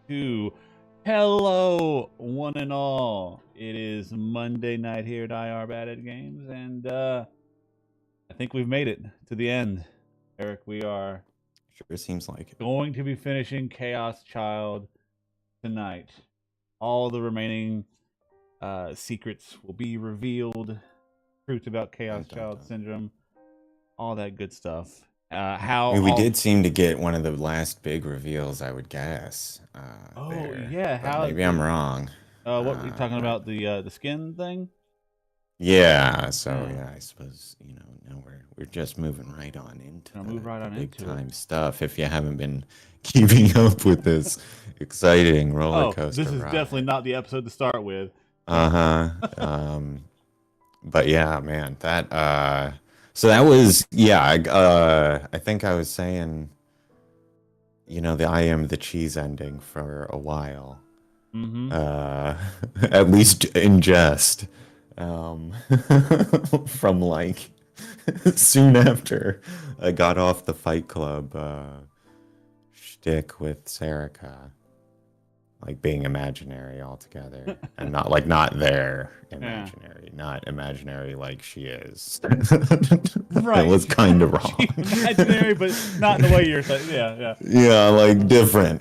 2. Hello, one and all. It is Monday night here at IR Bad at Games, and I think we've made it to the end. Eric, we are Sure seems like it. going to be finishing Chaos Child tonight. All the remaining secrets will be revealed, truth about Chaos Child Syndrome, all that good stuff. I mean, we did seem to get one of the last big reveals, I would guess. Yeah, but maybe I'm wrong. What were you talking about? The skin thing? Yeah. So yeah, I suppose now we're just moving right on into the big time stuff. If you haven't been keeping up with this exciting roller coaster this is ride. definitely not the episode to start with. But yeah, man, that so that was I think I was saying, the I am the cheese ending for a while. At least in jest. From like soon after I got off the Fight Club shtick with Serica, like being imaginary altogether, and not there imaginary, not imaginary like she is. Right, that was kind of wrong. Imaginary, but not in the way you're saying. Yeah, like different.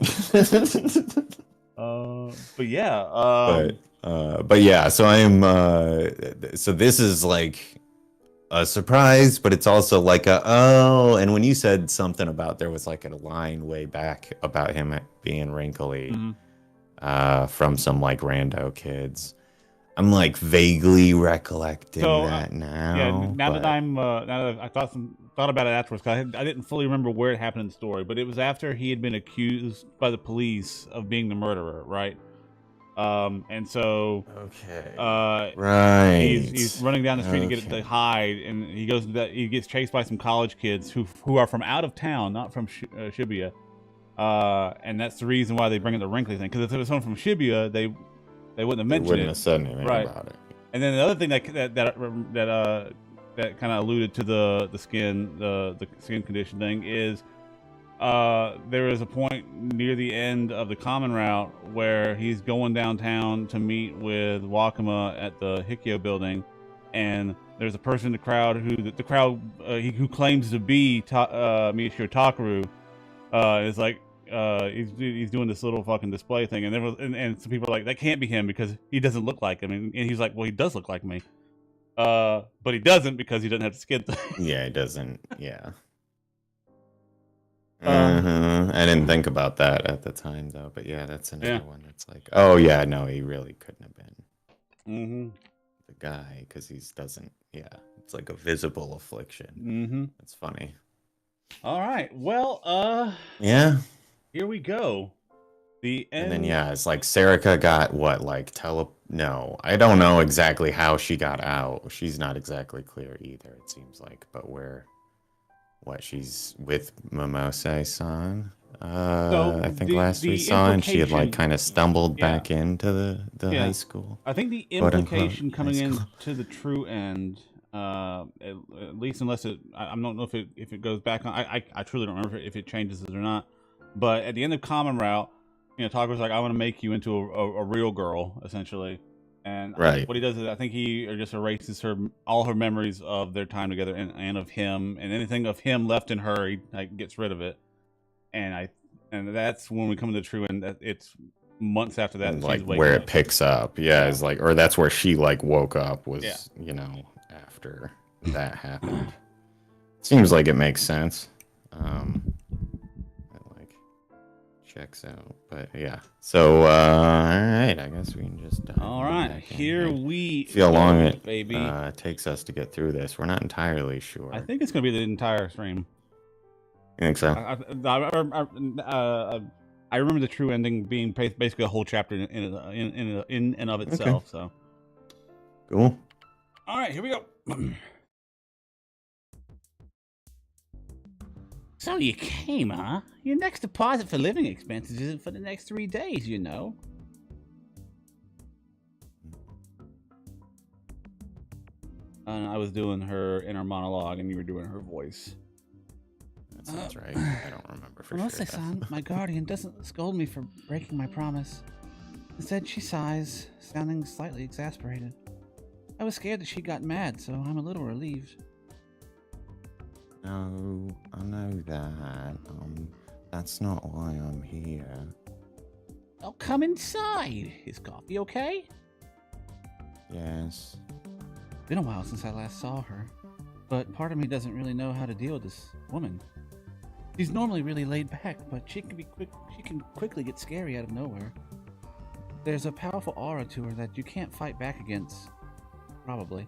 But yeah. But yeah, so I'm so this is like a surprise, but it's also like and when you said something about there was like a line way back about him being wrinkly from some like rando kids, I'm like vaguely recollecting that now. Yeah, now that I thought about it afterwards, 'cause I didn't fully remember where it happened in the story, but it was after he had been accused by the police of being the murderer, right? And so right, he's running down the street to get to hide, and he gets chased by some college kids who are from out of town, not from Shibuya. And that's the reason why they bring in the wrinkly thing, because if it was someone from Shibuya, they wouldn't have mentioned it. Wouldn't have said anything about it. And then the other thing that kind of alluded to the skin condition thing is there is a point near the end of the common route where he's going downtown to meet with Wakama at the Hikyo building, and there's a person in the crowd who claims to be Miyashiro Takaru is like he's doing this little fucking display thing, and some people are like, that can't be him because he doesn't look like him, and he's like, well, he does look like me, but he doesn't because he doesn't have the skin thing. Yeah, he doesn't. Yeah. I didn't think about that at the time though, but yeah, that's another one. It's like, oh yeah, no, he really couldn't have been the guy because he doesn't. Yeah, it's like a visible affliction. That's funny. All right, well, yeah, here we go. The end. And then it's like Serica got what, like No, I don't know exactly how she got out. She's not exactly clear either. It seems like, but she's with Momose-san. I think last we saw, and she had like kind of stumbled back into the high school. I think the implication coming into the true end, at least unless I don't know if it goes back on. I truly don't remember if it changes it or not. But at the end of Common Route, Takaru's like, I want to make you into a real girl, essentially. And what he does is, I think he just erases all her memories of their time together and of him, and anything of him left in her, he gets rid of it. And that's when we come to the true end. It's months after that, like where it picks up. Yeah, it's like, or that's where she like woke up was after that happened. Seems like it makes sense. Checks out, but yeah. So all right, I guess we can just all right. Here we see how long it takes us to get through this. We're not entirely sure. I think it's gonna be the entire stream. You think so? I remember the true ending being basically a whole chapter in and of itself. Okay. So cool. All right, here we go. So you came, huh? Your next deposit for living expenses isn't for the next 3 days, you know. I was doing her inner monologue and you were doing her voice. That sounds right. I don't remember for sure. Momose-san, my guardian, doesn't scold me for breaking my promise. Instead, she sighs, sounding slightly exasperated. I was scared that she got mad, so I'm a little relieved. No, I know that. That's not why I'm here. Oh, come inside. Is coffee okay? Yes. Been a while since I last saw her, but part of me doesn't really know how to deal with this woman. She's normally really laid back, but she can quickly get scary out of nowhere. There's a powerful aura to her that you can't fight back against. Probably.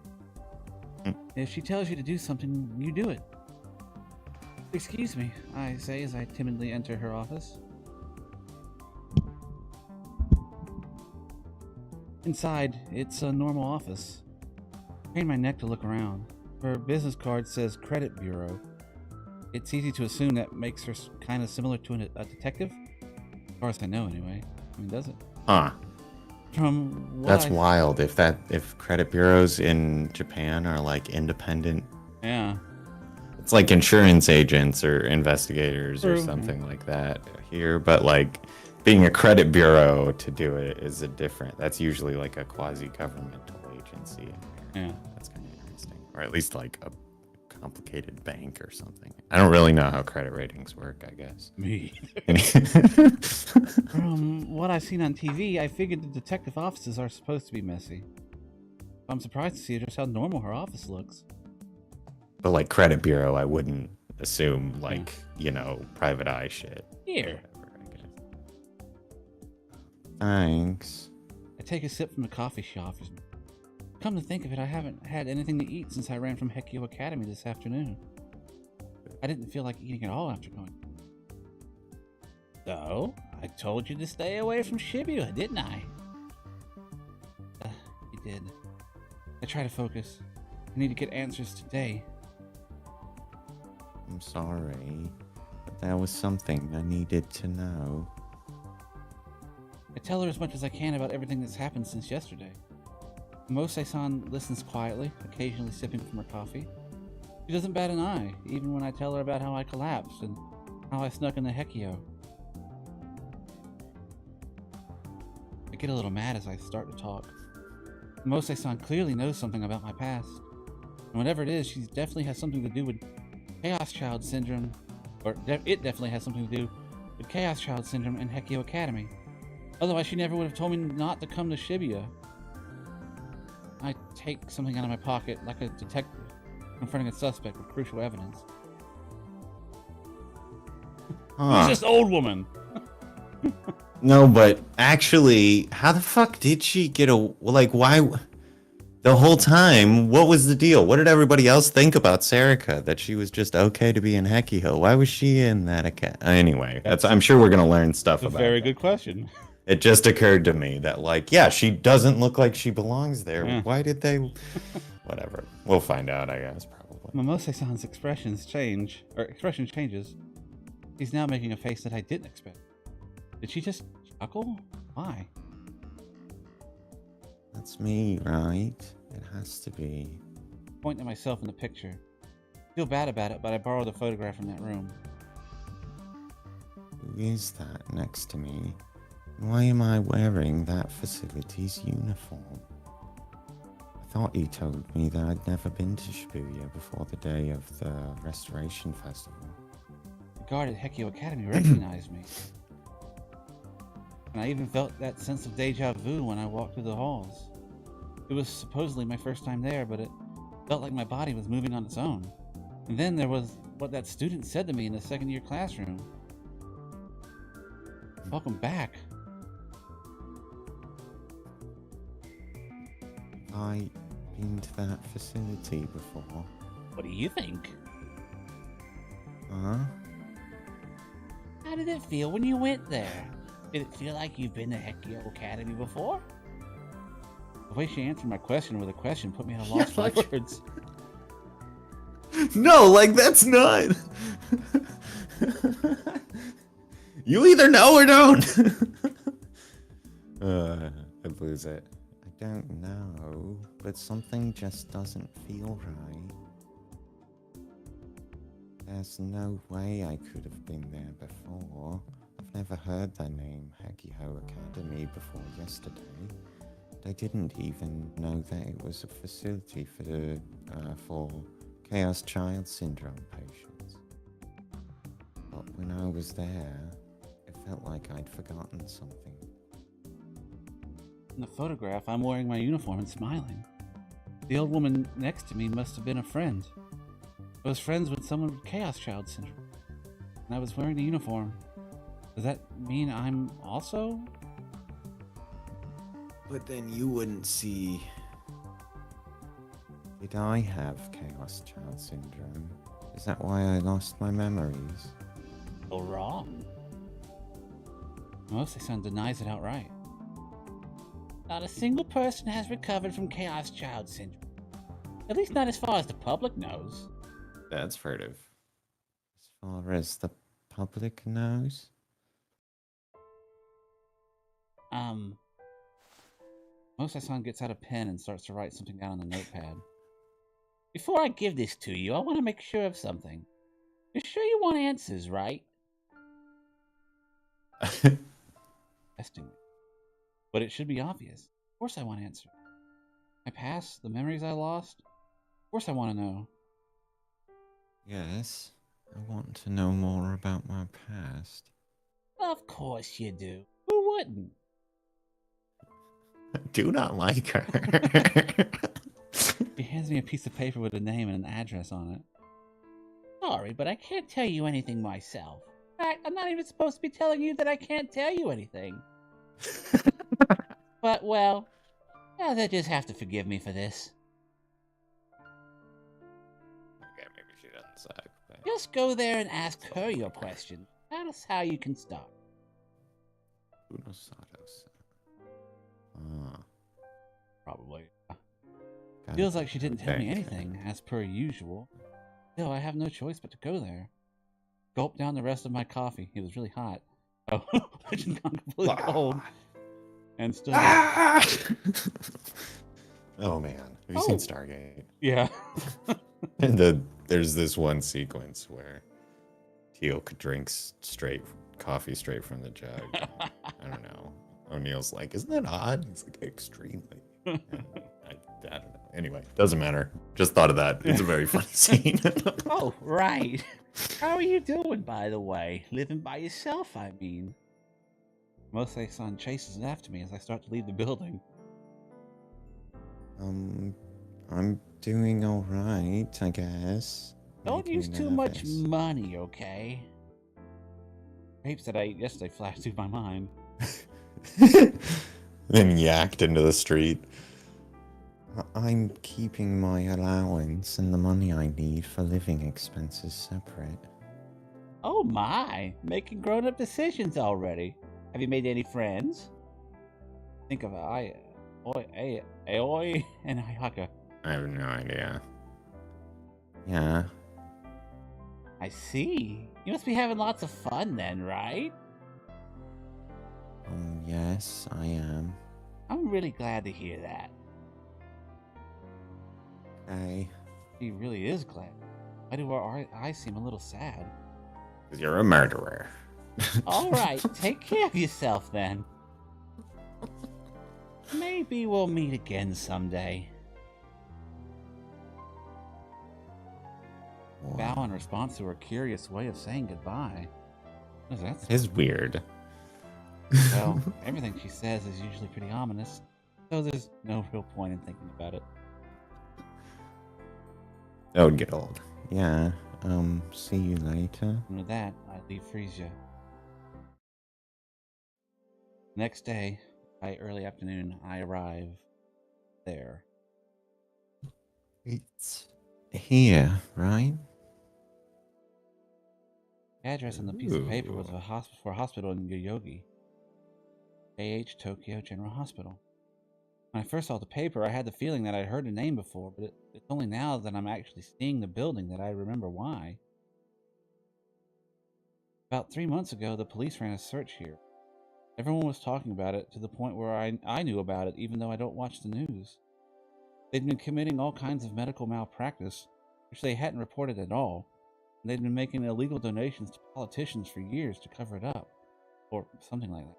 If she tells you to do something, you do it. Excuse me, I say as I timidly enter her office. Inside, it's a normal office. I crane my neck to look around. Her business card says Credit Bureau. It's easy to assume that makes her kind of similar to a detective. As far as I know, anyway. I mean, does it? Huh. From what That's wild. If credit bureaus in Japan are like independent, Yeah. it's like insurance agents or investigators or True. something like that here. But like being a credit bureau to do it is a different. That's usually like a quasi-governmental agency. Yeah. That's kind of interesting, or at least like a complicated bank or something. I don't really know how credit ratings work, I guess. Me. From what I've seen on TV, I figured the detective offices are supposed to be messy. I'm surprised to see just how normal her office looks. But like credit bureau, I wouldn't assume like, you know, private eye shit. Here. Whatever, I guess. Thanks. I take a sip from the coffee shop. Come to think of it, I haven't had anything to eat since I ran from Hekio Academy this afternoon. I didn't feel like eating at all after going. So, I told you to stay away from Shibuya, didn't I? You did. I try to focus. I need to get answers today. I'm sorry, but there was something I needed to know. I tell her as much as I can about everything that's happened since yesterday. Mose-san listens quietly, occasionally sipping from her coffee. She doesn't bat an eye, even when I tell her about how I collapsed and how I snuck into Hekio. I get a little mad as I start to talk. Mose-san clearly knows something about my past. And whatever it is, she definitely has something to do with Chaos Child Syndrome, or it definitely has something to do with Chaos Child Syndrome and Hekio Academy. Otherwise, she never would have told me not to come to Shibuya. I take something out of my pocket like a detective confronting a suspect with crucial evidence. Huh. It's just old woman. No, but actually, how the fuck did she get why the whole time? What was the deal? What did everybody else think about Serica? That she was just okay to be in Hekio? Why was she in that Anyway, I'm sure we're gonna learn stuff That's a about very that. good question. It just occurred to me that like, yeah, she doesn't look like she belongs there. Yeah. Why did they? Whatever. We'll find out, I guess, probably. Momose-san's expression changes. He's now making a face that I didn't expect. Did she just chuckle? Why? That's me, right? It has to be. Point at myself in the picture. Feel bad about it, but I borrowed a photograph from that room. Who is that next to me? Why am I wearing that facility's uniform? I thought you told me that I'd never been to Shibuya before the day of the Restoration Festival. The guard at Hekio Academy recognized me. And I even felt that sense of deja vu when I walked through the halls. It was supposedly my first time there, but it felt like my body was moving on its own. And then there was what that student said to me in the second-year classroom. Welcome back. I've been to that facility before. What do you think? Huh? How did it feel when you went there? Did it feel like you've been to Hekio Academy before? The way she answered my question with a question put me at a loss for words. No, like that's not. You either know or don't. I lose it. I don't know, but something just doesn't feel right. There's no way I could have been there before. I've never heard the name Hekiho Academy before yesterday. I didn't even know that it was a facility for Chaos Child Syndrome patients. But when I was there, it felt like I'd forgotten something. In the photograph, I'm wearing my uniform and smiling. The old woman next to me must have been a friend. I was friends with someone with Chaos Child Syndrome, and I was wearing the uniform. Does that mean I'm also? But then you wouldn't see... Did I have Chaos Child Syndrome? Is that why I lost my memories? You're wrong. Mose-san denies it outright. Not a single person has recovered from Chaos Child Syndrome. At least not as far as the public knows. That's furtive. As far as the public knows? Mose-san gets out a pen and starts to write something down on the notepad. Before I give this to you, I want to make sure of something. You're sure you want answers, right? Testing me. But it should be obvious. Of course I want answers. My past, the memories I lost. Of course I want to know. Yes, I want to know more about my past. Of course you do. Who wouldn't? I do not like her. He hands me a piece of paper with a name and an address on it. Sorry, but I can't tell you anything myself. In fact, I'm not even supposed to be telling you that I can't tell you anything. But, well, now they'll just have to forgive me for this. Okay, maybe she doesn't suck. But... Just go there and ask her your question. That's how you can start. Unosato-san. Ah. Probably. Got Feels it. like she didn't tell me Okay. anything, as per usual. Still, I have no choice but to go there. Gulp down the rest of my coffee. It was really hot. Oh, which has gone completely cold. And still... Ah! Oh man, have you Oh. seen Stargate? Yeah. And there's this one sequence where Teal'c drinks coffee straight from the jug. I don't know. O'Neill's like, isn't that odd? He's like, extremely. And I don't know. Anyway, doesn't matter. Just thought of that. It's a very funny scene. Oh, right. How are you doing, by the way? Living by yourself, I mean. Mose-san chases after me as I start to leave the building. I'm doing all right, I guess. Don't Made me use too much nervous. money, okay? Grapes that I ate yesterday flashed through my mind. Then yacked into the street. I'm keeping my allowance and the money I need for living expenses separate. Oh my, making grown-up decisions already. Have you made any friends? Think of Aoi and Ayaka. I have no idea. Yeah. I see. You must be having lots of fun then, right? Yes, I am. I'm really glad to hear that. Okay. He really is glad. Why do our eyes seem a little sad? Because you're a murderer. All right, take care of yourself then. Maybe we'll meet again someday. Bow in response to her curious way of saying goodbye. What is that? It's weird. Well, everything she says is usually pretty ominous, so there's no real point in thinking about it. That would get old. Yeah. See you later. And with that, I leave Frisia. Next day, by early afternoon, I arrive there. It's here, right? The address on the piece of paper was Ooh. for a hospital in Yoyogi. AH Tokyo General Hospital. When I first saw the paper, I had the feeling that I'd heard the name before, but it's only now that I'm actually seeing the building that I remember why. About 3 months ago, the police ran a search here. Everyone was talking about it to the point where I knew about it, even though I don't watch the news. They'd been committing all kinds of medical malpractice, which they hadn't reported at all. and they'd been making illegal donations to politicians for years to cover it up, or something like that.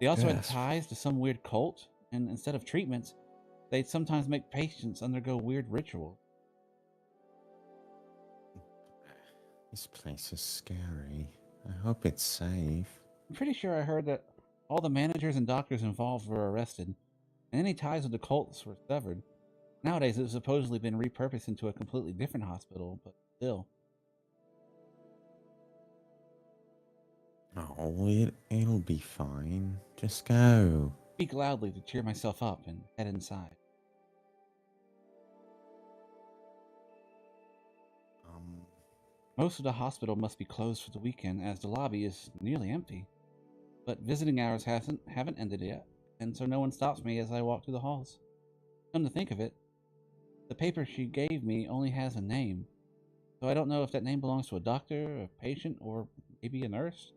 They also had Yes. ties to some weird cult, and instead of treatments, they'd sometimes make patients undergo weird rituals. This place is scary. I hope it's safe. I'm pretty sure I heard that all the managers and doctors involved were arrested, and any ties with the cults were severed. Nowadays, it's supposedly been repurposed into a completely different hospital, but still. Oh, it'll be fine. Just go. Speak loudly to cheer myself up and head inside. Most of the hospital must be closed for the weekend, as the lobby is nearly empty. But visiting hours haven't ended yet, and so no one stops me as I walk through the halls. Come to think of it, the paper she gave me only has a name, so I don't know if that name belongs to a doctor, a patient, or maybe a nurse.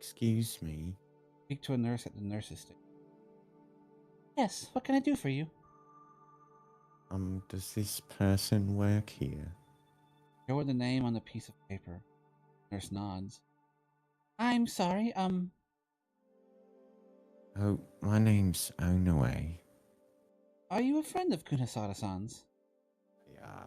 Excuse me. Speak to a nurse at the nurse's station. Yes, what can I do for you? Does this person work here? Show her the name on the piece of paper. Nurse nods. I'm sorry, Oh, my name's Onoe. are you a friend of Kunisada-san's? Yeah.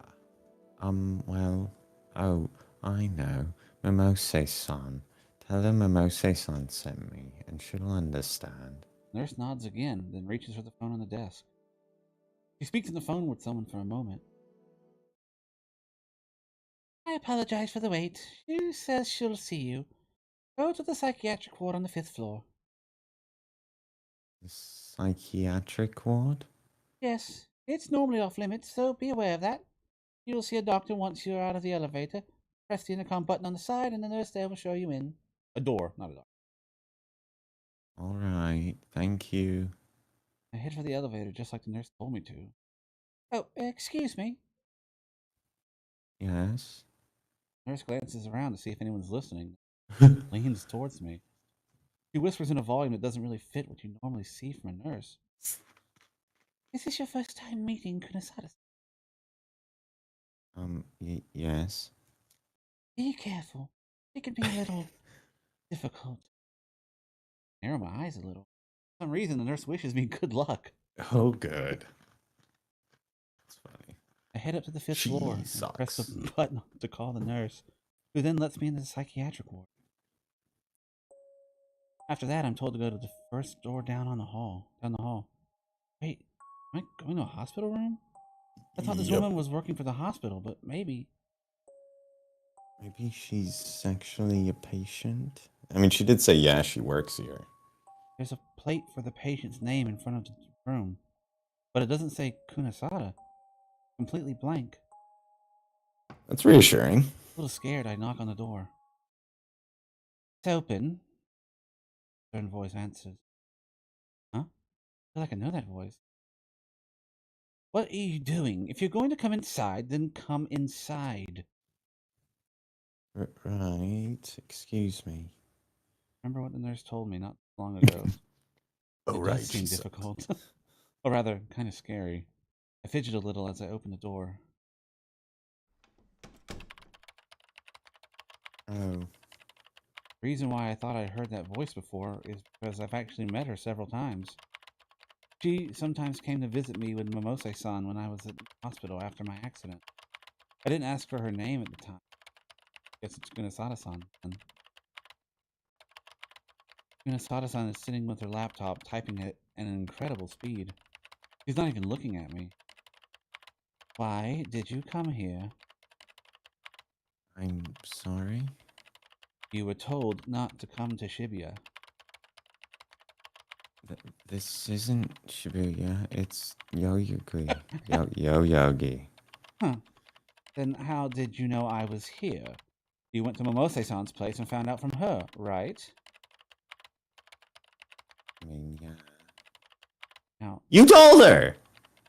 Well, oh, I know. Momose-san. Tell her Momose-san sent me, and she'll understand. Nurse nods again, then reaches for the phone on the desk. She speaks on the phone with someone for a moment. I apologize for the wait. She says she'll see you. Go to the psychiatric ward on the 5th floor. The psychiatric ward? Yes, it's normally off limits, so be aware of that. You'll see a doctor once you're out of the elevator. Press the intercom button on the side, and the nurse there will show you in. A door, not a door. Alright, thank you. I head for the elevator just like the nurse told me to. Oh, excuse me. Yes? Nurse glances around to see if anyone's listening. Leans towards me. She whispers in a volume that doesn't really fit what you normally see from a nurse. Is this your first time meeting Kunisada? Yes. Be careful. It can be a little difficult. Narrow my eyes a little. For some reason, the nurse wishes me good luck. Oh, good. That's funny. I head up to the 5th She floor and press sucks. the button to call the nurse, who then lets me into the psychiatric ward. After that, I'm told to go to the first door down the hall. Wait, am I going to a hospital room? I thought this Yep. woman was working for the hospital, but maybe. Maybe she's actually a patient? I mean, she did say, yeah, she works here. There's a plate for the patient's name in front of the room, but it doesn't say Kunisada. Completely blank. That's reassuring. A little scared, I knock on the door. It's open. A stern voice answers. Huh? I feel like I know that voice. What are you doing? If you're going to come inside, then come inside. Right, excuse me. Remember what the nurse told me not long ago? Oh, It right. does seem she sucks. difficult. Or rather, kind of scary. I fidget a little as I open the door. Oh, The reason why I thought I heard that voice before is because I've actually met her several times. She sometimes came to visit me with Momose-san when I was at the hospital after my accident. I didn't ask for her name at the time. Guess it's Kunisada-san. And Kunisada-san is sitting with her laptop, typing at an incredible speed. She's not even looking at me. Why did you come here? I'm sorry. You were told not to come to Shibuya. This isn't Shibuya, it's Yoyogi. Yoyogi. Huh. Then how did you know I was here? You went to Momose-san's place and found out from her, right? I mean, yeah. Now, You told her!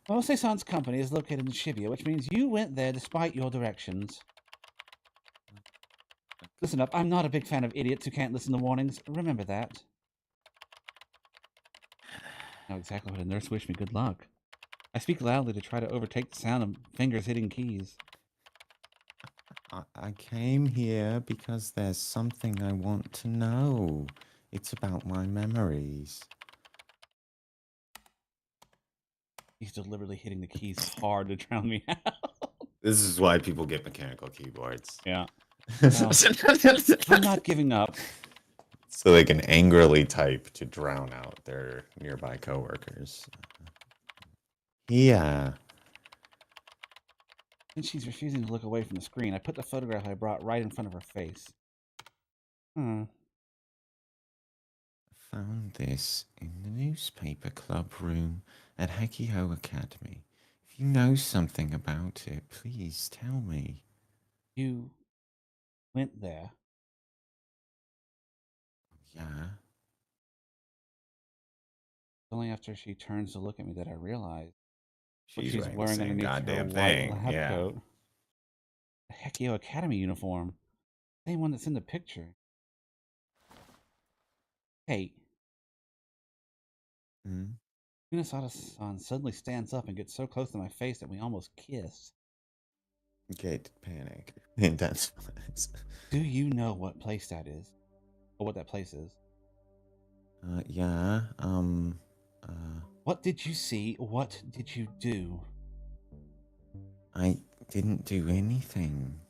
Momose-san's company is located in Shibuya, which means you went there despite your directions. Listen up, I'm not a big fan of idiots who can't listen to warnings. Remember that. I know exactly what a nurse wished me good luck. I speak loudly to try to overtake the sound of fingers hitting keys. I came here because there's something I want to know. It's about my memories. He's deliberately hitting the keys hard to drown me out. This is why people get mechanical keyboards. Yeah. I'm not giving up. So they can angrily type to drown out their nearby coworkers. Yeah. Since she's refusing to look away from the screen, I put the photograph I brought right in front of her face. Found this in the newspaper club room at Hekio Academy. If you know something about it, please tell me. You went there. Yeah. Only after she turns to look at me that I realize what She's she's wearing the wearing same underneath goddamn her thing. white lab Yeah. coat. The Hekio Academy uniform. Same one that's in the picture. Hey. Hmm? Kunisada-san suddenly stands up and gets so close to my face that we almost kiss. Get panic. Intensifies. Do you know what place that is? Or what that place is? Yeah. What did you see? What did you do? I didn't do anything.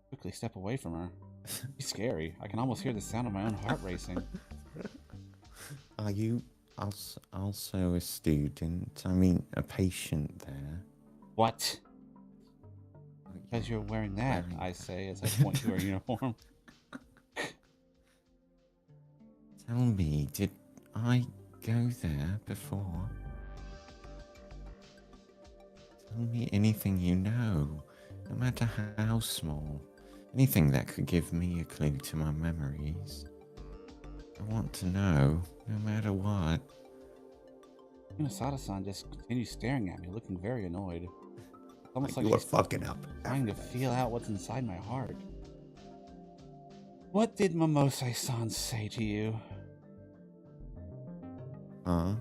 Quickly step away from her. She's scary. I can almost hear the sound of my own heart racing. Are you also a student? I mean, a patient there? What? Because you're wearing that, I say as I point to her uniform. Tell me, did I go there before? Tell me anything you know, no matter how small. Anything that could give me a clue to my memories. I want to know, no matter what. Kunisada-san just continues staring at me, looking very annoyed. It's almost like You are she's fucking up. trying to feel out what's inside my heart. What did Momose-san say to you? Huh?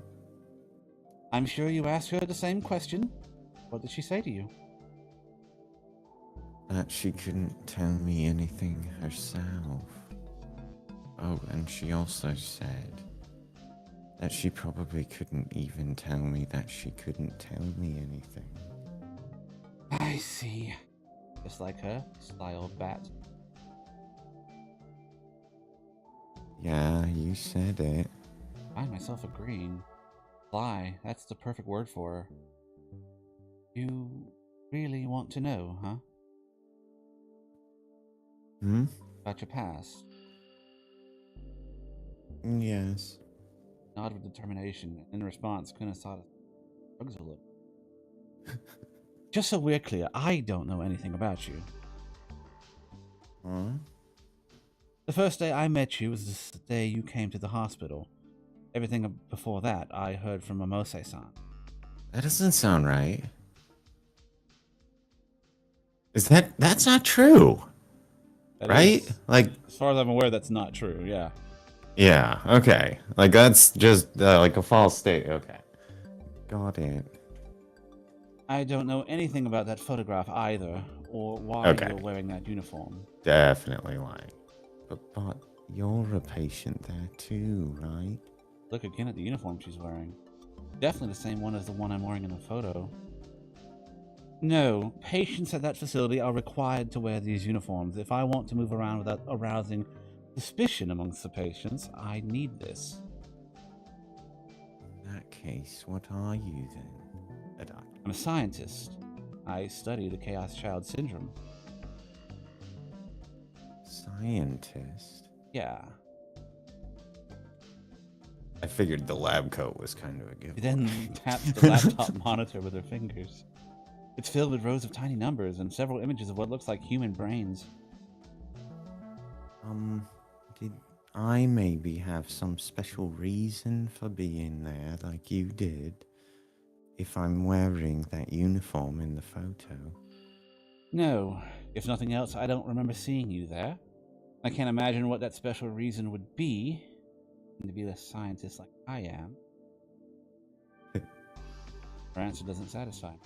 I'm sure you asked her the same question. What did she say to you? That she couldn't tell me anything herself. Oh, and she also said that she probably couldn't even tell me that she couldn't tell me anything. I see. Just like her, sly old bat. Yeah, you said it. I find myself agreeing. Sly, that's the perfect word for her. You really want to know, huh? Hmm? About your past. Yes. Nod with determination. In response, Kunisada shrugs a little. Just so we're clear, I don't know anything about you. Huh? The first day I met you was the day you came to the hospital. Everything before that, I heard from Momose-san. That doesn't sound right. That's not true, That right? is- Like, as far as I'm aware, that's not true, yeah. yeah, okay. Like, that's just like a false state. Okay. Got it. I don't know anything about that photograph either, or why Okay. you're wearing that uniform. Definitely lying. But you're a patient there too, right? Look again at the uniform she's wearing. Definitely the same one as the one I'm wearing in the photo. No, patients at that facility are required to wear these uniforms. If I want to move around without arousing suspicion amongst the patients, I need this. In that case, what are you then? A doctor. I'm a scientist. I study the Chaos Child Syndrome. Scientist? Yeah. I figured the lab coat was kind of a gift. She then taps the laptop monitor with her fingers. It's filled with rows of tiny numbers and several images of what looks like human brains. Did I maybe have some special reason for being there like you did? If I'm wearing that uniform in the photo? No, if nothing else, I don't remember seeing you there. I can't imagine what that special reason would be. To be a scientist like I am. Her answer doesn't satisfy me.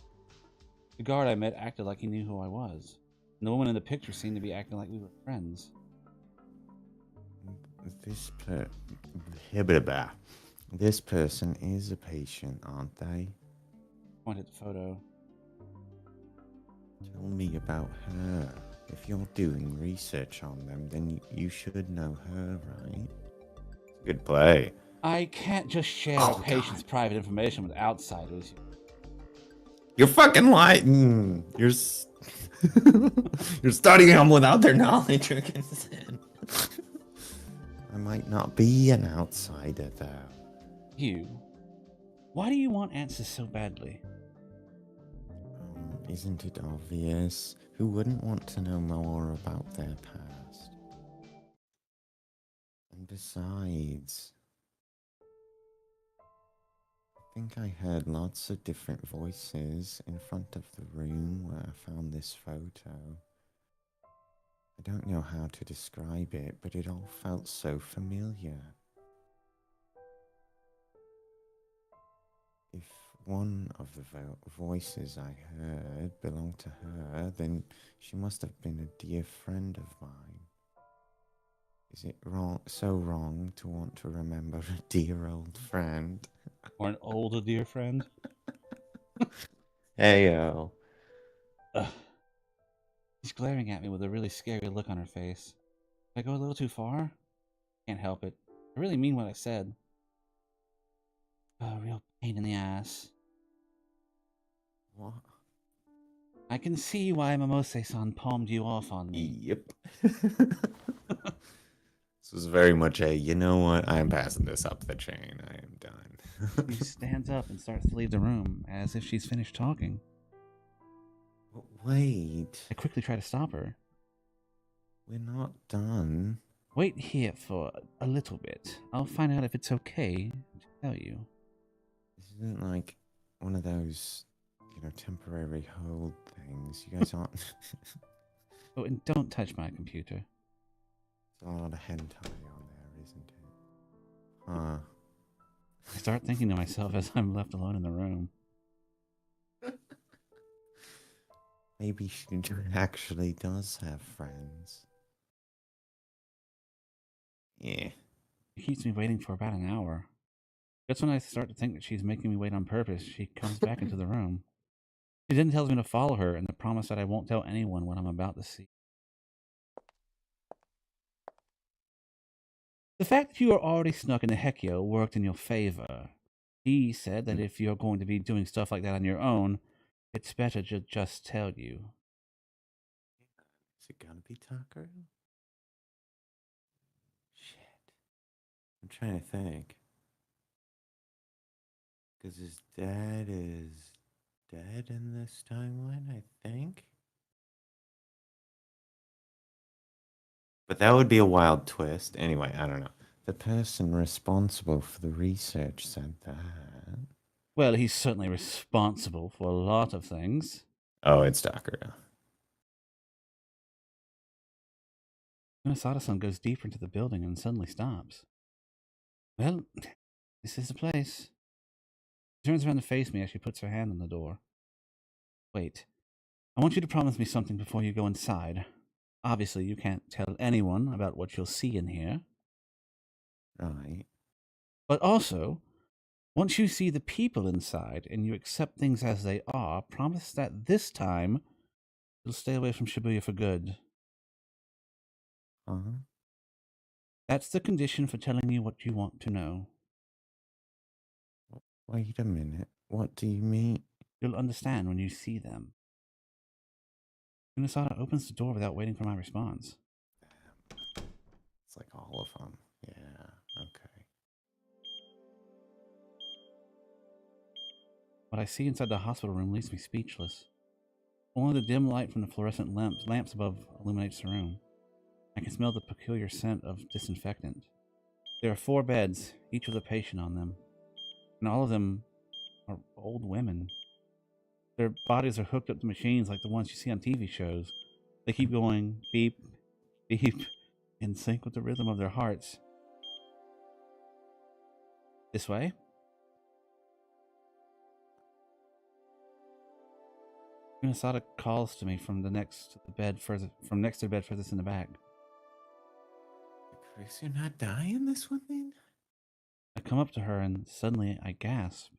The guard I met acted like he knew who I was, and the woman in the picture seemed to be acting like we were friends. This person is a patient, aren't they? Pointed the photo. Tell me about her. If you're doing research on them, then you should know her, right? Good play. I can't just share a patient's private information with outsiders. You're fucking lying. You're studying them without their knowledge or consent. I might not be an outsider, though. You? Why do you want answers so badly? Isn't it obvious? Who wouldn't want to know more about their past? And besides, I think I heard lots of different voices in front of the room where I found this photo. I don't know how to describe it, but it all felt so familiar. If one of the voices I heard belonged to her, then she must have been a dear friend of mine. Is it so wrong to want to remember a dear old friend? Or an older dear friend? Heyo. She's glaring at me with a really scary look on her face. Did I go a little too far? Can't help it. I really mean what I said. A real pain in the ass. What? I can see why Momose-san palmed you off on me. Yep. This was very much a, you know what, I'm passing this up the chain. I am done. She stands up and starts to leave the room, as if she's finished talking. Wait. I quickly try to stop her. We're not done. Wait here for a little bit. I'll find out if it's okay to tell you. This isn't like one of those, temporary hold things. You guys aren't... Oh, and don't touch my computer. There's a lot of hentai on there, isn't it? Huh. I start thinking to myself as I'm left alone in the room. Maybe she actually does have friends. Yeah. She keeps me waiting for about an hour. That's when I start to think that she's making me wait on purpose. She comes back into the room. She then tells me to follow her and the promise that I won't tell anyone what I'm about to see. The fact that you are already snuck into Hekio worked in your favor. He said that if you're going to be doing stuff like that on your own, it's better to just tell you. Is it gonna be Tucker? Shit. I'm trying to think. Because his dad is dead in this timeline, I think. But that would be a wild twist. Anyway, I don't know. The person responsible for the research said that. Well, he's certainly responsible for a lot of things. Oh, it's Tucker. Unosada-san goes deeper into the building and suddenly stops. Well, this is the place. She turns around to face me as she puts her hand on the door. Wait, I want you to promise me something before you go inside. Obviously, you can't tell anyone about what you'll see in here. Right. But also, once you see the people inside and you accept things as they are, promise that this time you'll stay away from Shibuya for good. Uh-huh. That's the condition for telling you what you want to know. Wait a minute. What do you mean? You'll understand when you see them. Unosada opens the door without waiting for my response. It's like all of them. Yeah, okay. What I see inside the hospital room leaves me speechless. Only the dim light from the fluorescent lamps above illuminates the room. I can smell the peculiar scent of disinfectant. There are 4 beds, each with a patient on them. And all of them are old women. Their bodies are hooked up to machines like the ones you see on TV shows. They keep going beep, beep, in sync with the rhythm of their hearts. This way? Kunisada calls to me from next to the bed furthest in the back. Chris, you're not dying this one then? I come up to her and suddenly I gasp.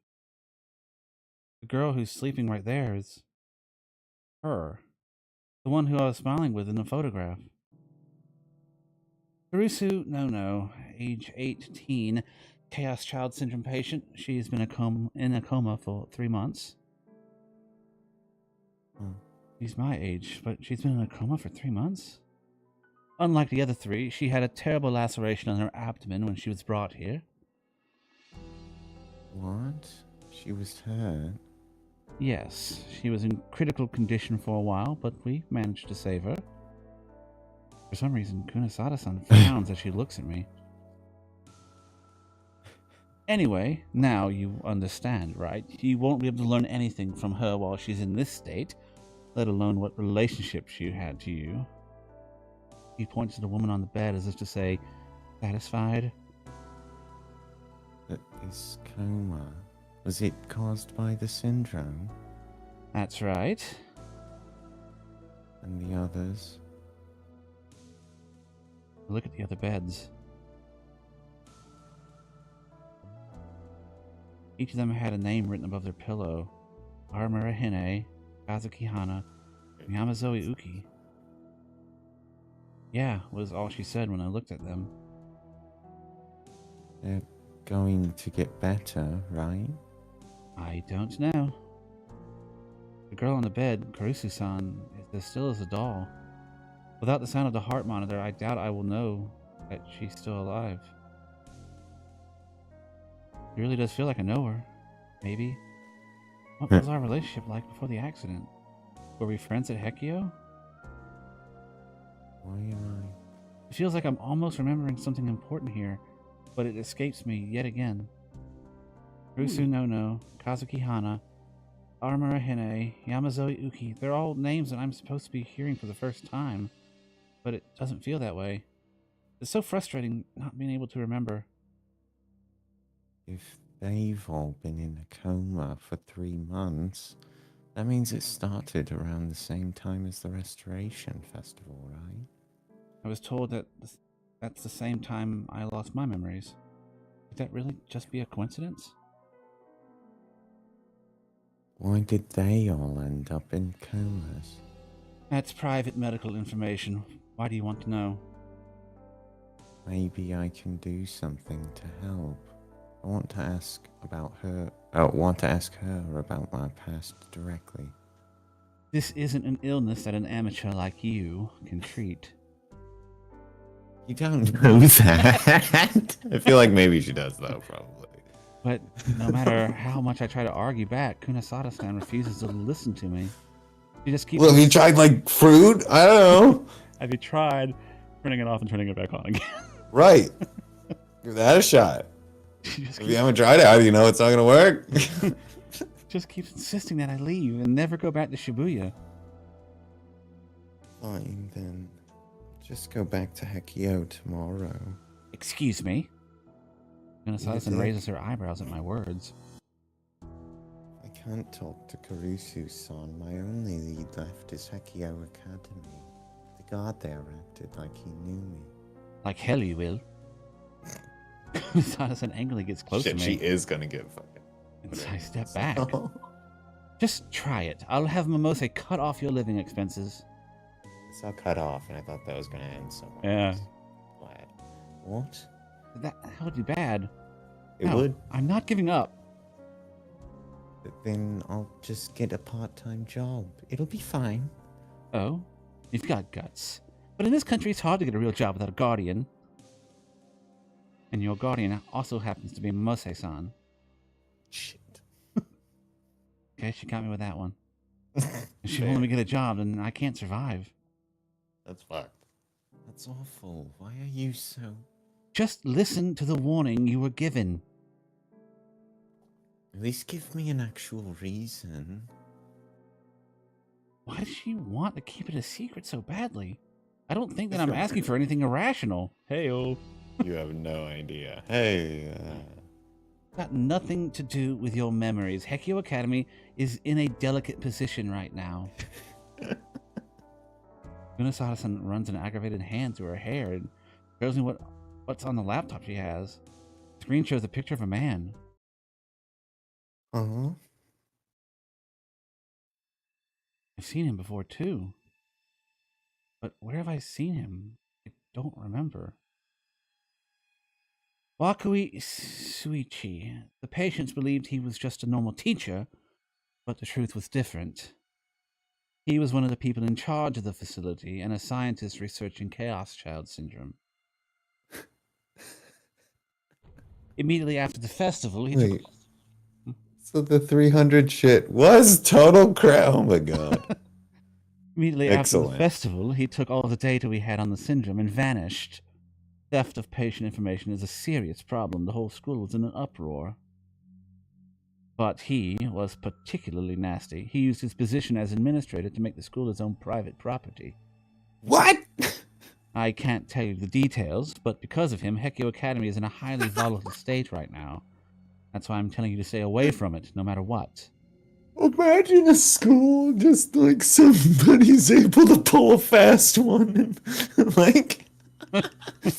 The girl who's sleeping right there is her. The one who I was smiling with in the photograph. Kurusu no, age 18, Chaos Child Syndrome patient. She's been in a coma for 3 months. She's my age, but she's been in a coma for 3 months? Unlike the other 3, she had a terrible laceration on her abdomen when she was brought here. What? She was hurt? Yes, she was in critical condition for a while, but we managed to save her. For some reason, Kunisada-san frowns as she looks at me. Anyway, now you understand, right? You won't be able to learn anything from her while she's in this state, let alone what relationship she had to you. He points to the woman on the bed as if to say, satisfied? But this coma, was it caused by the syndrome? That's right. And the others? Look at the other beds. Each of them had a name written above their pillow. Armura Hine, Kazuki Hana, and Yamazoe Uki. Yeah, was all she said when I looked at them. They're going to get better, right? I don't know. The girl on the bed, Kurusu-san, is as still as a doll. Without the sound of the heart monitor, I doubt I will know that she's still alive. It really does feel like I know her. Maybe. What was our relationship like before the accident? Were we friends at Hekio? Why am I? It feels like I'm almost remembering something important here, but it escapes me yet again. Kurusu no, Kazuki Hana, Armura Hine, Yamazoe Uki, they're all names that I'm supposed to be hearing for the first time, but it doesn't feel that way. It's so frustrating not being able to remember. If they've all been in a coma for 3 months, that means it started around the same time as the Restoration Festival, right? I was told that that's the same time I lost my memories. Could that really just be a coincidence? Why did they all end up in comas? That's private medical information. Why do you want to know? Maybe I can do something to help. I want to ask about her. I want to ask her about my past directly. This isn't an illness that an amateur like you can treat. You don't know that. I feel like maybe she does, though, probably. But no matter how much I try to argue back, Kunisada-san refuses to listen to me. She just keeps... Well, have you tried, like, fruit? I don't know. Have you tried turning it off and turning it back on again? Right. Give that a shot. If you haven't tried it, how do you know it's not going to work? Just keeps insisting that I leave and never go back to Shibuya. Fine, then. Just go back to Hekio tomorrow. Excuse me? Kunisada-san raises her eyebrows at my words. I can't talk to Kurusu-san. My only lead left is Hekio Academy. The guard there acted like he knew me. Like hell you will. Kunisada-san angrily gets close to me. She is gonna get fucking... And I step back. Just try it. I'll have Mimose cut off your living expenses. It's all cut off, and I thought that was gonna end somewhere. Yeah. Glad. What? That would be bad. It No, would? I'm not giving up. Then I'll just get a part-time job. It'll be fine. Oh? You've got guts. But in this country, it's hard to get a real job without a guardian. And your guardian also happens to be Mimose-san. Shit. Okay, she got me with that one. If she won't let me get a job, then I can't survive. That's fucked. That's awful. Why are you so... Just listen to the warning you were given. At least give me an actual reason. Why does she want to keep it a secret so badly? I don't think that I'm asking for anything irrational. Hey-oh. You have no idea. Hey, Got nothing to do with your memories. Hekio Academy is in a delicate position right now. Kunasada-san runs an aggravated hand through her hair and shows me what's on the laptop she has. The screen shows a picture of a man. Uh-huh. I've seen him before too. But where have I seen him? I don't remember. Wakui Suichi. The patients believed he was just a normal teacher, but the truth was different. He was one of the people in charge of the facility and a scientist researching Chaos Child Syndrome. Immediately after the festival, he took... So the 300 shit was total crap. Oh my god. Immediately after Excellent. the festival, he took all the data we had on the syndrome and vanished. Theft of patient information is a serious problem. The whole school was in an uproar. But he was particularly nasty. He used his position as administrator to make the school his own private property. What? I can't tell you the details, but because of him, Hekio Academy is in a highly volatile state right now. That's why I'm telling you to stay away from it, no matter what. Imagine a school just like somebody's able to pull a fast one and like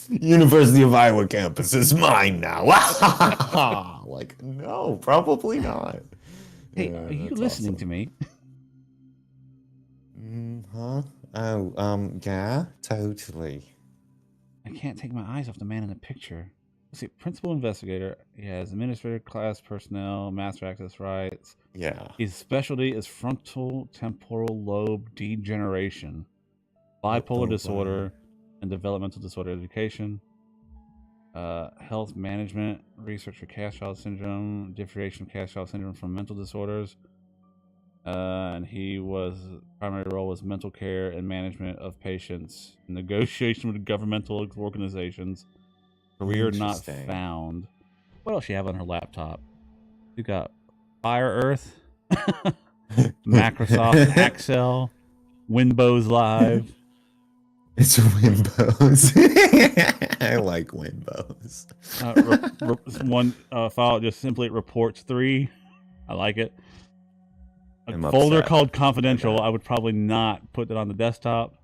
University of Iowa campus is mine now. Like, no, probably not. Hey, are you listening to me? Huh? Oh, yeah, totally. I can't take my eyes off the man in the picture. Let's see, principal investigator. He has administrator, class personnel, master access rights. Yeah. His specialty is frontal temporal lobe degeneration, bipolar disorder, and developmental disorder education. Health management, research for Chaos-Child syndrome, differentiation of Chaos-Child syndrome from mental disorders. And primary role was mental care and management of patients, negotiation with governmental organizations. Career not found. What else you have on her laptop? You got Fire Earth, Microsoft Excel, Windows Live. It's Windows. I like Windows. One file just simply reports 3. I like it. I'm folder upset. called confidential. I would probably not put it on the desktop.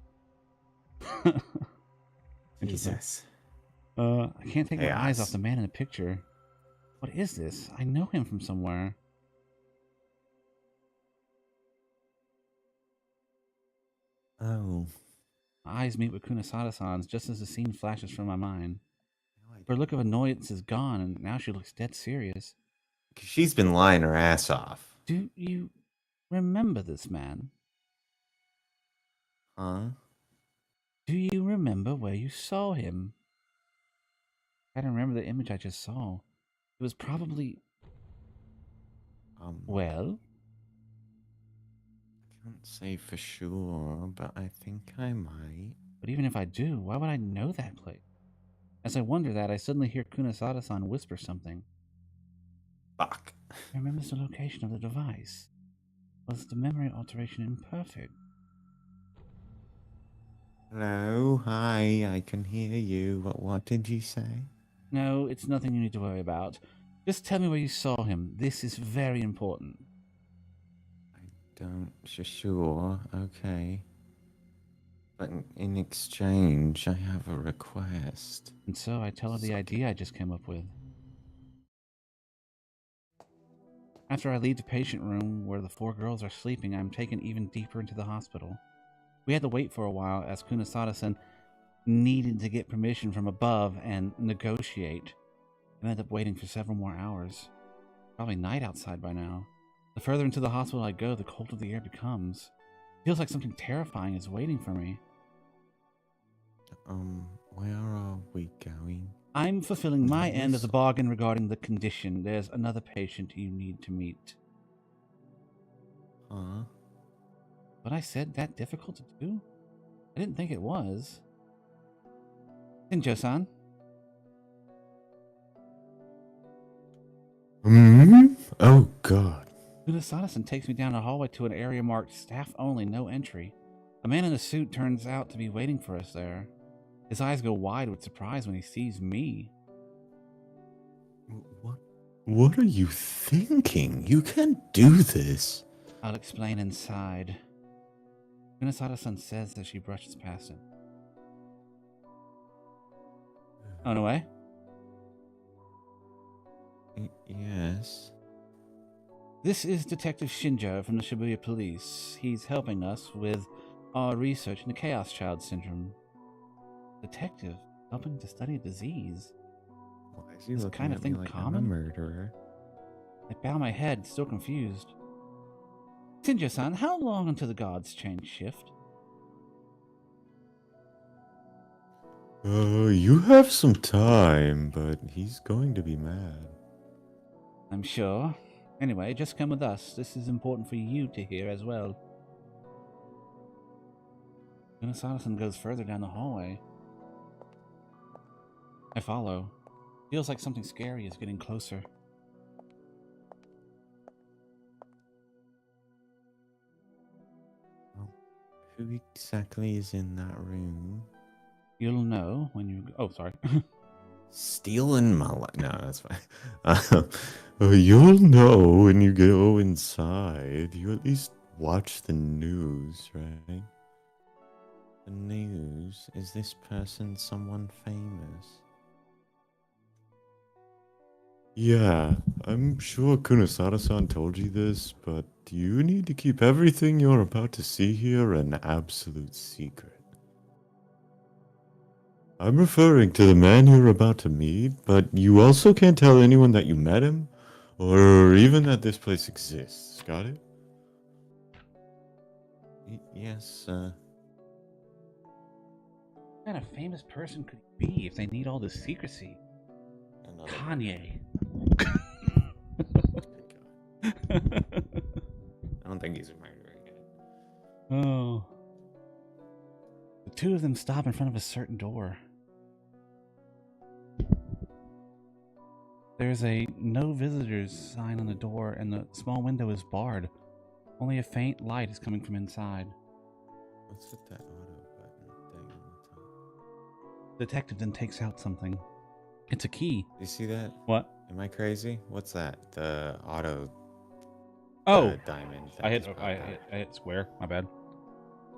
Interesting. Jesus. I can't take my eyes Chaos. off the man in the picture. What is this? I know him from somewhere. Oh. My eyes meet with Kunasada-san's just as the scene flashes from my mind. Her look of annoyance is gone, and now she looks dead serious. She's been lying her ass off. Do you remember this man? Huh? Do you remember where you saw him? I don't remember the image I just saw. It was probably... Well? I can't say for sure, but I think I might. But even if I do, why would I know that place? As I wonder that, I suddenly hear Kunasada-san whisper something. Fuck. Remembers the location of the device. Was the memory alteration imperfect? Hello, hi, I can hear you. What did you say? No, it's nothing you need to worry about. Just tell me where you saw him. This is very important. I don't... Sure, okay. But in exchange, I have a request. And so I tell her the idea I just came up with. After I leave the patient room where the 4 girls are sleeping, I'm taken even deeper into the hospital. We had to wait for a while as Kunasada-san needed to get permission from above and negotiate. I ended up waiting for several more hours. Probably night outside by now. The further into the hospital I go, the colder the air becomes. It feels like something terrifying is waiting for me. Where are we going? I'm fulfilling my end of the bargain regarding the condition. There's another patient you need to meet. Huh? But I said that difficult to do? I didn't think it was. Shinjo-san? Oh, God. Kunasada-san takes me down a hallway to an area marked staff only, no entry. A man in a suit turns out to be waiting for us there. His eyes go wide with surprise when he sees me. What What are you thinking? You can't do this. I'll explain inside. Kunisada-san says that she brushes past him. On away? Yes. This is Detective Shinjo from the Shibuya Police. He's helping us with our research into Chaos Child Syndrome. Detective helping to study a disease. Why is he This looking kind of at me thing like common? I'm a murderer? I bow my head, still confused. Shinjo-san, how long until the gods change shift? You have some time, but he's going to be mad. I'm sure. Anyway, just come with us. This is important for you to hear as well. Kunisada-san goes further down the hallway. I follow. Feels like something scary is getting closer. Who exactly is in that room? You'll know when you... Oh, sorry. Stealing my life. No, that's fine. You'll know when you go inside. You at least watch the news, right? The news? Is this person someone famous? Yeah, I'm sure Kunisada-san told you this, but you need to keep everything you're about to see here an absolute secret. I'm referring to the man you're about to meet, but you also can't tell anyone that you met him, or even that this place exists. Got it? Yes, What kind of famous person could he be if they need all this secrecy? Kanye. I don't think he's a murderer yet. Oh. The two of them stop in front of a certain door. There's a no visitors sign on the door, and the small window is barred. Only a faint light is coming from inside. What's with that auto button thing on the top? Detective then takes out something. It's a key. You see that? What? Am I crazy? What's that? The auto diamond. I hit square. My bad.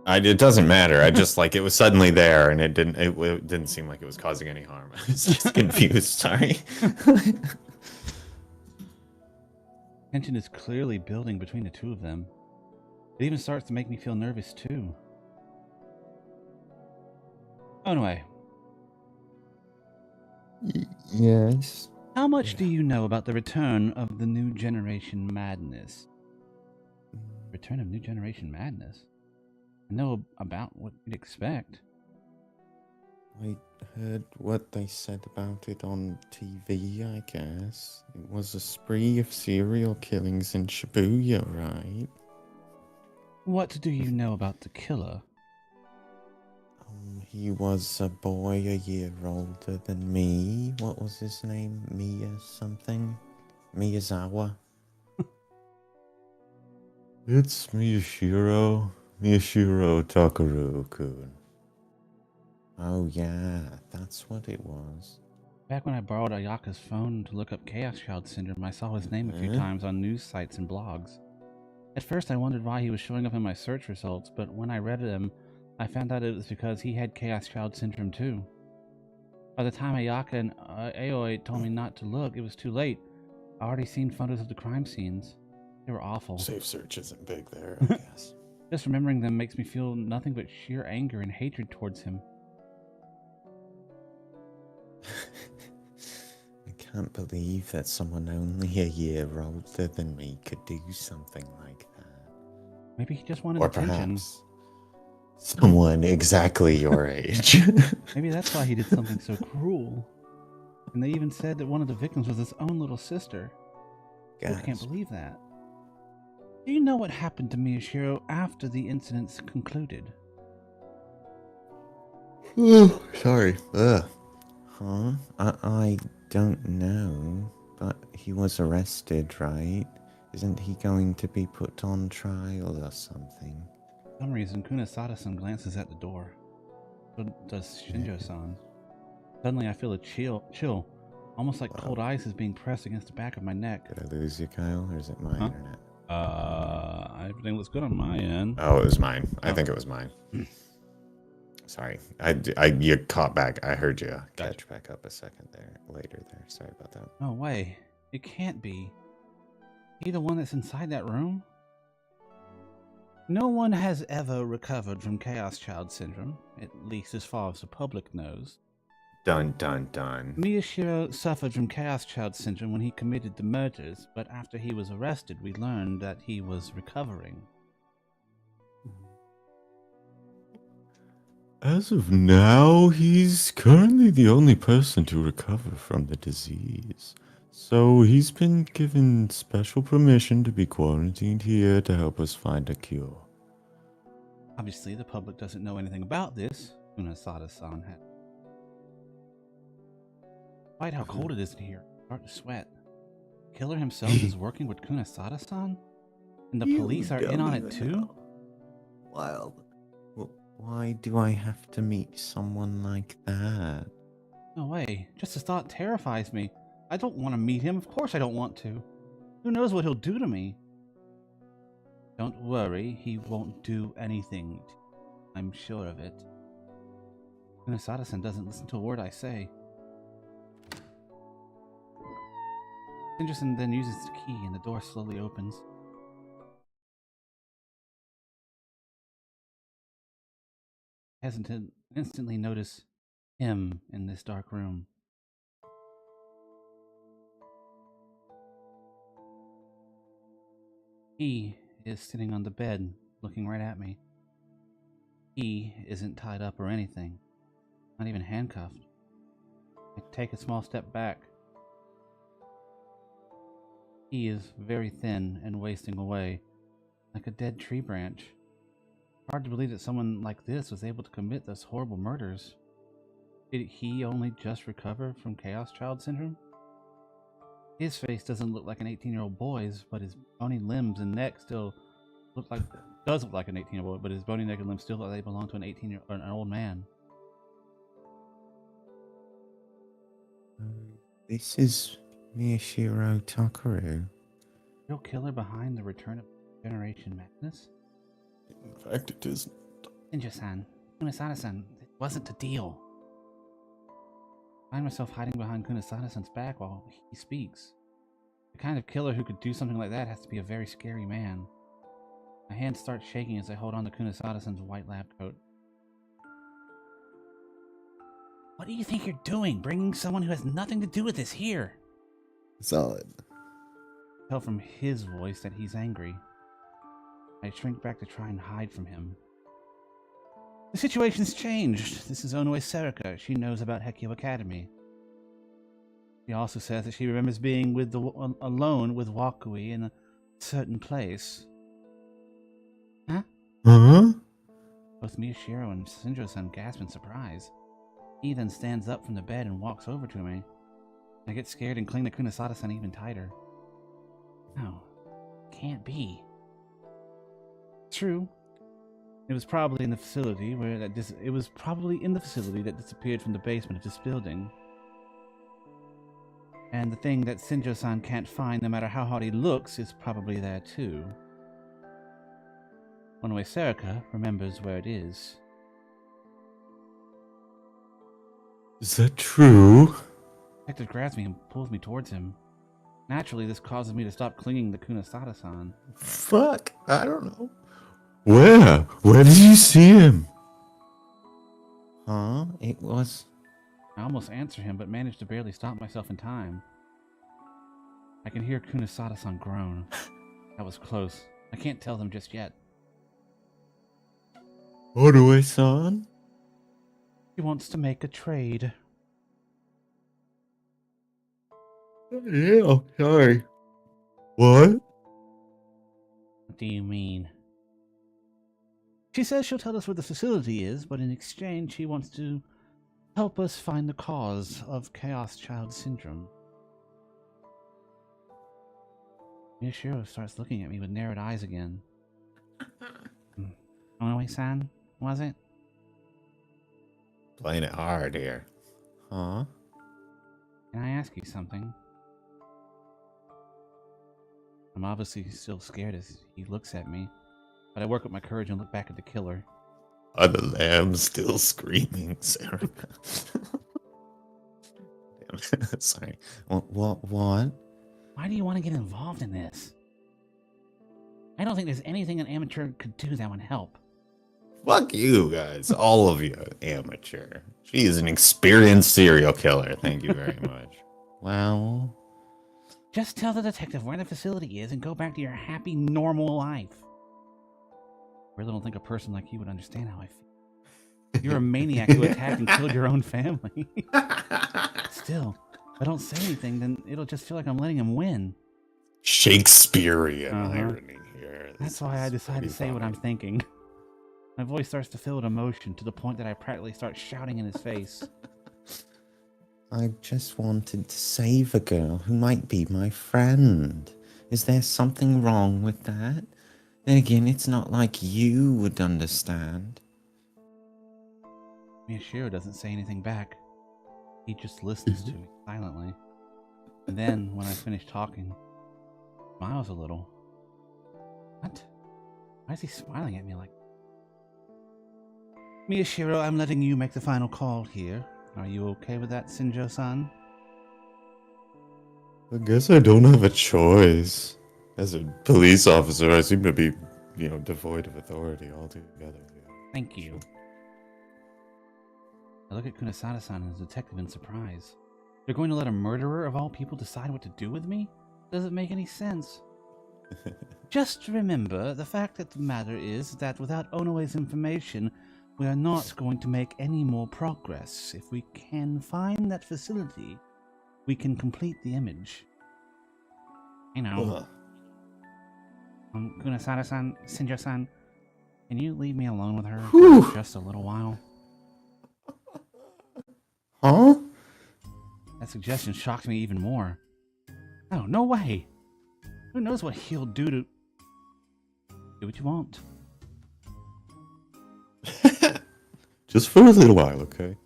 It doesn't matter. I just like it was suddenly there, and it didn't seem like it was causing any harm. I was just confused. Sorry. Tension is clearly building between the two of them. It even starts to make me feel nervous too. Anyway. Yes. How much do you know about the return of the New Generation Madness? Return of New Generation Madness? I know about what you'd expect. I heard what they said about it on TV, I guess. It was a spree of serial killings in Shibuya, right? What do you know about the killer? He was a boy a year older than me. What was his name? Miyazawa? It's Miyashiro Takaru-kun. Oh yeah, that's what it was. Back when I borrowed Ayaka's phone to look up Chaos Child Syndrome, I saw his name a few times on news sites and blogs. At first I wondered why he was showing up in my search results, but when I read them, I found out it was because he had Chaos Child Syndrome too. By the time Ayaka and Aoi told me not to look, it was too late. I already seen photos of the crime scenes. They were awful. Safe search isn't big there, I guess. Just remembering them makes me feel nothing but sheer anger and hatred towards him. I can't believe that someone only a year older than me could do something like that. Maybe he just wanted Or attention. perhaps someone exactly your age. Maybe that's why he did something so cruel. And they even said that one of the victims was his own little sister. I can't believe that. Do you know what happened to Miyashiro after the incidents concluded? Oh, sorry. Huh? I don't know. But he was arrested, right? Isn't he going to be put on trial or something? For some reason, Kunisada-san glances at the door. So does Shinjo-san. Suddenly I feel a chill. Almost like Wow. cold ice is being pressed against the back of my neck. Did I lose you, Kyle, or is it my Huh? internet? Everything looks good on my end. Oh, it was mine. I Oh. think it was mine. Sorry, you caught back. I heard you catch back up a second there later. There, sorry about that. No way. It can't be. He the one that's inside that room? No one has ever recovered from Chaos Child Syndrome, at least as far as the public knows. Dun dun dun. Miyashiro suffered from Chaos Child Syndrome when he committed the murders, but after he was arrested, we learned that he was recovering. As of now, he's currently the only person to recover from the disease. So he's been given special permission to be quarantined here to help us find a cure. Obviously, the public doesn't know anything about this, Unasada-san had. Despite how cold it is in here, I start to sweat. Killer himself is working with Kunasada-san? And the police are in on it too? Wild. Why do I have to meet someone like that? No way. Just the thought terrifies me. I don't want to meet him. Of course I don't want to. Who knows what he'll do to me? Don't worry, he won't do anything. I'm sure of it. Kunasada-san doesn't listen to a word I say. Henderson then uses the key and the door slowly opens. Hesitant, instantly notice him in this dark room. He is sitting on the bed, looking right at me. He isn't tied up or anything, not even handcuffed. I take a small step back. He is very thin and wasting away, like a dead tree branch. Hard to believe that someone like this was able to commit those horrible murders. Did he only just recover from Chaos Child Syndrome? His face doesn't look like an 18-year-old boy's, but his bony limbs and neck still does look like an 18-year-old boy, but his bony neck and limbs still look like they belong to an 18-year or an old man. This is Miyashiro Takaru. Real killer behind the return of Generation Madness? In fact, it isn't. Ninja-san, Kunasada-san, it wasn't a deal. I find myself hiding behind Kunasada-san's back while he speaks. The kind of killer who could do something like that has to be a very scary man. My hands start shaking as I hold on to Kunasada-san's white lab coat. What do you think you're doing, bringing someone who has nothing to do with this here? Solid. I tell from his voice that he's angry. I shrink back to try and hide from him. The situation's changed. This is Onoe Serika. She knows about Hekio Academy. She also says that she remembers being alone with Wakui in a certain place. Huh? Huh? Both Miyashiro and Shinjo-san gasp in surprise. He then stands up from the bed and walks over to me. I get scared and cling to Kunasada-san even tighter. No, can't be. True. It was probably in the facility that disappeared from the basement of this building. And the thing that Shinjo-san can't find, no matter how hard he looks, is probably there too. Onoe Serika remembers where it is. Is that true? Hector grabs me and pulls me towards him. Naturally, this causes me to stop clinging to Kunasada-san. Fuck, I don't know. Where? Where did you see him? Huh? It was... I almost answer him, but manage to barely stop myself in time. I can hear Kunasada-san groan. That was close. I can't tell them just yet. Onoe-san? He wants to make a trade. Yeah, sorry. What? What do you mean? She says she'll tell us where the facility is, but in exchange she wants to help us find the cause of Chaos Child Syndrome. Miyashiro starts looking at me with narrowed eyes again. Onoe-san, was it? Playing it hard here. Huh? Can I ask you something? I'm obviously still scared as he looks at me, but I work up my courage and look back at the killer. Are the lambs still screaming, Sarah? Damn. Sorry. What? Why do you want to get involved in this? I don't think there's anything an amateur could do that would help. Fuck you guys, all of you, amateur. She is an experienced serial killer. Thank you very much. Well, just tell the detective where the facility is and go back to your happy, normal life. I really don't think a person like you would understand how I feel. You're a maniac who attacked and killed your own family. Still, if I don't say anything, then it'll just feel like I'm letting him win. Shakespearean irony here. That's why I decided to say what I'm thinking. My voice starts to fill with emotion to the point that I practically start shouting in his face. I just wanted to save a girl who might be my friend. Is there something wrong with that? Then again, it's not like you would understand. Miyashiro doesn't say anything back. He just listens to me silently. And then, when I finish talking, smiles a little. What? Why is he smiling at me like... Miyashiro, I'm letting you make the final call here. Are you okay with that, Shinjo-san? I guess I don't have a choice. As a police officer, I seem to be, devoid of authority altogether. Thank you. I look at Kunisada-san and the detective in surprise. They're going to let a murderer of all people decide what to do with me? Doesn't make any sense. Just remember, the fact of the matter is that without Onoe's information, we are not going to make any more progress. If we can find that facility, we can complete the image. Kunisada-san, Shinjo-san, can you leave me alone with her for just a little while? Huh? That suggestion shocked me even more. Oh, no way! Who knows what he'll do to... Do what you want. Just for a little while, okay?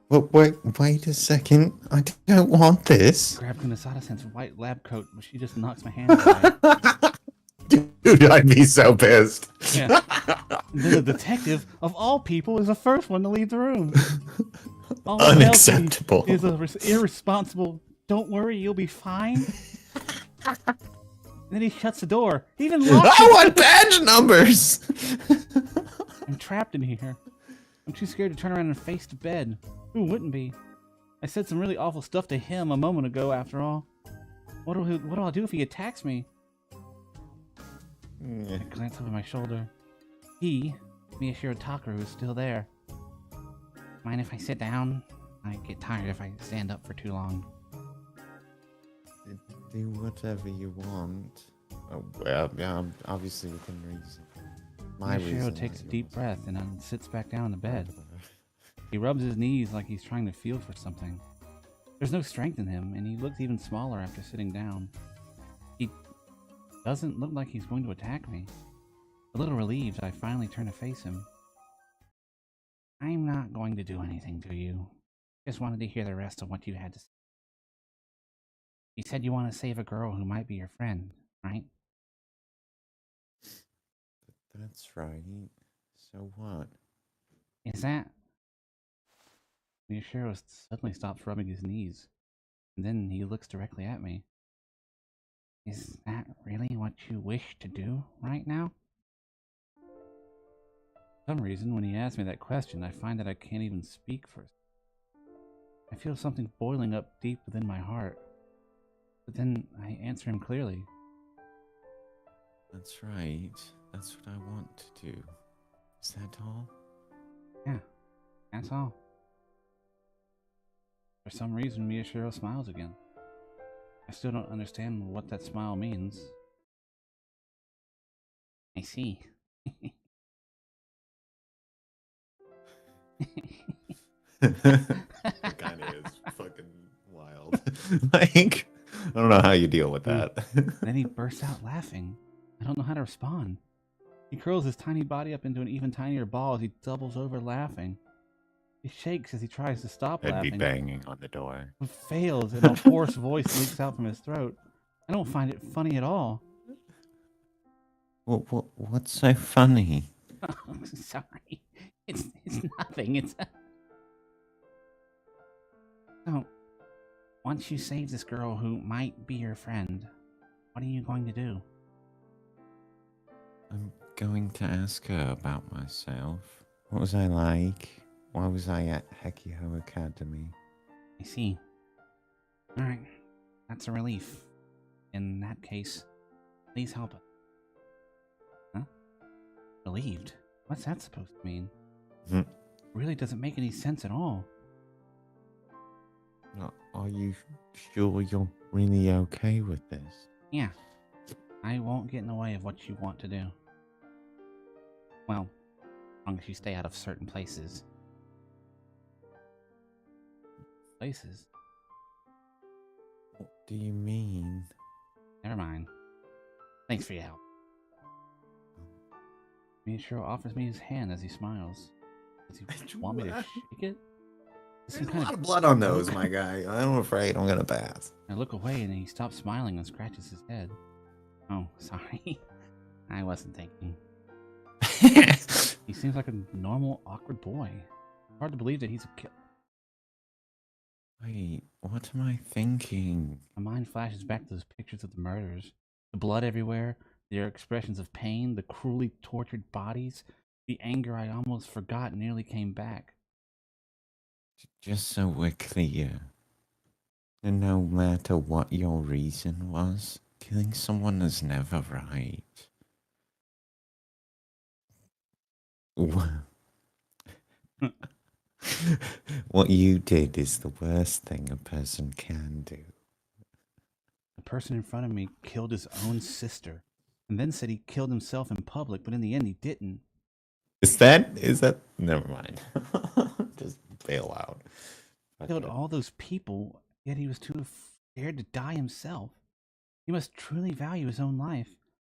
Well, wait a second. I don't want this. Grab Kunisada-san's white lab coat, but she just knocks my hand away. Dude, I'd be so pissed. Yeah. And then the detective, of all people, is the first one to leave the room. All Unacceptable. Is irresponsible. Don't worry, you'll be fine. And then he shuts the door. He even locks I want badge numbers. I'm trapped in here. I'm too scared to turn around and face the bed. Who wouldn't be? I said some really awful stuff to him a moment ago, after all. What do I do if he attacks me? I glance over my shoulder. Miyashiro Takaru, is still there. Mind if I sit down? I get tired if I stand up for too long. Do whatever you want. Oh, well, yeah, obviously within reason. Miyashiro takes a deep breath and then sits back down in the bed. He rubs his knees like he's trying to feel for something. There's no strength in him, and he looks even smaller after sitting down. He doesn't look like he's going to attack me. A little relieved, I finally turn to face him. I'm not going to do anything to you. Just wanted to hear the rest of what you had to say. You said you want to save a girl who might be your friend, right? That's right. So what? Is that... Miyashiro suddenly stops rubbing his knees, and then he looks directly at me. Is that really what you wish to do right now? For some reason, when he asks me that question, I find that I can't even speak for... I feel something boiling up deep within my heart. But then I answer him clearly. That's right. That's what I want to do. Is that all? Yeah, that's all. For some reason, Miyashiro smiles again. I still don't understand what that smile means. I see. It kind of is fucking wild. Like, I don't know how you deal with that. Then he bursts out laughing. I don't know how to respond. He curls his tiny body up into an even tinier ball as he doubles over laughing. He shakes as he tries to stop I'd be laughing, banging on the door. but fails, and a hoarse voice leaks out from his throat. I don't find it funny at all. What's so funny? Oh, sorry. It's nothing. It's so. Once you save this girl who might be your friend, what are you going to do? I'm going to ask her about myself. What was I like? Why was I at Hekio Academy? I see. All right, that's a relief. In that case, please help us. Huh? Relieved? What's that supposed to mean? Hmm. Really doesn't make any sense at all. Are you sure you're really okay with this? Yeah, I won't get in the way of what you want to do. Well, as long as you stay out of certain places. Places? What do you mean? Never mind. Thanks for your help. Miyashiro offers me his hand as he smiles. Does he want me to shake it? There's a lot of blood on those, my guy. I'm afraid I'm gonna pass. I look away and he stops smiling and scratches his head. Oh, sorry. I wasn't thinking. He seems like a normal, awkward boy. Hard to believe that he's a killer. Wait, what am I thinking? My mind flashes back to those pictures of the murders. The blood everywhere, their expressions of pain, the cruelly tortured bodies, the anger I almost forgot nearly came back. Just so we're clear, and no matter what your reason was, killing someone is never right. What you did is the worst thing a person can do. The person in front of me killed his own sister, and then said he killed himself in public, but in the end he didn't. Is that? Never mind. Just bail out. Killed all those people, yet he was too scared to die himself. He must truly value his own life.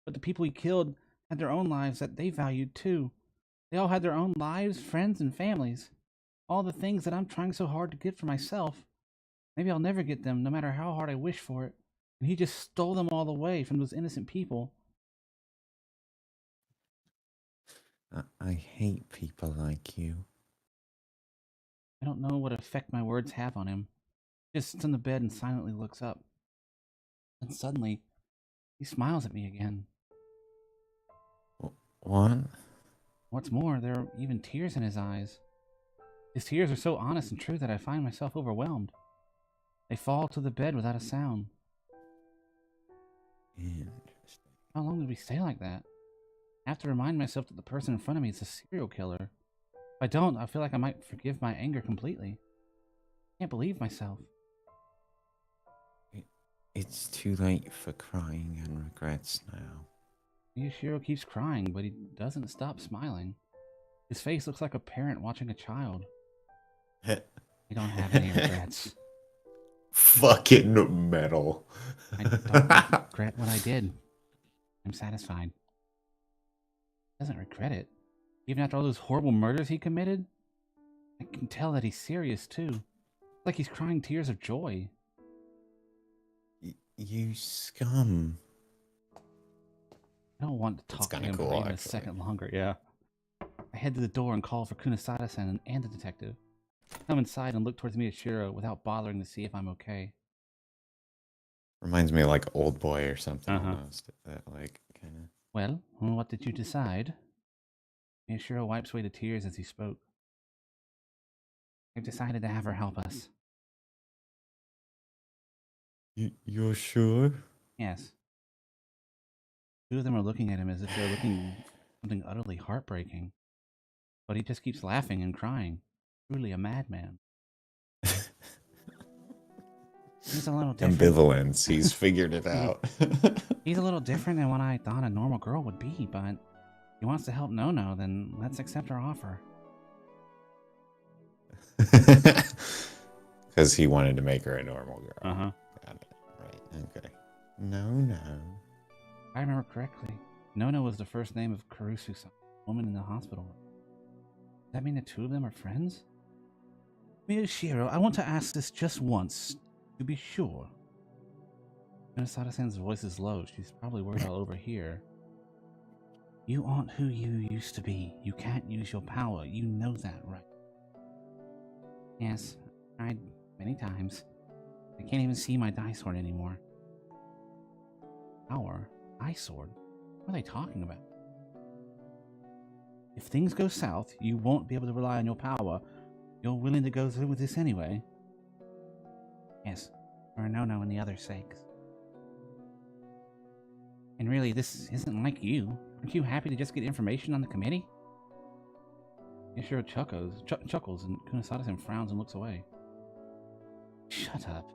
But the people he killed had their own lives that they valued too. They all had their own lives, friends, and families. All the things that I'm trying so hard to get for myself. Maybe I'll never get them, no matter how hard I wish for it. And he just stole them all away from those innocent people. I hate people like you. I don't know what effect my words have on him. He just sits on the bed and silently looks up. And suddenly, he smiles at me again. What? What's more, there are even tears in his eyes. His tears are so honest and true that I find myself overwhelmed. They fall to the bed without a sound. Interesting. How long did we stay like that? I have to remind myself that the person in front of me is a serial killer. If I don't, I feel like I might forgive my anger completely. I can't believe myself. It's too late for crying and regrets now. Miyashiro keeps crying, but he doesn't stop smiling. His face looks like a parent watching a child. I don't have any regrets. Fucking metal. I don't regret what I did. I'm satisfied. He doesn't regret it. Even after all those horrible murders he committed? I can tell that he's serious too. It's like he's crying tears of joy. You scum. I don't want to talk to him for even a second longer, yeah. I head to the door and call for Kunisada-san and the detective. I come inside and look towards Miyashiro without bothering to see if I'm okay. Reminds me of like Old Boy or something almost. That like kind of. Well, what did you decide? Miyashiro wipes away the tears as he spoke. I've decided to have her help us. You're sure? Yes. Two of them are looking at him as if they're looking at something utterly heartbreaking. But he just keeps laughing and crying. Truly a madman. He's a little different. Ambivalence. He's figured it out. He's a little different than what I thought a normal girl would be, but he wants to help Nono, then let's accept our offer. Because he wanted to make her a normal girl. Uh-huh. Got it. Right. Okay. No. If I remember correctly, Nono was the first name of Kurusu-san, woman in the hospital room. Does that mean the two of them are friends? Miyashiro, I want to ask this just once, to be sure. Kunosada-san's voice is low. She's probably worried I'll overhear. You aren't who you used to be. You can't use your power. You know that, right? Yes, I tried many times. I can't even see my Dai Sword anymore. Power? Dai Sword? What are they talking about? If things go south, you won't be able to rely on your power. You're willing to go through with this anyway? Yes, for Nono and the other sakes. And really, this isn't like you. Aren't you happy to just get information on the committee? Yashiro chuckles and Kunosada-san frowns and looks away. Shut up.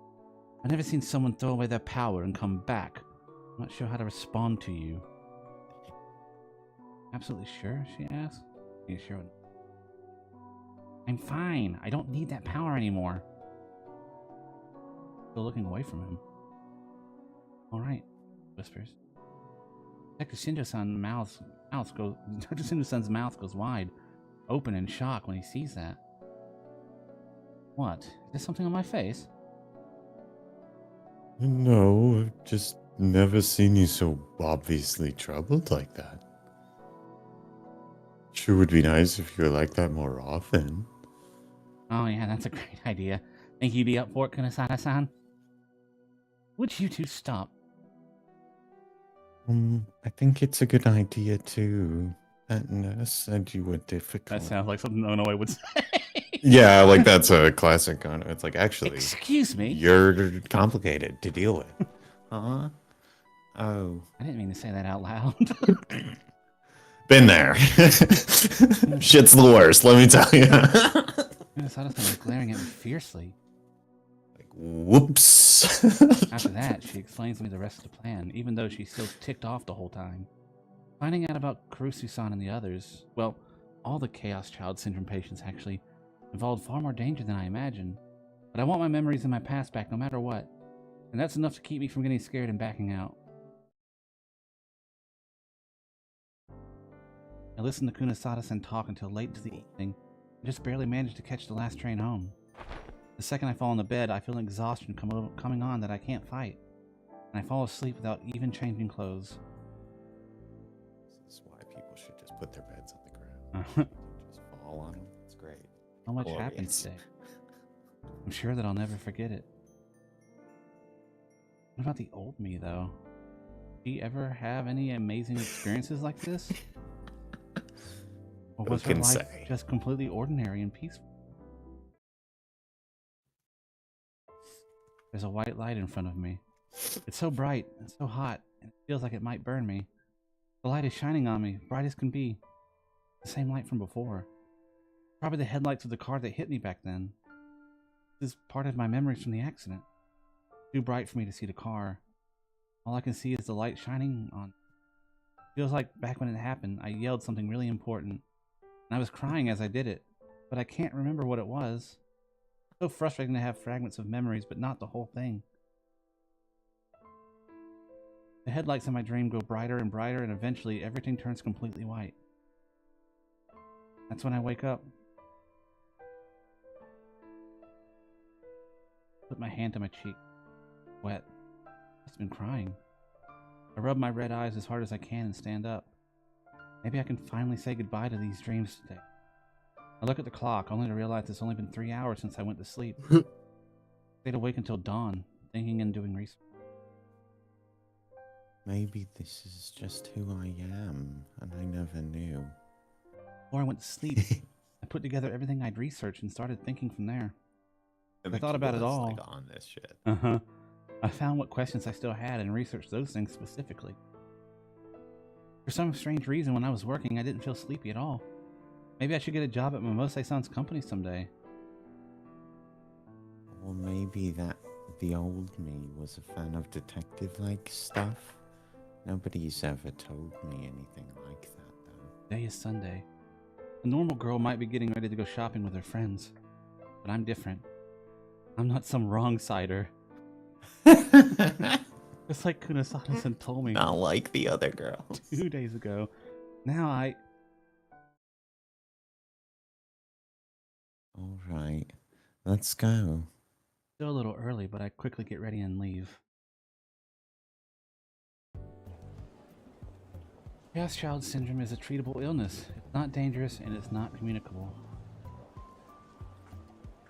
I've never seen someone throw away their power and come back. I'm not sure how to respond to you. Absolutely sure? She asks. Yashiro. I'm fine. I don't need that power anymore. Still looking away from him. Alright, whispers. Dr. Shindo-san's mouth goes wide, open in shock when he sees that. What? Is there something on my face? No, I've just never seen you so obviously troubled like that. Sure would be nice if you were like that more often. Oh yeah, that's a great idea. Think you'd be up for it, Kunosada-san? Would you two stop? I think it's a good idea too. That nurse said you were difficult. That sounds like something Nonoe would say. Yeah, like that's a classic one. It's like, actually, Excuse me? you're complicated to deal with. Huh? Oh. I didn't mean to say that out loud. Been there. Shit's the worst, let me tell you. Kunosada-san was glaring at me fiercely. Like, whoops. After that, she explains to me the rest of the plan, even though she's still ticked off the whole time. Finding out about Kurusu-san and the others, well, all the Chaos Child Syndrome patients actually, involved far more danger than I imagined. But I want my memories and my past back no matter what. And that's enough to keep me from getting scared and backing out. I listened to Kunosada-san talk until late into the evening, and just barely managed to catch the last train home. The second I fall into bed, I feel an exhaustion coming on that I can't fight, and I fall asleep without even changing clothes. This is why people should just put their beds on the ground. Just fall on them. It's great. So much happened today. I'm sure that I'll never forget it. What about the old me, though? Did she ever have any amazing experiences like this? Or was her life just completely ordinary and peaceful? There's a white light in front of me. It's so bright and so hot, and it feels like it might burn me. The light is shining on me, bright as can be. The same light from before. Probably the headlights of the car that hit me back then. This is part of my memories from the accident. Too bright for me to see the car. All I can see is the light shining on. Feels like back when it happened, I yelled something really important. And I was crying as I did it, but I can't remember what it was. So frustrating to have fragments of memories, but not the whole thing. The headlights in my dream go brighter and brighter, and eventually everything turns completely white. That's when I wake up. Put my hand to my cheek. Wet. I've been crying. I rub my red eyes as hard as I can and stand up. Maybe I can finally say goodbye to these dreams today. I look at the clock, only to realize it's only been 3 hours since I went to sleep. Stayed awake until dawn, thinking and doing research. Maybe this is just who I am, and I never knew. Before I went to sleep, I put together everything I'd researched and started thinking from there. I thought about it all. Like on this shit. I found what questions I still had and researched those things specifically. For some strange reason, when I was working, I didn't feel sleepy at all. Maybe I should get a job at Momose-san's company someday. Or maybe that the old me was a fan of detective-like stuff. Nobody's ever told me anything like that, though. Today is Sunday. A normal girl might be getting ready to go shopping with her friends. But I'm different. I'm not some wrong-sider. Just like Kunosada-san told me. Not like the other girls. 2 days ago. Now Alright. Let's go. Still a little early, but I quickly get ready and leave. Chaos Child Syndrome is a treatable illness. It's not dangerous and it's not communicable.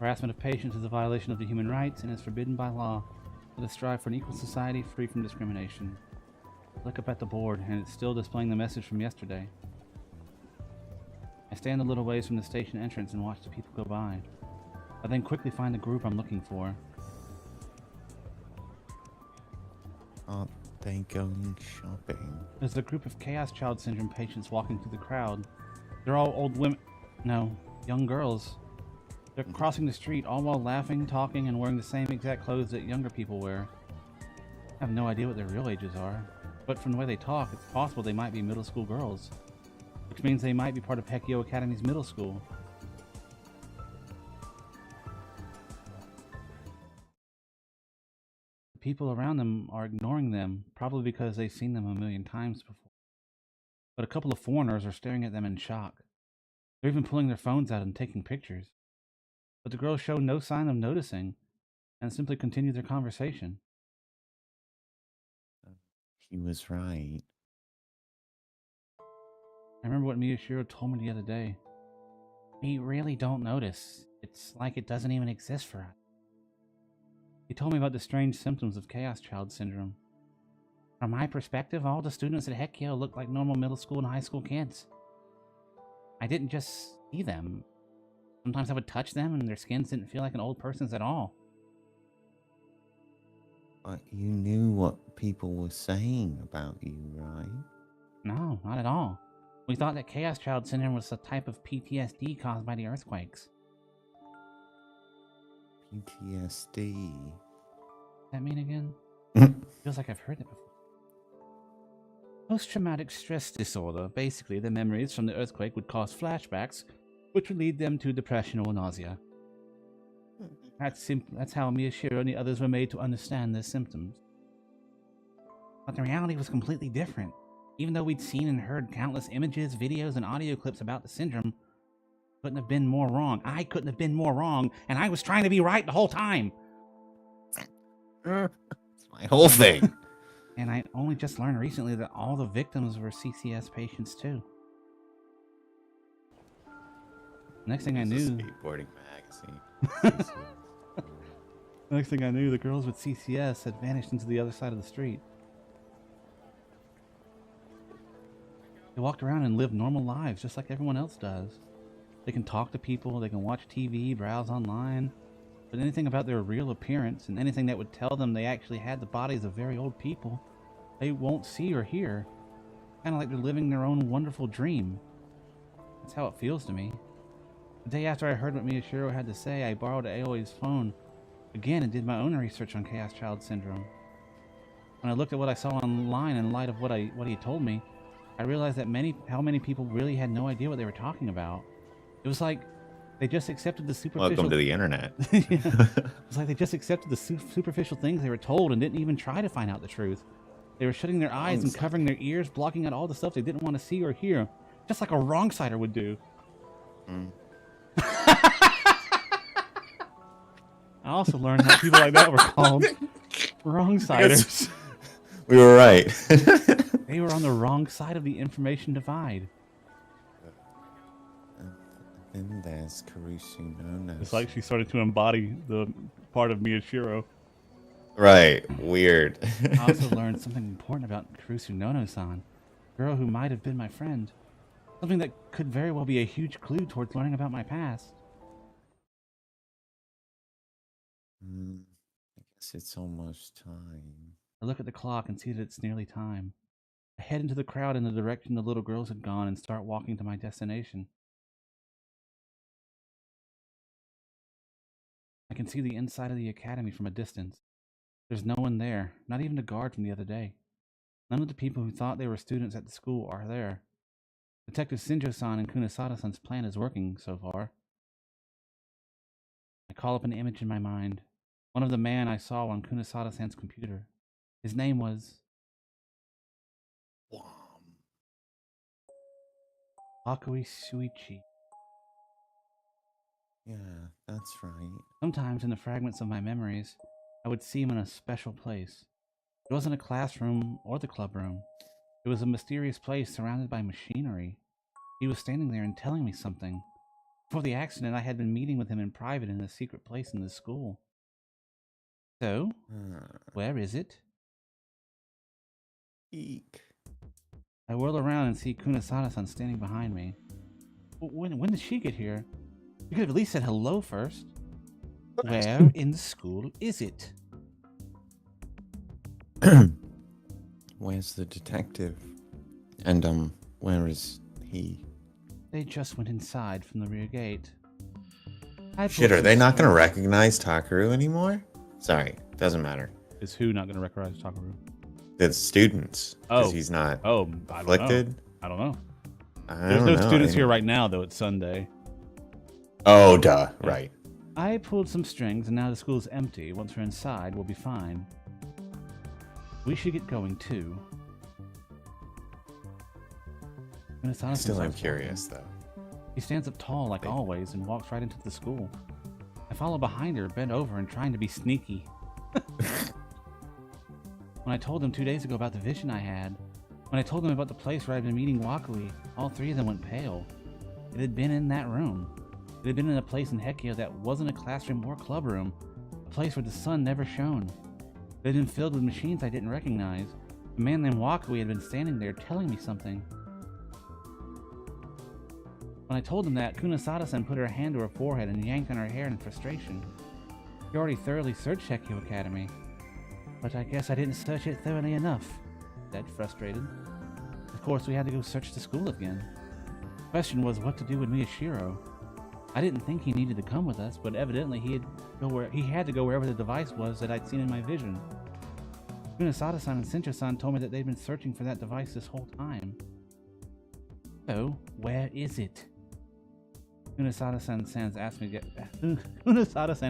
Harassment of patients is a violation of the human rights and is forbidden by law. Let us strive for an equal society free from discrimination. Look up at the board, and it's still displaying the message from yesterday. I stand a little ways from the station entrance and watch the people go by. I then quickly find the group I'm looking for. Aren't they going shopping? There's a group of Chaos Child Syndrome patients walking through the crowd. They're all old women. No, young girls. They're crossing the street all while laughing, talking, and wearing the same exact clothes that younger people wear. I have no idea what their real ages are, but from the way they talk, it's possible they might be middle school girls, which means they might be part of Hekio Academy's middle school. The people around them are ignoring them, probably because they've seen them a million times before. But a couple of foreigners are staring at them in shock. They're even pulling their phones out and taking pictures. But the girls show no sign of noticing and simply continue their conversation. He was right. I remember what Miyashiro told me the other day. We really don't notice. It's like it doesn't even exist for us. He told me about the strange symptoms of Chaos Child Syndrome. From my perspective, all the students at Hekio looked like normal middle school and high school kids. I didn't just see them. Sometimes I would touch them and their skins didn't feel like an old person's at all. But you knew what people were saying about you, right? No, not at all. We thought that Chaos Child Syndrome was a type of PTSD caused by the earthquakes. PTSD. What does that mean again? Feels like I've heard it before. Post-traumatic stress disorder. Basically, the memories from the earthquake would cause flashbacks, which would lead them to depression or nausea. That's how Miyashiro and the others were made to understand their symptoms. But the reality was completely different. Even though we'd seen and heard countless images, videos, and audio clips about the syndrome, couldn't have been more wrong. I couldn't have been more wrong, and I was trying to be right the whole time. It's my whole thing. And I only just learned recently that all the victims were CCS patients too. Next thing I It's a knew, skateboarding magazine. next thing I knew, the girls with CCS had vanished into the other side of the street. They walked around and lived normal lives just like everyone else does. They can talk to people, they can watch TV, browse online, but anything about their real appearance and anything that would tell them they actually had the bodies of very old people, they won't see or hear. Kind of like they're living their own wonderful dream. That's how it feels to me. The day after I heard what Miyashiro had to say, I borrowed Aoi's phone again and did my own research on Chaos Child Syndrome. When I looked at what I saw online in light of what he told me, I realized that how many people really had no idea what they were talking about. It was like they just accepted the superficial... Welcome to the internet. Yeah. It's like they just accepted the superficial things they were told and didn't even try to find out the truth. They were shutting their eyes and covering their ears, blocking out all the stuff they didn't want to see or hear, just like a wrong-sider would do. I also learned how people like that were called wrong-siders. We were right. They were on the wrong side of the information divide. Then there's Kurusu Nono. It's like she started to embody the part of Miyashiro. Right. Weird. I also learned something important about Kurusu Nono-san, a girl who might have been my friend. Something that could very well be a huge clue towards learning about my past. I guess it's almost time. I look at the clock and see that it's nearly time. I head into the crowd in the direction the little girls had gone and start walking to my destination. I can see the inside of the academy from a distance. There's no one there, not even the guard from the other day. None of the people who thought they were students at the school are there. Detective Shinjo-san and Kunisada-san's plan is working so far. I call up an image in my mind. One of the man I saw on Kunisada-san's computer. His name was... Akui Shuichi. Yeah, that's That's right. Sometimes in the fragments of my memories, I would see him in a special place. It wasn't a classroom or the clubroom. It was a mysterious place surrounded by machinery. He was standing there and telling me something. Before the accident, I had been meeting with him in private in a secret place in the school. So, where is it? Eek. I whirl around and see Kunisada-san standing behind me. When did she get here? You could have at least said hello first. Where in the school is it? Where's the detective? And, where is he? They just went inside from the rear gate. Shit, are they not gonna recognize Takaru anymore? Sorry, doesn't matter. Is who not going to recognize Takaru? The students. Because Oh. he's not Oh, I don't know. afflicted. I don't know. I There's don't no know. students here right now, though. It's Sunday. Oh, duh. Right. I pulled some strings, and now the school's empty. Once we're inside, we'll be fine. We should get going, too. I still am curious, though. He stands up tall, like always, and walks right into the school. I follow behind her, bent over and trying to be sneaky. When I told him 2 days ago about the vision I had, when I told them about the place where I'd been meeting Wakui, all three of them went pale. It had been in that room. It had been in a place in Hekia that wasn't a classroom or clubroom, a place where the sun never shone. It had been filled with machines I didn't recognize. A man named Wakui had been standing there telling me something. When I told him that, Kunisada-san put her hand to her forehead and yanked on her hair in frustration. She already thoroughly searched Hekia Academy. But I guess I didn't search it thoroughly enough, said, frustrated. Of course, we had to go search the school again. The question was what to do with Miyashiro. I didn't think he needed to come with us, but evidently he had to go wherever the device was that I'd seen in my vision. Kunisada-san and Sincha-san told me that they'd been searching for that device this whole time. So, where is it? Kunisada-san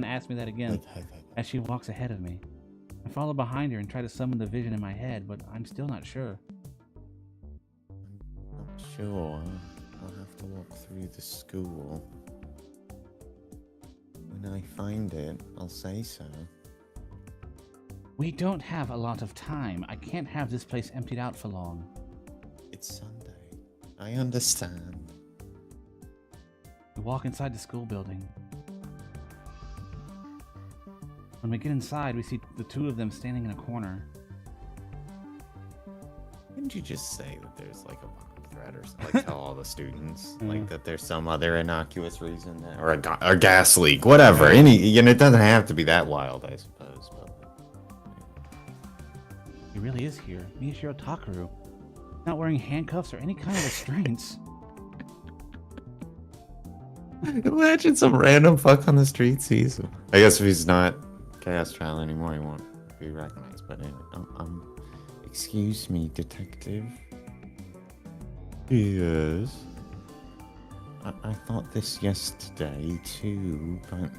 asked me that again as she walks ahead of me. I follow behind her and try to summon the vision in my head, but I'm still not sure. I'm not sure. I'll have to walk through the school. When I find it, I'll say so. We don't have a lot of time. I can't have this place emptied out for long. It's Sunday. I understand. We walk inside the school building. When we get inside, we see the two of them standing in a corner. Didn't you just say that there's like a bomb threat or something? Like tell all the students like that there's some other innocuous reason that, or a gas leak, whatever. It doesn't have to be that wild, I suppose. But He really is here. Miyashiro Takaru. Not wearing handcuffs or any kind of restraints. imagine some random fuck on the street sees him. I guess if he's not Chaos Child anymore, he won't be recognized. But anyway, excuse me, detective. Yes. I thought this yesterday too, but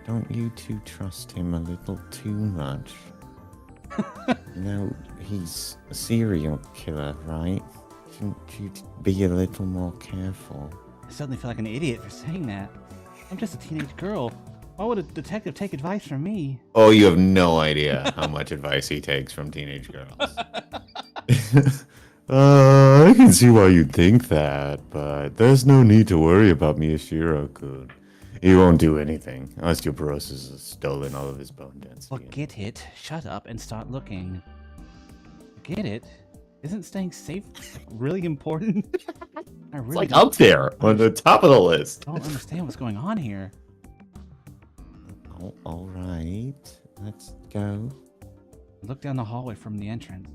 don't you two trust him a little too much? He's a serial killer, right? Shouldn't you be a little more careful? I suddenly feel like an idiot for saying that. I'm just a teenage girl. Why would a detective take advice from me? Oh, you have no idea how much advice he takes from teenage girls. I can see why you'd think that, but there's no need to worry about Miyashiro-kun. He won't do anything. Osteoporosis has stolen all of his bone density. Forget it. Shut up and start looking. Forget it? Isn't staying safe really important? I really It's like up there on the top of the list. don't understand what's going on here. Oh, all right, let's go. I look down the hallway from the entrance.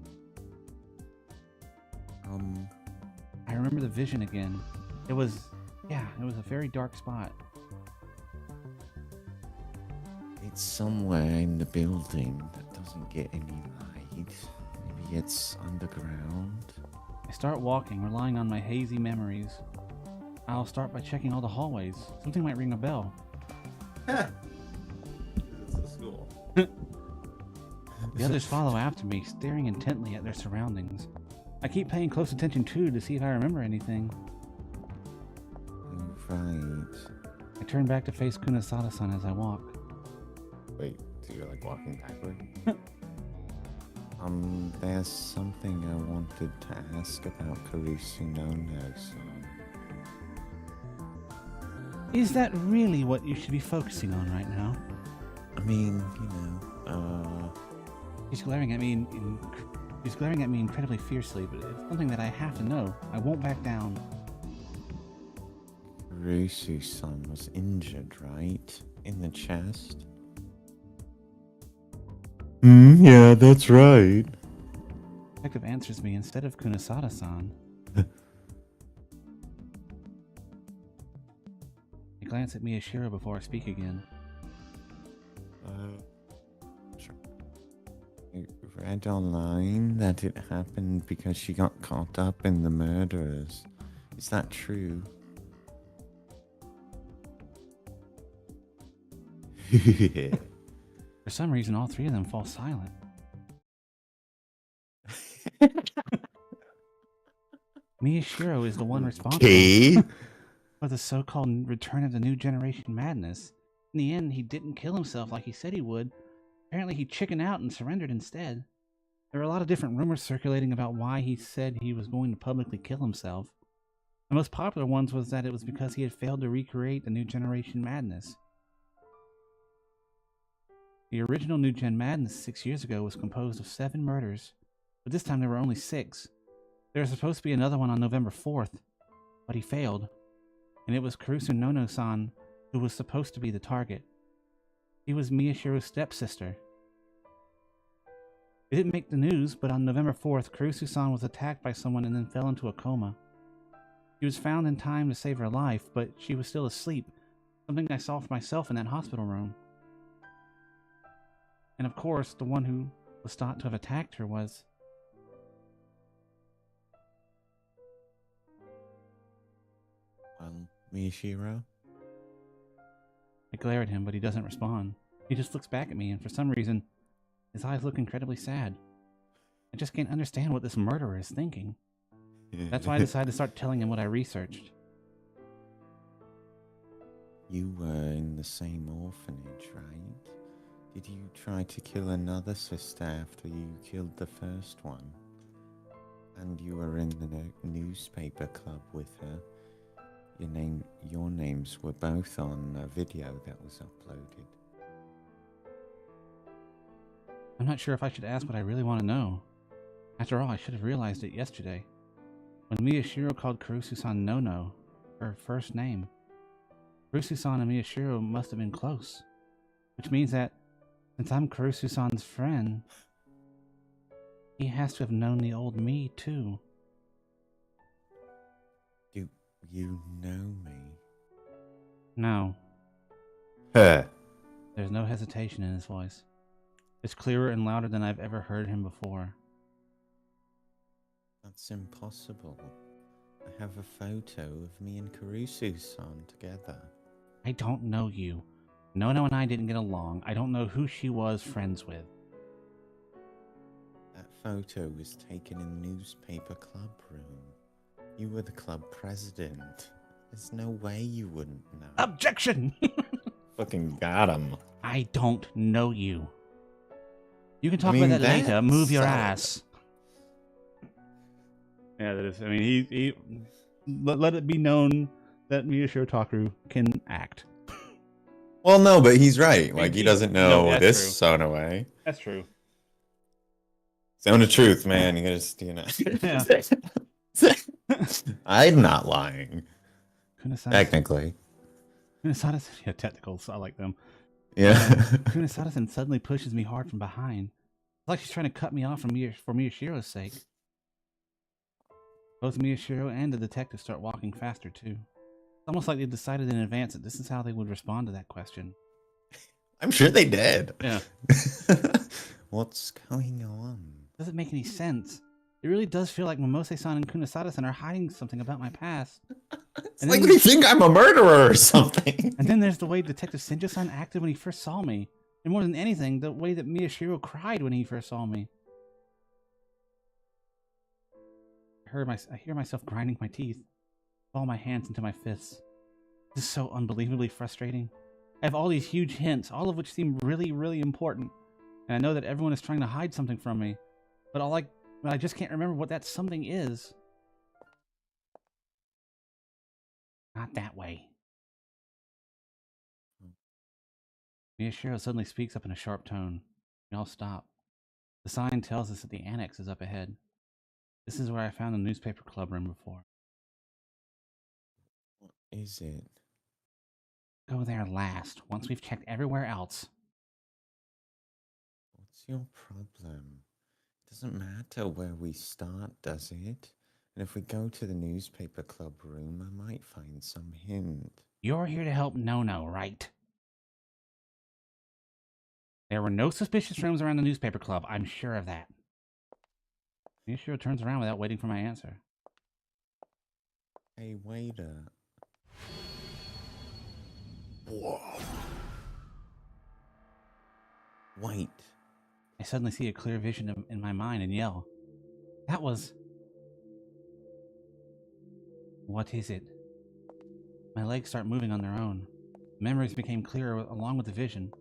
I remember the vision again. It was a very dark spot. It's somewhere in the building that doesn't get any light. Maybe it's underground. I start walking, relying on my hazy memories. I'll start by checking all the hallways. Something might ring a bell. It's a school. The others follow after me, staring intently at their surroundings. I keep paying close attention too to see if I remember anything. Right. I turn back to face Kunisada-san as I walk. Wait, so you're like walking backward? There's something I wanted to ask about Karusu Nono-san. Is that really what you should be focusing on right now? I mean, He's glaring at me he's glaring at me incredibly fiercely, but it's something that I have to know. I won't back down. Karusu-san was injured, right? In the chest? Yeah, that's right. The detective answers me instead of Kunisada-san. I glance at Miyashiro before I speak again. Sure. I read online that it happened because she got caught up in the murders. Is that true? For some reason, all three of them fall silent. Miyashiro is the one responsible for the so-called return of the new generation madness. In the end, he didn't kill himself like he said he would. Apparently, he chickened out and surrendered instead. There were a lot of different rumors circulating about why he said he was going to publicly kill himself. The most popular ones was that it was because he had failed to recreate the new generation madness. The original New Gen Madness 6 years ago was composed of 7 murders, but this time there were only 6. There was supposed to be another one on November 4th, but he failed, and it was Karusu Nono-san who was supposed to be the target. She was Miyashiro's stepsister. It didn't make the news, but on November 4th, Karusu-san was attacked by someone and then fell into a coma. She was found in time to save her life, but she was still asleep, something I saw for myself in that hospital room. And of course, the one who was thought to have attacked her was... Miyashiro? I glare at him, but he doesn't respond. He just looks back at me, and for some reason, his eyes look incredibly sad. I just can't understand what this murderer is thinking. That's why I decided to start telling him what I researched. You were in the same orphanage, right? Did you try to kill another sister after you killed the first one? And you were in the newspaper club with her. Your names were both on a video that was uploaded. I'm not sure if I should ask what I really want to know. After all, I should have realized it yesterday. When Miyashiro called Karusu-san Nono, her first name, Karusu-san and Miyashiro must have been close. Which means that, since I'm Karusu-san's friend, he has to have known the old me, too. Do you know me? No. Huh. There's no hesitation in his voice. It's clearer and louder than I've ever heard him before. That's impossible. I have a photo of me and Karusu-san together. I don't know you. Nono and I didn't get along. I don't know who she was friends with. That photo was taken in the newspaper club room. You were the club president. There's no way you wouldn't know. Objection! Fucking got him. I don't know you. You can talk about that later. Move your ass. Yeah, that is. I mean, he let it be known that Miyashiro Takeru can act. Well, no, but he's right. Like, he doesn't know No, this true. Sonaway. That's true. Zone of truth, man. You just, Yeah. I'm not lying. Technically. Kunisada, yeah, technicals. I like them. Yeah. Kunisada suddenly pushes me hard from behind. It's like she's trying to cut me off for Miyashiro's sake. Both Miyashiro and the detective start walking faster, too. It's almost like they decided in advance that this is how they would respond to that question. I'm sure they did. Yeah. What's going on? Doesn't make any sense. It really does feel like Momose-san and Kunisada-san are hiding something about my past. It's like they think I'm a murderer or something. And then there's the way Detective Senjo-san acted when he first saw me. And more than anything, the way that Miyashiro cried when he first saw me. I hear myself grinding my teeth. Fall my hands into my fists. This is so unbelievably frustrating. I have all these huge hints, all of which seem really, really important. And I know that everyone is trying to hide something from me. But I just can't remember what that something is. Not that way. Miyashiro suddenly speaks up in a sharp tone. We all stop. The sign tells us that the annex is up ahead. This is where I found the newspaper club room before. What is it? Go there last, once we've checked everywhere else. What's your problem? Doesn't matter where we start, does it? And if we go to the newspaper club room, I might find some hint. You're here to help Nono, right? There were no suspicious rooms around the newspaper club, I'm sure of that. Miyashiro turns around without waiting for my answer. Hey, waiter. Whoa. Wait. I suddenly see a clear vision in my mind and yell. That was... What is it? My legs start moving on their own. Memories became clearer along with the vision.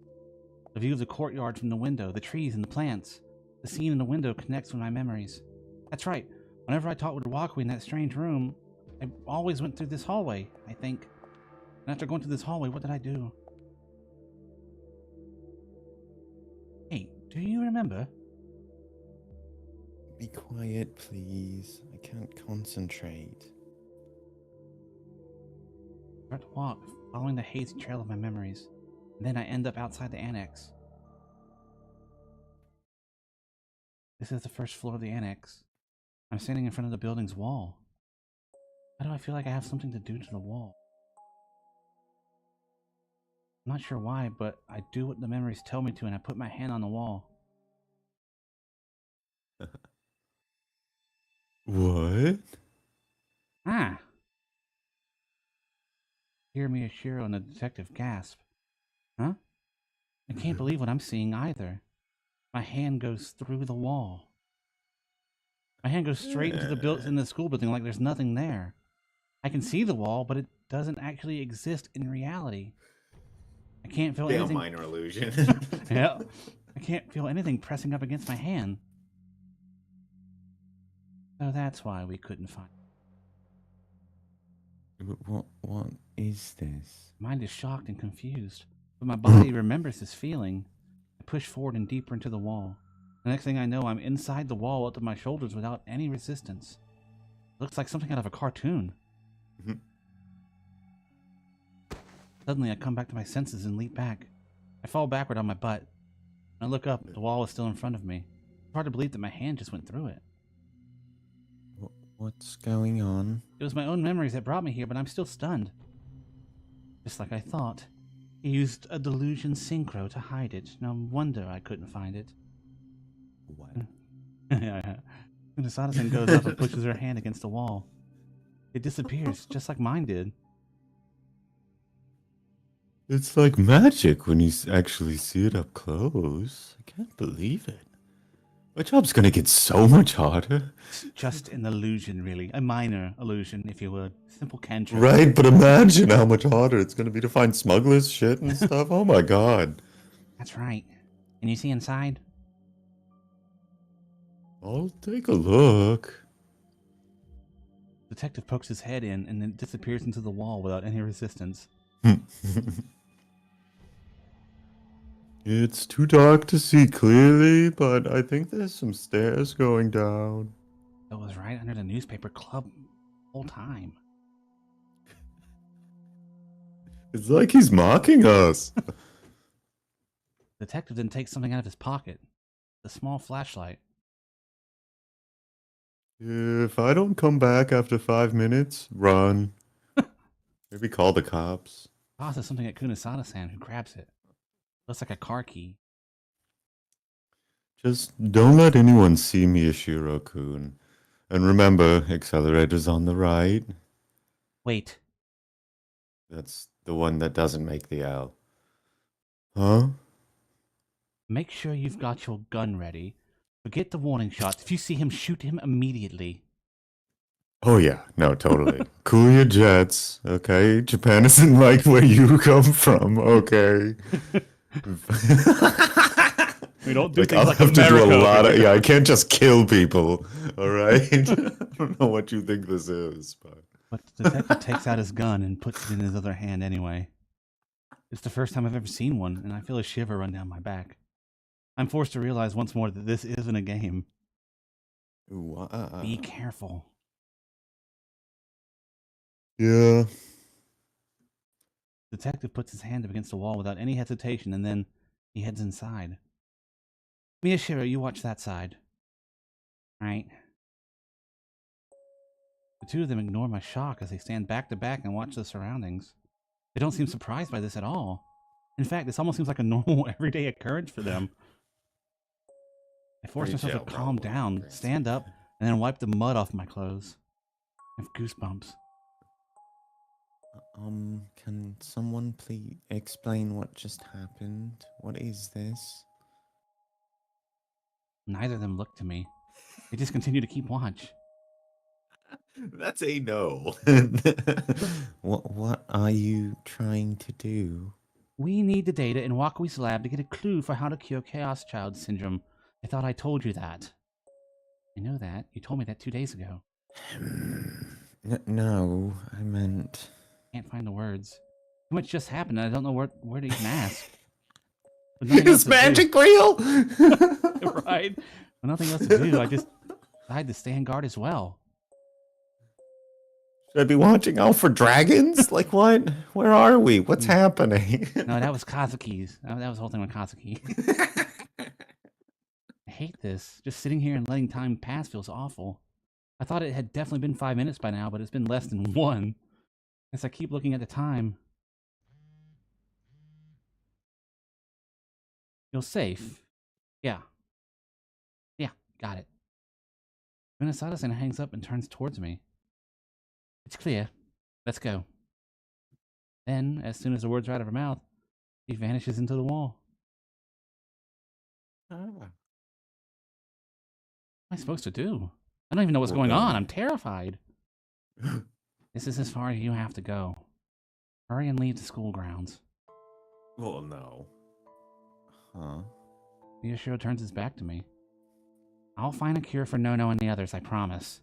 The view of the courtyard from the window, the trees and the plants. The scene in the window connects with my memories. That's right. Whenever I talked with Wakui in that strange room, I always went through this hallway, I think. And after going through this hallway, what did I do? Hey, do you remember? Be quiet, please. I can't concentrate. I start to walk, following the hazy trail of my memories. And then I end up outside the annex. This is the first floor of the annex. I'm standing in front of the building's wall. Why do I feel like I have something to do to the wall? I'm not sure why, but I do what the memories tell me to, and I put my hand on the wall. What? Ah! Hear Miyashiro and the detective gasp. Huh? I can't believe what I'm seeing either. My hand goes through the wall. My hand goes straight into the school building like there's nothing there. I can see the wall, but it doesn't actually exist in reality. I can't feel anything. Minor illusion. Yeah. I can't feel anything pressing up against my hand. So that's why we couldn't find it. What is this? My mind is shocked and confused, but my body remembers this feeling. I push forward and deeper into the wall. The next thing I know, I'm inside the wall up to my shoulders without any resistance. It looks like something out of a cartoon. Mhm. Suddenly, I come back to my senses and leap back. I fall backward on my butt. When I look up, the wall is still in front of me. It's hard to believe that my hand just went through it. What's going on? It was my own memories that brought me here, but I'm still stunned. Just like I thought. He used a delusion synchro to hide it. No wonder I couldn't find it. What? Kunisada-san goes up and pushes her hand against the wall. It disappears, just like mine did. It's like magic when you actually see it up close. I can't believe it. My job's gonna get so much harder. It's just an illusion, really. A minor illusion, if you would. Simple cantrip. Right, but imagine how much harder it's gonna be to find smugglers' shit and stuff. Oh my god. That's right. Can you see inside? I'll take a look. Detective pokes his head in and then disappears into the wall without any resistance. It's too dark to see clearly, but I think there's some stairs going down. It was right under the newspaper club the whole time. It's like he's mocking us. The detective then takes something out of his pocket. A small flashlight. If I don't come back after 5 minutes, run. Maybe call the cops. Tosses something at Kunisada-san, who grabs it. Looks like a car key. Just don't let anyone see Miyashiro-kun. And remember, accelerator's on the right. Wait. That's the one that doesn't make the L. Huh? Make sure you've got your gun ready. Forget the warning shots. If you see him, shoot him immediately. Oh yeah, no, totally. Cool your jets, okay? Japan isn't like where you come from, okay? We don't do Like things I'll like have to do a America over lot of here. yeah, I can't just kill people, all right? I don't know what you think this is, but But the detective takes out his gun and puts it in his other hand anyway. It's the first time I've ever seen one, and I feel a shiver run down my back. I'm forced to realize once more that this isn't a game. Ooh, Be careful. yeah. Detective puts his hand up against the wall without any hesitation, and then he heads inside. Miyashiro, you watch that side. Right. The two of them ignore my shock as they stand back to back and watch the surroundings. They don't seem surprised by this at all. In fact, this almost seems like a normal, everyday occurrence for them. I force Pretty myself to chill, calm probably, down, Chris. stand up, and then wipe the mud off my clothes. I have goosebumps. Can someone please explain what just happened? What is this? Neither of them look to me. They just continue to keep watch. That's a no. What are you trying to do? We need the data in Wakui's lab to get a clue for how to cure Chaos Child Syndrome. I thought I told you that. I know that. You told me that 2 days ago. No, I meant. Can't find the words. Too much just happened and I don't know where to even ask. With nothing else His to do. magic reel! Right? With nothing else to do, I just decided to stand guard as well. Should I be watching out for dragons? Like what? Where are we? What's happening? No, that was Kazuki's. That was the whole thing with Kazuki. I hate this. Just sitting here and letting time pass feels awful. I thought it had definitely been 5 minutes by now, but it's been less than one. As I keep looking at the time. You're safe. Yeah. Yeah, got it. Minasada-san hangs up and turns towards me. It's clear. Let's go. Then, as soon as the words are out of her mouth, she vanishes into the wall. What am I supposed to do? I don't even know what's going on. I'm terrified. This is as far as you have to go. Hurry and leave the school grounds. Well, no. Huh? Miyashiro turns his back to me. I'll find a cure for Nono and the others, I promise.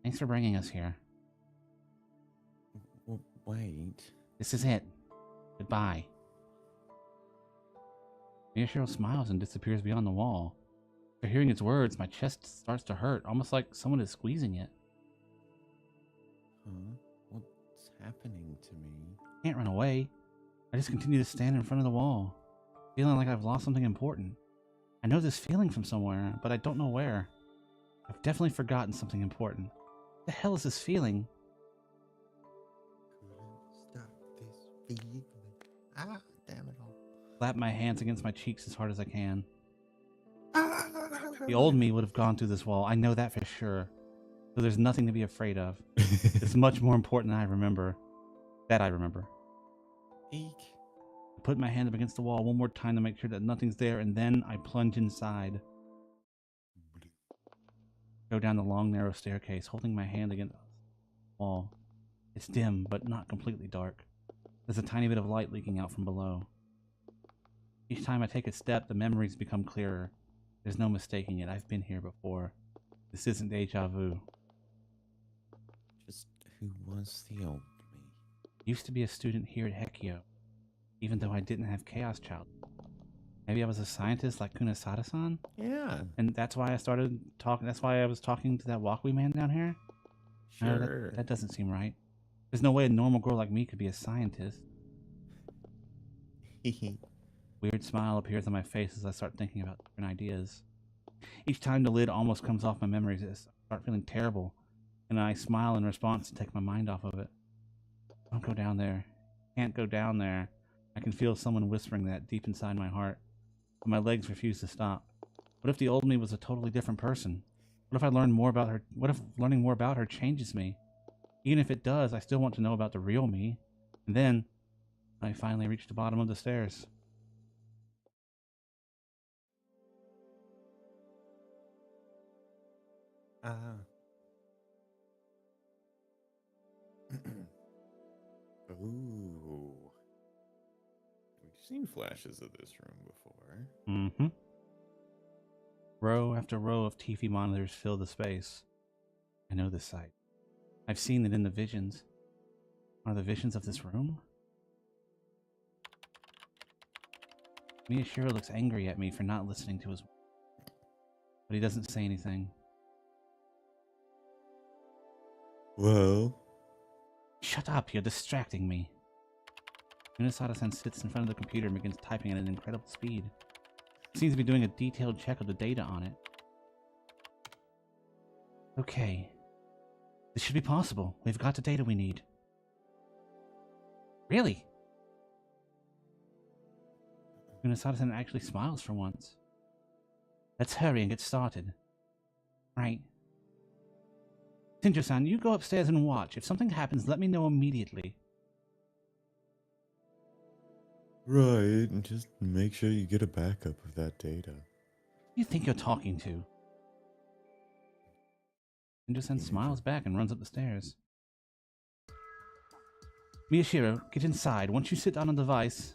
Thanks for bringing us here. Wait. This is it. Goodbye. Miyashiro smiles and disappears beyond the wall. After hearing his words, my chest starts to hurt, almost like someone is squeezing it. Huh? What's happening to me? I can't run away. I just continue to stand in front of the wall, feeling like I've lost something important. I know this feeling from somewhere, but I don't know where. I've definitely forgotten something important. What the hell is this feeling? Couldn't stop this feeling. Ah, damn it all. Slap my hands against my cheeks as hard as I can. The old me would have gone through this wall, I know that for sure. So there's nothing to be afraid of. It's much more important than I remember. That I remember. Eek. I put my hand up against the wall one more time to make sure that nothing's there, and then I plunge inside. Go down the long, narrow staircase, holding my hand against the wall. It's dim, but not completely dark. There's a tiny bit of light leaking out from below. Each time I take a step, the memories become clearer. There's no mistaking it. I've been here before. This isn't deja vu. Just who was the old me? Used to be a student here at Hekio, even though I didn't have Chaos Child. Maybe I was a scientist like Kunisada-san? Yeah. And that's why I started talking. That's why I was talking to that Wakui man down here? No, Sure. that doesn't seem right. There's no way a normal girl like me could be a scientist. Weird smile appears on my face as I start thinking about different ideas. Each time the lid almost comes off my memories, I start feeling terrible, and I smile in response to take my mind off of it. Don't go down there. Can't go down there. I can feel someone whispering that deep inside my heart, but my legs refuse to stop. What if the old me was a totally different person? What if I learned more about her? What if learning more about her changes me? Even if it does, I still want to know about the real me. And then, I finally reach the bottom of the stairs. Ooh. We've seen flashes of this room before. Mm-hmm. Row after row of TV monitors fill the space. I know this sight. I've seen it in the visions. Are the visions of this room? Miyashiro looks angry at me for not listening to his... But he doesn't say anything. Well... Shut up, you're distracting me. Unisada-san sits in front of the computer and begins typing at an incredible speed. He seems to be doing a detailed check of the data on it. Okay. This should be possible. We've got the data we need. Really? Unisada-san actually smiles for once. Let's hurry and get started. Right. Shinjo-san, you go upstairs and watch. If something happens, let me know immediately. Right, and just make sure you get a backup of that data. Who do you think you're talking to? Shinjo-san smiles back and runs up the stairs. Miyashiro, get inside. Once you sit down in the device,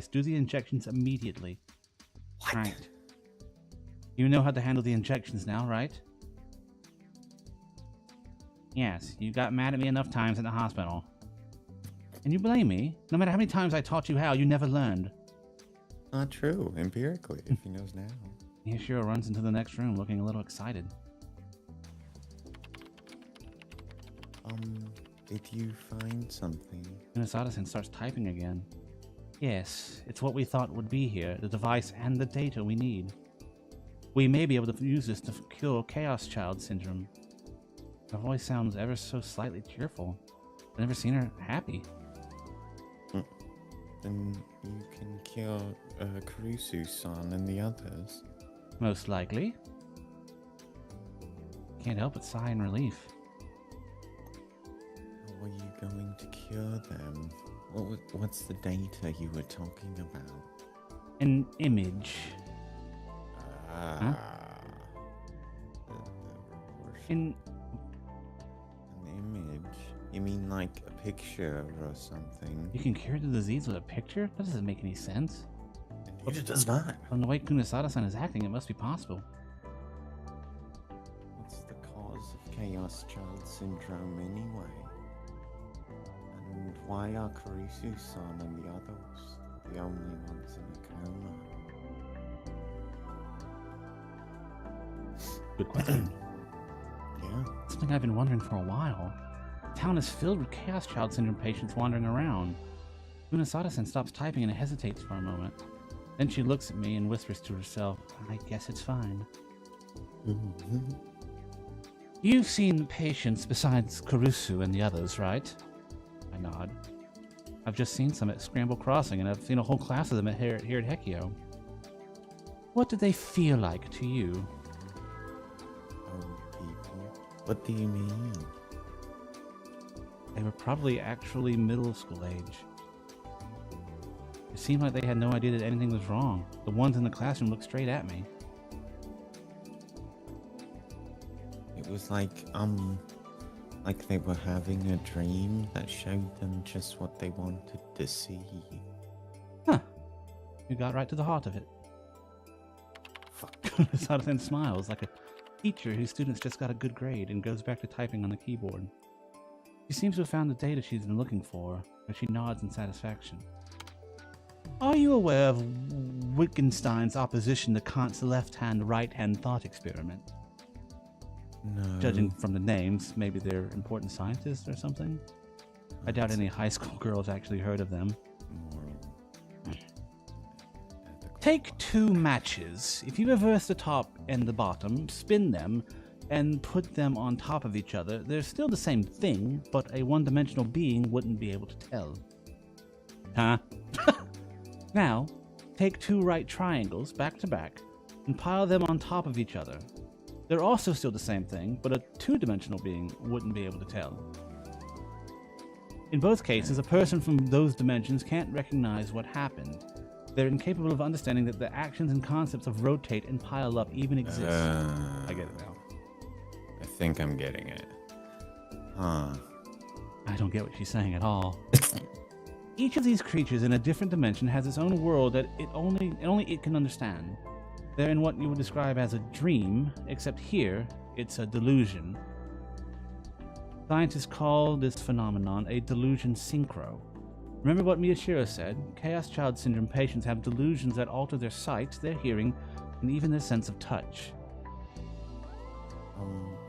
do the injections immediately. What? Right. You know how to handle the injections now, right? Yes, you got mad at me enough times in the hospital. And you blame me? No matter how many times I taught you how, you never learned. Not true, empirically, if he knows now. Miyashiro runs into the next room looking a little excited. Did you find something? Unisada-san starts typing again. Yes, it's what we thought would be here, the device and the data we need. We may be able to use this to cure Chaos Child Syndrome. Her voice sounds ever so slightly cheerful. I've never seen her happy. Then you can cure Kurusu-san and the others. Most likely. Can't help but sigh in relief. How are you going to cure them? What's the data you were talking about? An image. Huh? In... An image? You mean like a picture or something? You can cure the disease with a picture? That doesn't make any sense. It does not. From the way Kunisada-san is acting, it must be possible. What's the cause of Chaos Child Syndrome anyway? And why are Kurusu-san and the others the only ones in a coma? Good question. Yeah. Something I've been wondering for a while. The town is filled with Chaos Child Syndrome patients wandering around. Unisada-san stops typing and hesitates for a moment. Then she looks at me and whispers to herself, I guess it's fine. You've seen patients besides Kurusu and the others, right? I nod. I've just seen some at Scramble Crossing, and I've seen a whole class of them here at Hekio. What did they feel like to you? Old people? What do you mean? They were probably actually middle school age. It seemed like they had no idea that anything was wrong. The ones in the classroom looked straight at me. It was like they were having a dream that showed them just what they wanted to see. Huh. You got right to the heart of it. Fuck. Sada-san smiles like a teacher whose students just got a good grade and goes back to typing on the keyboard. She seems to have found the data she's been looking for, but she nods in satisfaction. Are you aware of Wittgenstein's opposition to Kant's left-hand, right-hand thought experiment? No. Judging from the names, maybe they're important scientists or something? I doubt any high school girls actually heard of them. Moral. Take two matches. If you reverse the top and the bottom, spin them, and put them on top of each other, they're still the same thing, but a one-dimensional being wouldn't be able to tell. Huh? Now, take two right triangles, back to back, and pile them on top of each other. They're also still the same thing, but a two-dimensional being wouldn't be able to tell. In both cases, a person from those dimensions can't recognize what happened. They're incapable of understanding that the actions and concepts of rotate and pile up even exist. I get it now. I think I'm getting it. Huh. I don't get what she's saying at all. Each of these creatures in a different dimension has its own world that only it can understand. They're in what you would describe as a dream, except here, it's a delusion. Scientists call this phenomenon a delusion synchro. Remember what Miyashiro said? Chaos Child Syndrome patients have delusions that alter their sight, their hearing, and even their sense of touch.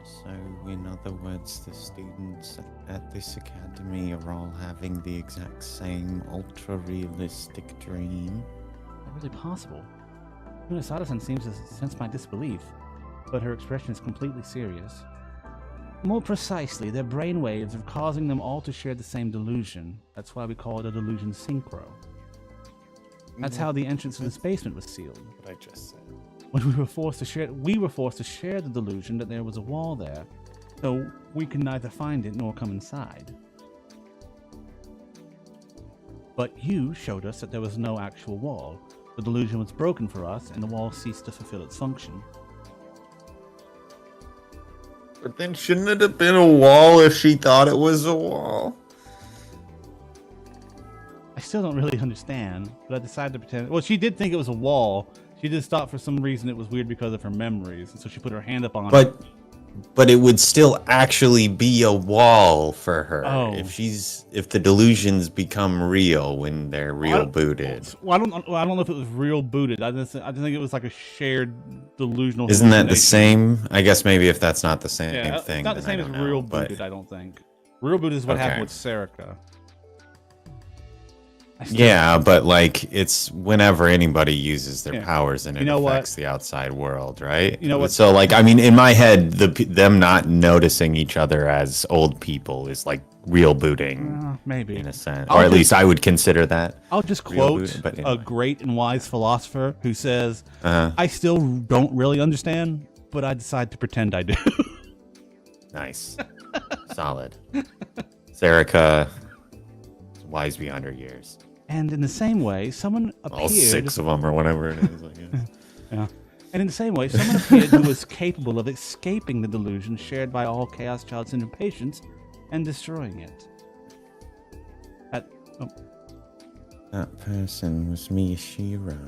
So in other words, the students at this academy are all having the exact same ultra-realistic dream? Not really possible. Kunisada-san seems to sense my disbelief, but her expression is completely serious. More precisely, their brain waves are causing them all to share the same delusion. That's why we call it a delusion synchro. That's how the entrance to this basement was sealed. What I just said. When we were forced to share the delusion that there was a wall there, so we could neither find it nor come inside. But you showed us that there was no actual wall. The delusion was broken for us, and the wall ceased to fulfill its function. But then shouldn't it have been a wall if she thought it was a wall? I still don't really understand, but I decided to pretend. Well, she did think it was a wall. She just thought for some reason it was weird because of her memories, and so she put her hand up on it. But it would still actually be a wall for her if the delusions become real when they're real booted. Well, I don't know if it was real booted. I just think it was like a shared delusional. Isn't that the same? I guess maybe if that's not the same thing. It's not the same as real booted. I don't think. Real booted is what happened with Serica. Yeah, but like it's whenever anybody uses their powers and it affects the outside world, right? You know what? So like, I mean, in my head, them not noticing each other as old people is like real booting, maybe in a sense, or at least I would consider that. I'll just quote a great and wise philosopher who says, "I still don't really understand, but I decide to pretend I do." Nice, solid. Serica, wise beyond her years. And in the same way, someone appeared... All 6 of them or whatever it is, I guess. Yeah. And in the same way, someone appeared who was capable of escaping the delusion shared by all Chaos Child Syndrome patients and destroying it. That person was Miyashiro.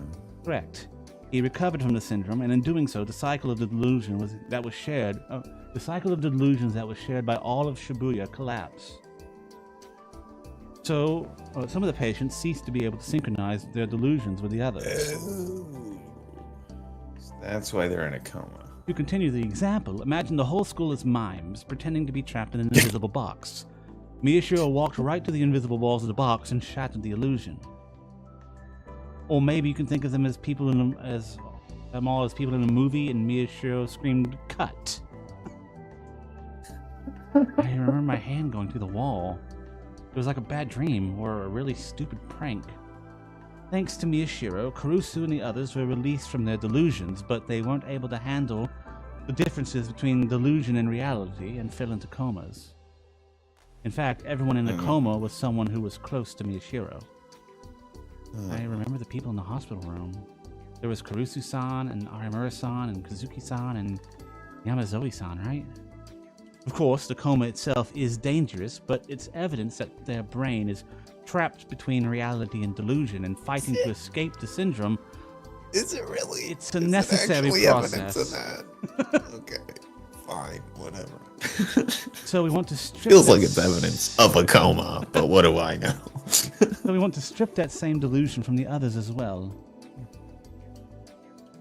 Correct. He recovered from the syndrome, and in doing so, the cycle of the delusion that was shared by all of Shibuya collapsed. So, some of the patients ceased to be able to synchronize their delusions with the others. That's why they're in a coma. To continue the example, imagine the whole school as mimes, pretending to be trapped in an invisible box. Miyashiro walked right to the invisible walls of the box and shattered the illusion. Or maybe you can think of them as people as people in a movie, and Miyashiro screamed, "Cut!" I remember my hand going through the wall. It was like a bad dream or a really stupid prank. Thanks to Miyashiro, Kurusu and the others were released from their delusions, but they weren't able to handle the differences between delusion and reality and fell into comas. In fact, everyone in the coma was someone who was close to Miyashiro. I remember the people in the hospital room. There was Kurusu-san and Arimura-san and Kazuki-san and Yamazoe-san, right? Of course, the coma itself is dangerous, but it's evidence that their brain is trapped between reality and delusion and fighting to escape the syndrome. Is it really? It's a necessary process. Evidence of that? Okay, fine, whatever. So we want to strip. Feels like it's evidence of a coma, but what do I know? So we want to strip that same delusion from the others as well.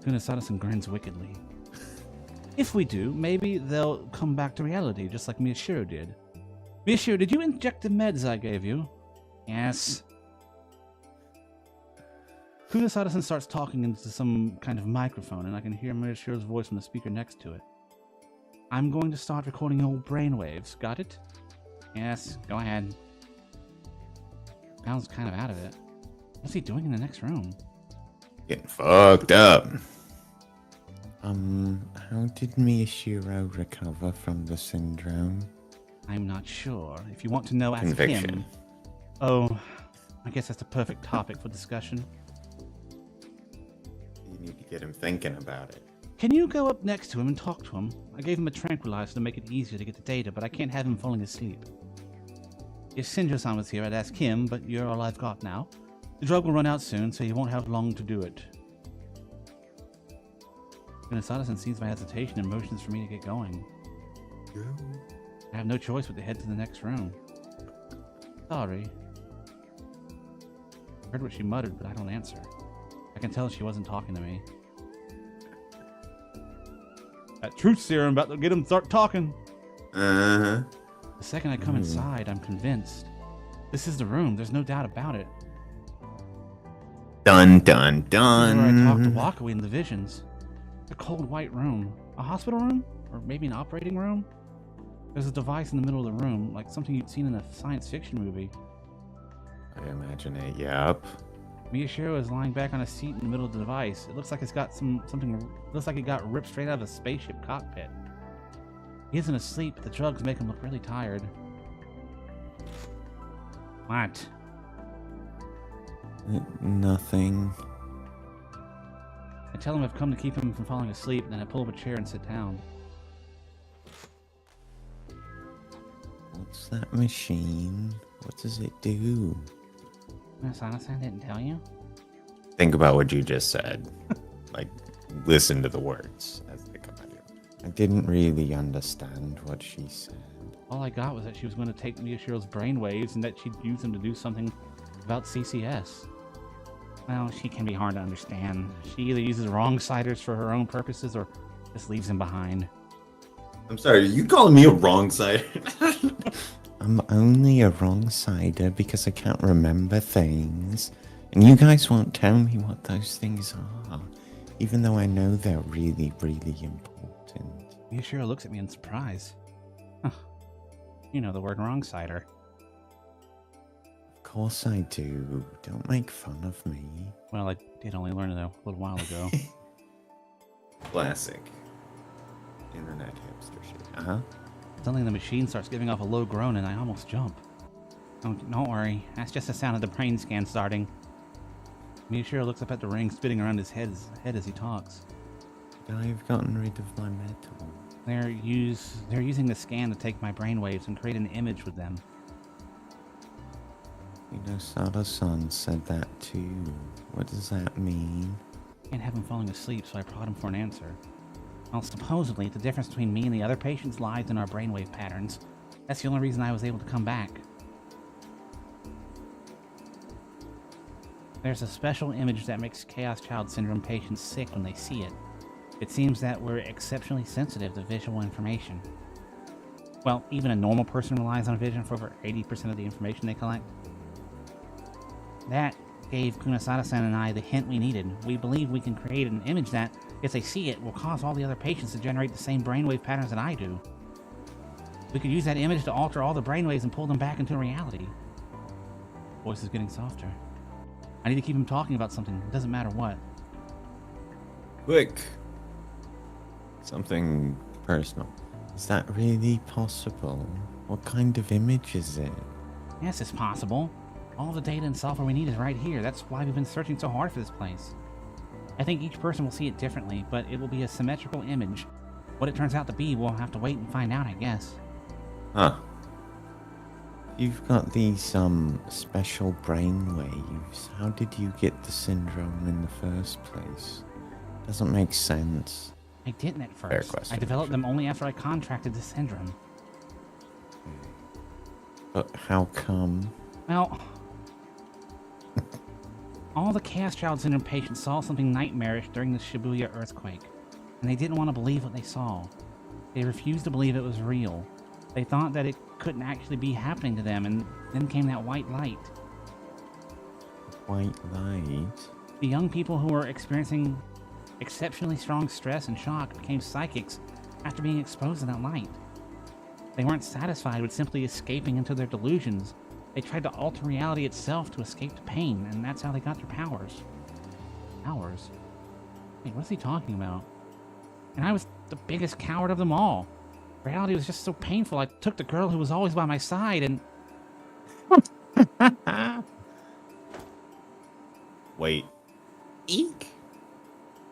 Kunisada-san grins wickedly. If we do, maybe they'll come back to reality, just like Miyashiro did. Miyashiro, did you inject the meds I gave you? Yes. Kunisada-san starts talking into some kind of microphone, and I can hear Miyashiro's voice from the speaker next to it. I'm going to start recording old brainwaves. Got it? Yes, go ahead. Sounds kind of out of it. What's he doing in the next room? Getting fucked up. How did Miyashiro recover from the syndrome? I'm not sure. If you want to know, ask Conviction. him. Oh, I guess that's a perfect topic for discussion. You need to get him thinking about it. Can you go up next to him and talk to him? I gave him a tranquilizer to make it easier to get the data, but I can't have him falling asleep. If Shinjo-san was here, I'd ask him, but you're all I've got now. The drug will run out soon, so you won't have long to do it. Kunisada-san sees my hesitation and motions for me to get going. I have no choice but to head to the next room. Sorry. I heard what she muttered, but I don't answer. I can tell she wasn't talking to me. That truth serum about to get him to start talking. Uh-huh. The second I come inside, I'm convinced. This is the room, there's no doubt about it. Dun, dun, dun. This is where I talked to Wakui in the visions. A cold white room. A hospital room? Or maybe an operating room? There's a device in the middle of the room, like something you'd seen in a science fiction movie. I imagine it, yep. Miyashiro is lying back on a seat in the middle of the device. It looks like it's got something. Looks like it got ripped straight out of a spaceship cockpit. He isn't asleep, but the drugs make him look really tired. What? Nothing. I tell him I've come to keep him from falling asleep, then I pull up a chair and sit down. What's that machine? What does it do? Kunisada-san didn't tell you? Think about what you just said. Like, listen to the words as they come out of you. I didn't really understand what she said. All I got was that she was going to take Miyashiro's brainwaves and that she'd use them to do something about CCS. Well, she can be hard to understand. She either uses wrong-siders for her own purposes or just leaves him behind. I'm sorry, are you calling me a wrong side? I'm only a wrong-sider because I can't remember things. And you guys won't tell me what those things are, even though I know they're really, really important. Miyashiro looks at me in surprise. Huh. You know the word wrong-sider. Of course I do. Don't make fun of me. Well, I did only learn it a little while ago. Classic. Internet hipster shit. Uh-huh. Suddenly the machine starts giving off a low groan and I almost jump. Oh, don't worry. That's just the sound of the brain scan starting. Miyashiro looks up at the ring spinning around his head as he talks. I've gotten rid of my metal. They're using the scan to take my brainwaves and create an image with them. You know, Sada-san said that too. What does that mean? Can't have him falling asleep, so I prod him for an answer. Well, supposedly, the difference between me and the other patients lies in our brainwave patterns. That's the only reason I was able to come back. There's a special image that makes Chaos Child Syndrome patients sick when they see it. It seems that we're exceptionally sensitive to visual information. Well, even a normal person relies on vision for over 80% of the information they collect. That gave Kunisada-san and I the hint we needed. We believe we can create an image that, if they see it, will cause all the other patients to generate the same brainwave patterns that I do. We could use that image to alter all the brainwaves and pull them back into reality. Voice is getting softer. I need to keep him talking about something. It doesn't matter what. Quick. Something personal. Is that really possible? What kind of image is it? Yes, it's possible. All the data and software we need is right here. That's why we've been searching so hard for this place. I think each person will see it differently, but it will be a symmetrical image. What it turns out to be, we'll have to wait and find out, I guess. Huh. You've got these, special brain waves. How did you get the syndrome in the first place? Doesn't make sense. I didn't at Fair first. question, I developed them only after I contracted the syndrome. But how come? Well, all the Chaos Child Syndrome patients saw something nightmarish during the Shibuya earthquake, and they didn't want to believe what they saw. They refused to believe it was real. They thought that it couldn't actually be happening to them, and then came that white light. White light? The young people who were experiencing exceptionally strong stress and shock became psychics after being exposed to that light. They weren't satisfied with simply escaping into their delusions. They tried to alter reality itself to escape the pain, and that's how they got their powers. Powers? Wait, what's he talking about? And I was the biggest coward of them all. Reality was just so painful, I took the girl who was always by my side and... Wait. Eek.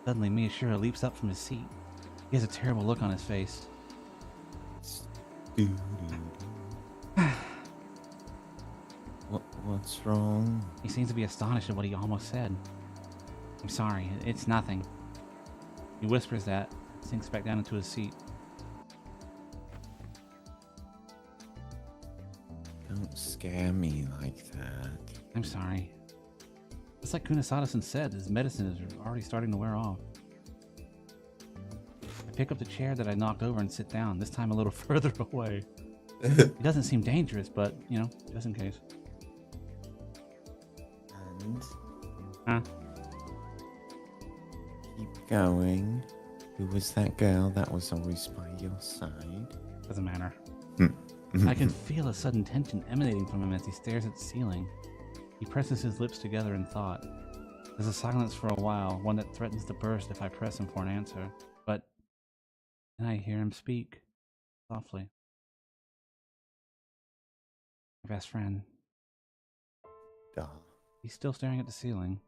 Suddenly, Miyashiro leaps up from his seat. He has a terrible look on his face. What's wrong? He seems to be astonished at what he almost said. I'm sorry, it's nothing. He whispers that, sinks back down into his seat. Don't scare me like that. I'm sorry. It's like Kunisada-san said, his medicine is already starting to wear off. I pick up the chair that I knocked over and sit down, this time a little further away. It doesn't seem dangerous, but, just in case. And Huh? keep going. Who was that girl that was always by your side? Doesn't matter. I can feel a sudden tension emanating from him as he stares at the ceiling. He presses his lips together in thought. There's a silence for a while, one that threatens to burst if I press him for an answer. But then I hear him speak, softly. My best friend. Duh. He's still staring at the ceiling.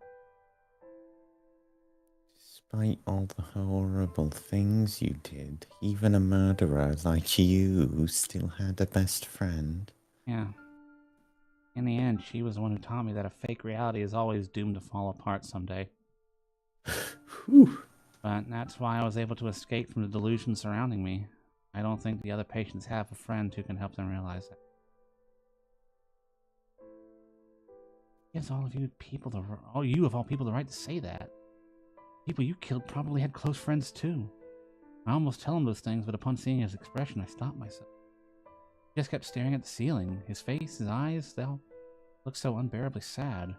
Despite all the horrible things you did, even a murderer like you still had a best friend. Yeah. In the end, she was the one who taught me that a fake reality is always doomed to fall apart someday. Whew. But that's why I was able to escape from the delusion surrounding me. I don't think the other patients have a friend who can help them realize it. Gives all of you people you of all people the right to say that. People you killed probably had close friends too. I almost tell him those things, but upon seeing his expression, I stopped myself. He just kept staring at the ceiling. His face, his eyes, they all looked so unbearably sad.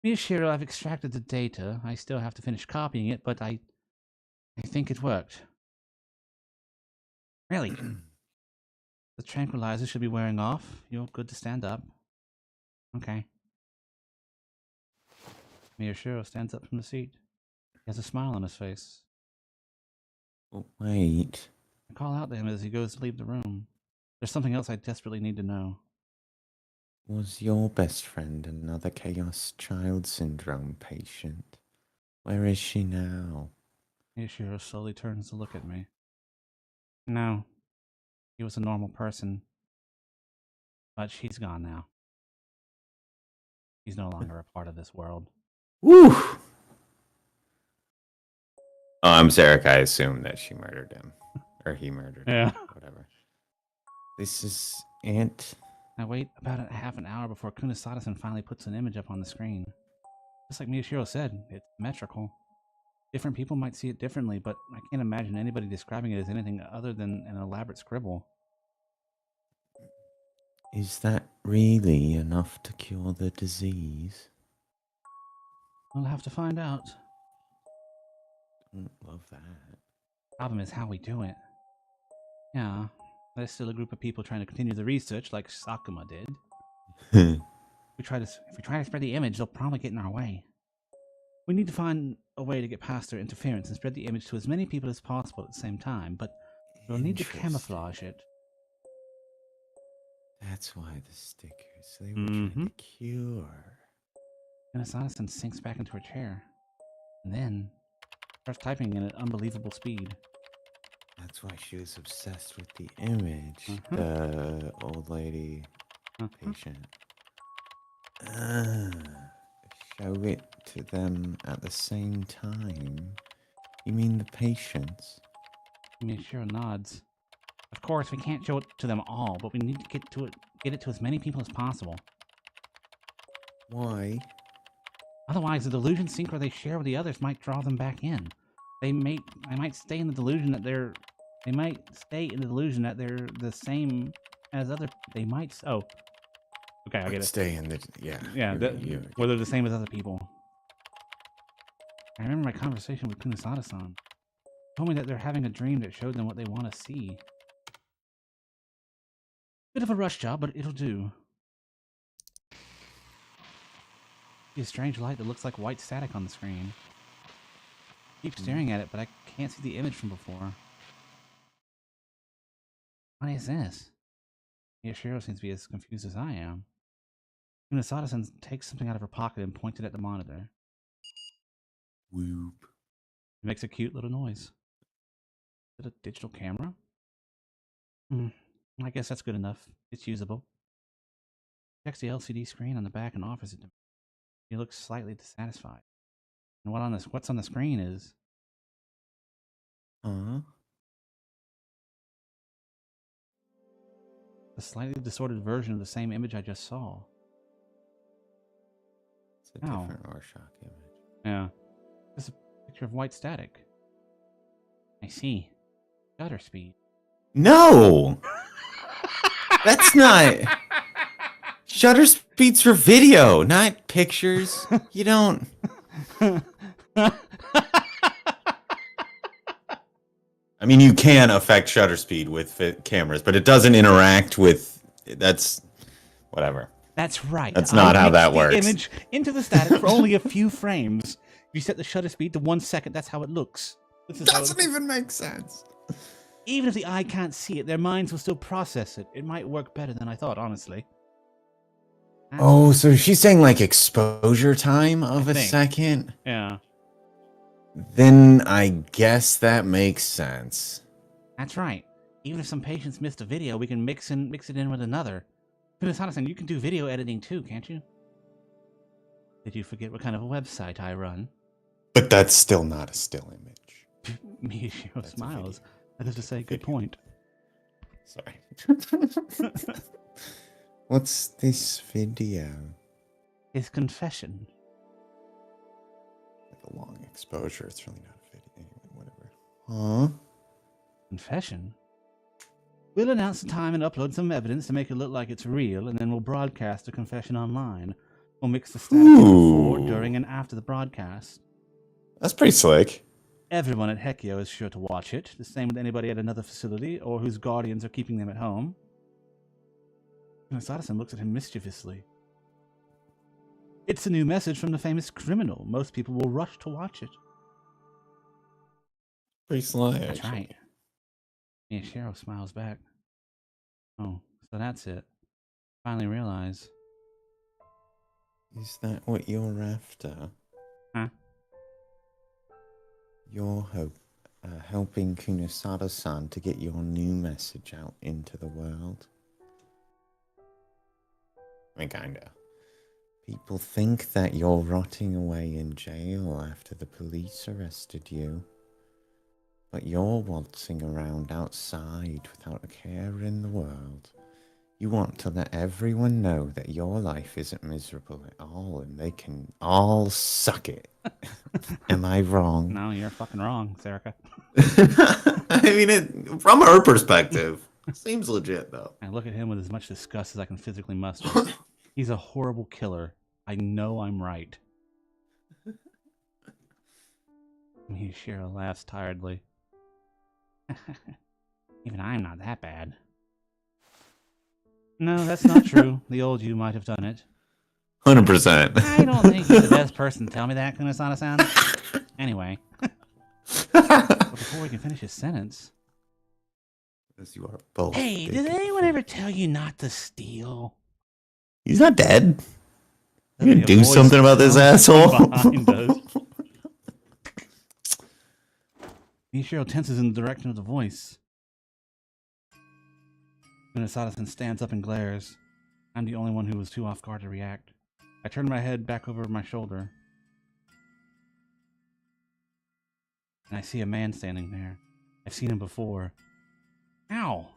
Miyashiro, I've extracted the data. I still have to finish copying it, but I think it worked. Really? The tranquilizer should be wearing off. You're good to stand up. Okay. Miyashiro stands up from the seat. He has a smile on his face. Oh, wait. I call out to him as he goes to leave the room. There's something else I desperately need to know. Was your best friend another Chaos Child Syndrome patient? Where is she now? Miyashiro slowly turns to look at me. No. He was a normal person. But she's gone now. He's no longer a part of this world. Woo! Oh, I'm Zarek. I assume that she murdered him. Or he murdered him. Whatever. This is it. I wait about a half an hour before Kunisada-san finally puts an image up on the screen. Just like Miyashiro said, it's symmetrical. Different people might see it differently, but I can't imagine anybody describing it as anything other than an elaborate scribble. Is that really enough to cure the disease? We'll have to find out. Don't love that. Problem is how we do it. Yeah, there's still a group of people trying to continue the research like Sakuma did. If we try to spread the image, they'll probably get in our way. We need to find a way to get past their interference and spread the image to as many people as possible at the same time, but we'll need to camouflage it. That's why the stickers, they were trying to cure. Kunisada-san sinks back into her chair, and then starts typing at an unbelievable speed. That's why she was obsessed with the image, the old lady patient. Show it to them at the same time. You mean the patients? Miyashiro nods. Of course, we can't show it to them all, but we need to get it to as many people as possible. Why? Otherwise, the delusion synchro they share with the others might draw them back in. They might stay in the delusion that they're the same as other. They might. Oh, okay, I get it. Stay in the Where they're the same as other people. I remember my conversation with Kunisada-san. He told me that they're having a dream that showed them what they want to see. Bit of a rush job, but it'll do. See a strange light that looks like white static on the screen. Keep staring at it, but I can't see the image from before. What is this? Miyashiro seems to be as confused as I am. Kunisada-san takes something out of her pocket and points it at the monitor. Whoop. It makes a cute little noise. Is it a digital camera? I guess that's good enough. It's usable. Checks the LCD screen on the back and offers it to me. He looks slightly dissatisfied. And what's on the screen is Huh? a slightly distorted version of the same image I just saw. It's a Ow. different Rorschach image. Yeah. It's a picture of white static. I see. Shutter speed. No! That's not... Shutter speed's for video, not pictures. You don't... I mean, you can affect shutter speed with cameras, but it doesn't interact with... That's... Whatever. That's right. That's not how that mixed the works. Image into the static for only a few frames. If you set the shutter speed to 1 second, that's how it looks. This is how Doesn't even make sense. Even if the eye can't see it, their minds will still process it. It might work better than I thought, honestly. Oh, so she's saying like exposure time of a think. second? Yeah. Then I guess that makes sense. That's right. Even if some patients missed a video, we can mix it in with another. Kunisada-san, you can do video editing too, can't you? Did you forget what kind of a website I run? But that's still not a still image. Miyashiro That's a smiles. video. That is to say, good Video. point. Sorry. What's this video? His confession. Like a long exposure. It's really not a video. Anyway, whatever. Huh? Confession? We'll announce the time and upload some evidence to make it look like it's real, and then we'll broadcast the confession online. We'll mix the static before, Ooh. during, and after the broadcast. That's pretty slick. Everyone at Hekio is sure to watch it, the same with anybody at another facility or whose guardians are keeping them at home. Kunisada-san looks at him mischievously. It's a new message from the famous criminal. Most people will rush to watch it. Pretty sly. That's actually. right. Miyashiro smiles back. Oh, so that's it. Finally realize. Is that what you're after? Huh? You're helping Kunisada-san to get your new message out into the world? I mean, kinda. People think that you're rotting away in jail after the police arrested you. But you're waltzing around outside without a care in the world. You want to let everyone know that your life isn't miserable at all and they can all suck it. Am I wrong? No, you're fucking wrong, Serica. I mean, from her perspective, seems legit though. I look at him with as much disgust as I can physically muster. He's a horrible killer. I know I'm right. Miyashiro laughs tiredly. Even I'm not that bad. No, that's not true. The old you might have done it. 100%. I don't think you're the best person to tell me that, Kunisada-san. Anyway. But before we can finish his sentence... As you are both. Hey, big did anyone fan. ever tell you not to steal? He's not dead. You Suddenly can a do voice something about this comes from asshole. behind us. Miyashiro tenses in the direction of the voice. Kunisada-san stands up and glares. I'm the only one who was too off guard to react. I turn my head back over my shoulder. And I see a man standing there. I've seen him before. Ow!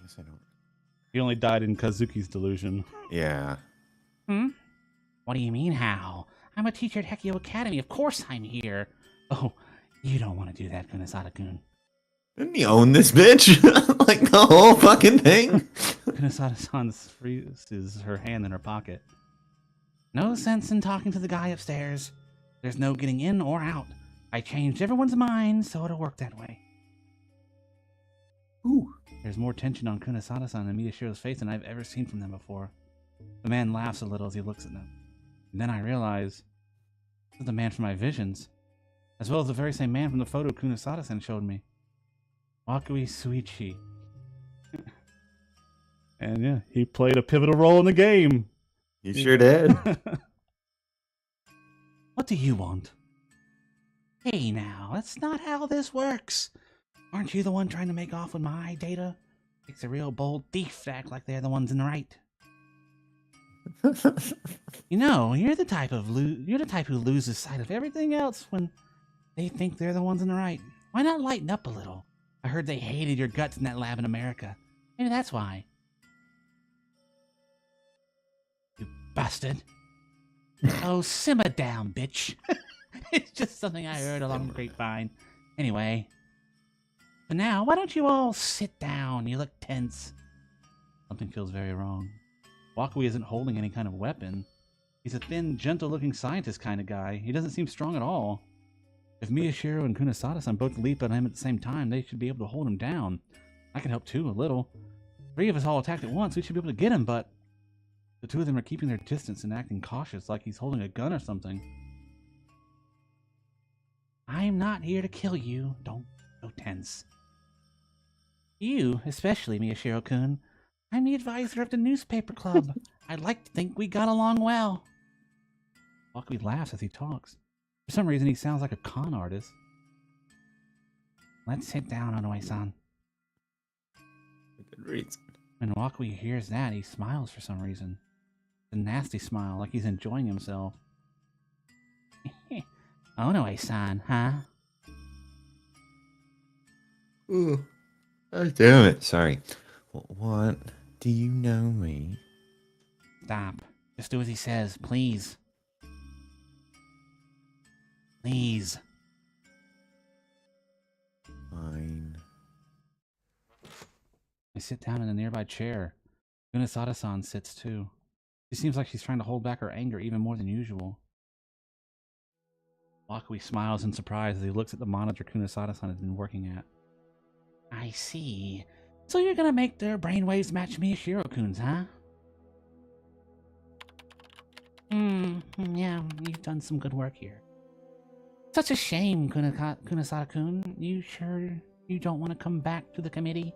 Yes, I don't. He only died in Kazuki's delusion. Yeah. Hmm? What do you mean, how? I'm a teacher at Hekio Academy. Of course I'm here. Oh, you don't want to do that, Kunisada-kun. Didn't he own this bitch? Like the whole fucking thing? Kunisada-san freezes her hand in her pocket. No sense in talking to the guy upstairs. There's no getting in or out. I changed everyone's mind, so it'll work that way. Ooh. There's more tension on Kunisada-san and Miyashiro's face than I've ever seen from them before. The man laughs a little as he looks at them. And then I realize, this is the man from my visions, as well as the very same man from the photo Kunisada-san showed me. Wakui Suichi. And yeah, he played a pivotal role in the game. You sure did. What do you want? Hey now, that's not how this works. Aren't you the one trying to make off with my data? It's a real bold thief to act like they're the ones in the right. You know, you're the type who loses sight of everything else when they think they're the ones in the right. Why not lighten up a little? I heard they hated your guts in that lab in America. Maybe that's why. You bastard. Oh, simmer down, bitch. It's just something I heard along the grapevine. Anyway. For now, why don't you all sit down? You look tense. Something feels very wrong. Wakui isn't holding any kind of weapon. He's a thin, gentle-looking scientist kind of guy. He doesn't seem strong at all. If Miyashiro and Kunisada-san both leap at him at the same time, they should be able to hold him down. I can help too, a little. 3 of us all attacked at once, we should be able to get him, but... The 2 of them are keeping their distance and acting cautious, like he's holding a gun or something. I'm not here to kill you. Don't go tense. You, especially, Miyashiro-kun. I'm the advisor of the newspaper club. I'd like to think we got along well. Wakui laughs as he talks. For some reason, he sounds like a con artist. Let's sit down, Onoe-san. Good reason. When Wakui hears that, he smiles for some reason. A nasty smile, like he's enjoying himself. Onoe-san, huh? Ooh. Oh, damn it. Sorry. What? Do you know me? Stop. Just do as he says, please. Please. Fine. I sit down in a nearby chair. Kunisada-san sits too. She seems like she's trying to hold back her anger even more than usual. Wakui smiles in surprise as he looks at the monitor Kunisada-san has been working at. I see. So you're gonna make their brainwaves match Miyashiro-kun's, huh? Yeah, you've done some good work here. Such a shame, Kunisada-kun. You sure you don't want to come back to the committee?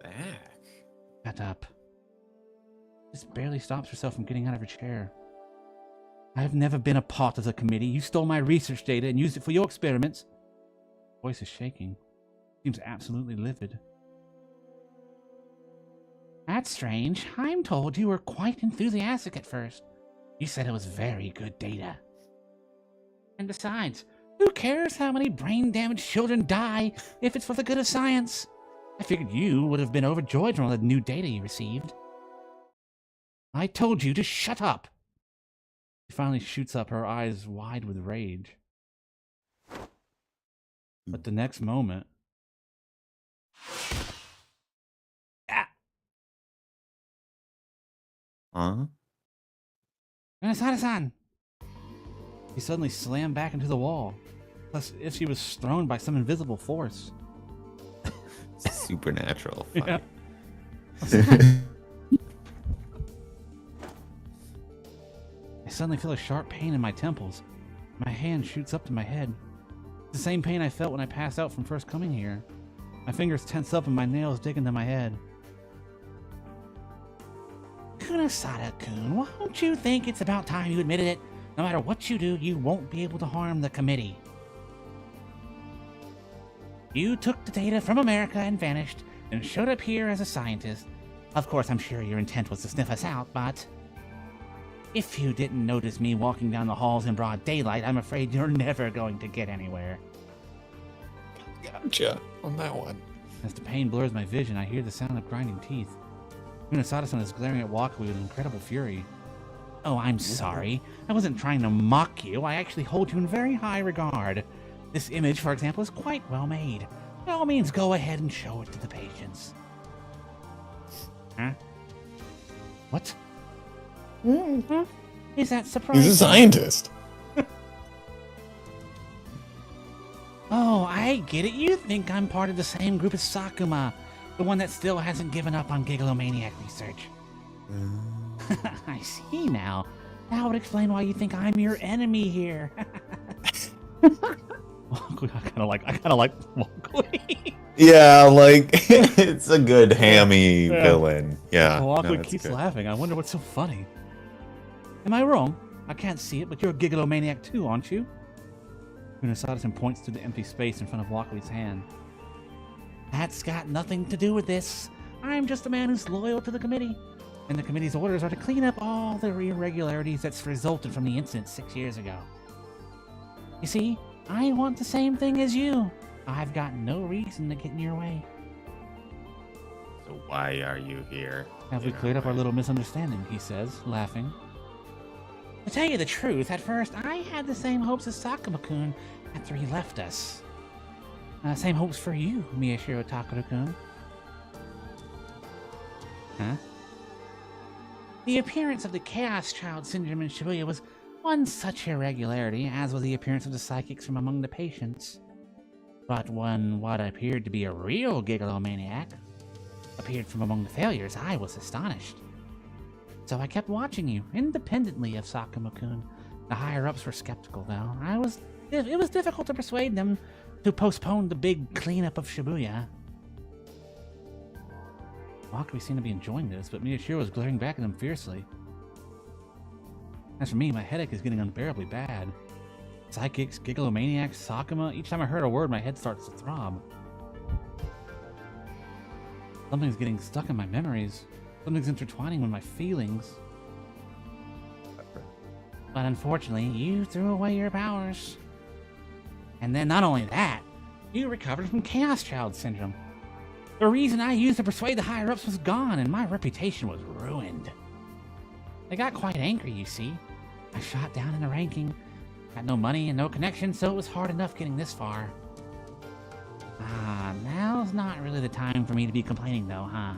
Back? Shut up. Just barely stops herself from getting out of her chair. I've never been a part of the committee. You stole my research data and used it for your experiments. Her voice is shaking. Seems absolutely livid. That's strange. I'm told you were quite enthusiastic at first. You said it was very good data. And besides, who cares how many brain-damaged children die if it's for the good of science? I figured you would have been overjoyed from all the new data you received. I told you to shut up. She finally shoots up, her eyes wide with rage. But the next moment... Huh? Kunisada-san! He suddenly slammed back into the wall, as if she was thrown by some invisible force. Supernatural. Yeah. I suddenly feel a sharp pain in my temples. My hand shoots up to my head. It's the same pain I felt when I passed out from first coming here. My fingers tense up and my nails dig into my head. Kunisada-kun, won't you think it's about time you admitted it? No matter what you do, you won't be able to harm the committee. You took the data from America and vanished, and showed up here as a scientist. Of course, I'm sure your intent was to sniff us out, but... if you didn't notice me walking down the halls in broad daylight, I'm afraid you're never going to get anywhere. Gotcha on that one. As the pain blurs my vision, I hear the sound of grinding teeth. Kunisada-san is glaring at Wakui with incredible fury. Oh, I'm sorry. I wasn't trying to mock you. I actually hold you in very high regard. This image, for example, is quite well made. By all means, go ahead and show it to the patients. Huh? What? Mm-hmm. Is that surprising? He's a scientist. Oh, I get it. You think I'm part of the same group as Sakuma, the one that still hasn't given up on Gigalomaniac research. I see now. That would explain why you think I'm your enemy here. I kind of like Wakui. Yeah, like it's a good hammy villain. Yeah. Wakui it's keeps good. laughing. I wonder what's so funny. Am I wrong? I can't see it, but you're a Gigalomaniac too, aren't you? Kunisada-san points to the empty space in front of Wakui's hand. That's got nothing to do with this. I'm just a man who's loyal to the committee. And the committee's orders are to clean up all the irregularities that's resulted from the incident 6 years ago. You see, I want the same thing as you. I've got no reason to get in your way. So why are you here? Have we cleared up our little misunderstanding, he says, laughing. To tell you the truth, at first I had the same hopes as Sakuma-kun after he left us. Same hopes for you, Miyashiro Takara-kun. Huh? The appearance of the Chaos Child Syndrome in Shibuya was one such irregularity, as was the appearance of the psychics from among the patients. But when what appeared to be a real Gigalomaniac appeared from among the failures, I was astonished. So I kept watching you, independently of Sakuma-kun. The higher-ups were skeptical, though. It was difficult to persuade them to postpone the big cleanup of Shibuya. Wakui seemed to be enjoying this, but Miyashiro was glaring back at him fiercely. As for me, my headache is getting unbearably bad. Psychics, Gigalomaniacs, Sakuma, each time I heard a word, my head starts to throb. Something's getting stuck in my memories. Something's intertwining with my feelings. But unfortunately, you threw away your powers. And then not only that, you recovered from Chaos Child Syndrome. The reason I used to persuade the higher-ups was gone, and my reputation was ruined. They got quite angry, you see. I shot down in the ranking. Got no money and no connection, so it was hard enough getting this far. Now's not really the time for me to be complaining though, huh?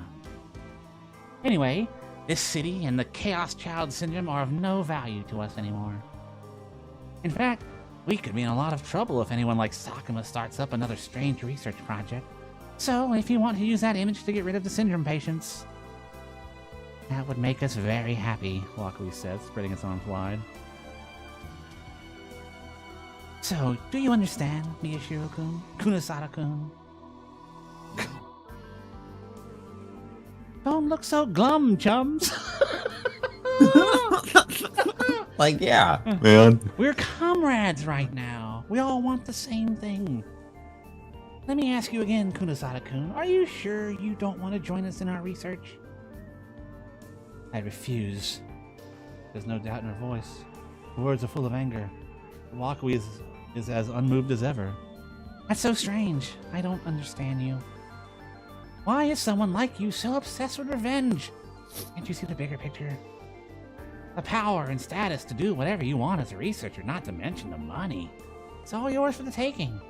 Anyway, this city and the Chaos Child Syndrome are of no value to us anymore. In fact, we could be in a lot of trouble if anyone like Sakuma starts up another strange research project. So, if you want to use that image to get rid of the syndrome patients, that would make us very happy, Wakui says, spreading his arms wide. So, do you understand, Miyashiro-kun? Kunisada-kun? Don't look so glum, chums. Like, yeah, man. We're comrades right now. We all want the same thing. Let me ask you again, Kunisada-kun. Are you sure you don't want to join us in our research? I refuse. There's no doubt in her voice. The words are full of anger. Wakui is as unmoved as ever. That's so strange. I don't understand you. Why is someone like you so obsessed with revenge? Can't you see the bigger picture? The power and status to do whatever you want as a researcher, not to mention the money. It's all yours for the taking.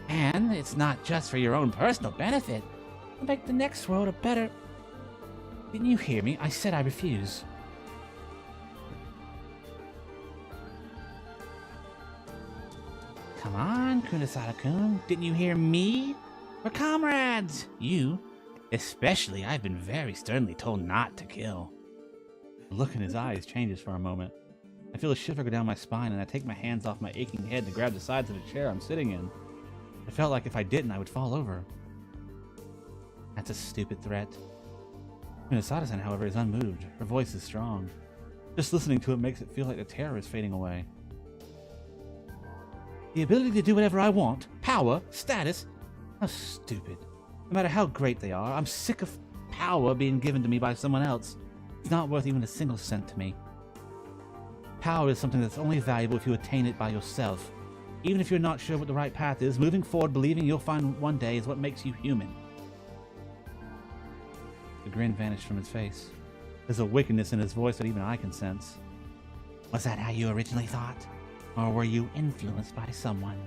And it's not just for your own personal benefit. To make the next world a better... Didn't you hear me? I said I refuse. Come on, Kunisada-kun. Didn't you hear me? We're comrades! You, especially, I've been very sternly told not to kill. The look in his eyes changes for a moment. I feel a shiver go down my spine, and I take my hands off my aching head to grab the sides of the chair I'm sitting in. I felt like if I didn't, I would fall over. That's a stupid threat. Kunisada-san, however, is unmoved. Her voice is strong. Just listening to it makes it feel like the terror is fading away. The ability to do whatever I want, power, status, how stupid. No matter how great they are, I'm sick of power being given to me by someone else. It's not worth even a single cent to me. Power is something that's only valuable if you attain it by yourself. Even if you're not sure what the right path is, moving forward believing you'll find one day is what makes you human. The grin vanished from his face. There's a wickedness in his voice that even I can sense. Was that how you originally thought? Or were you influenced by someone?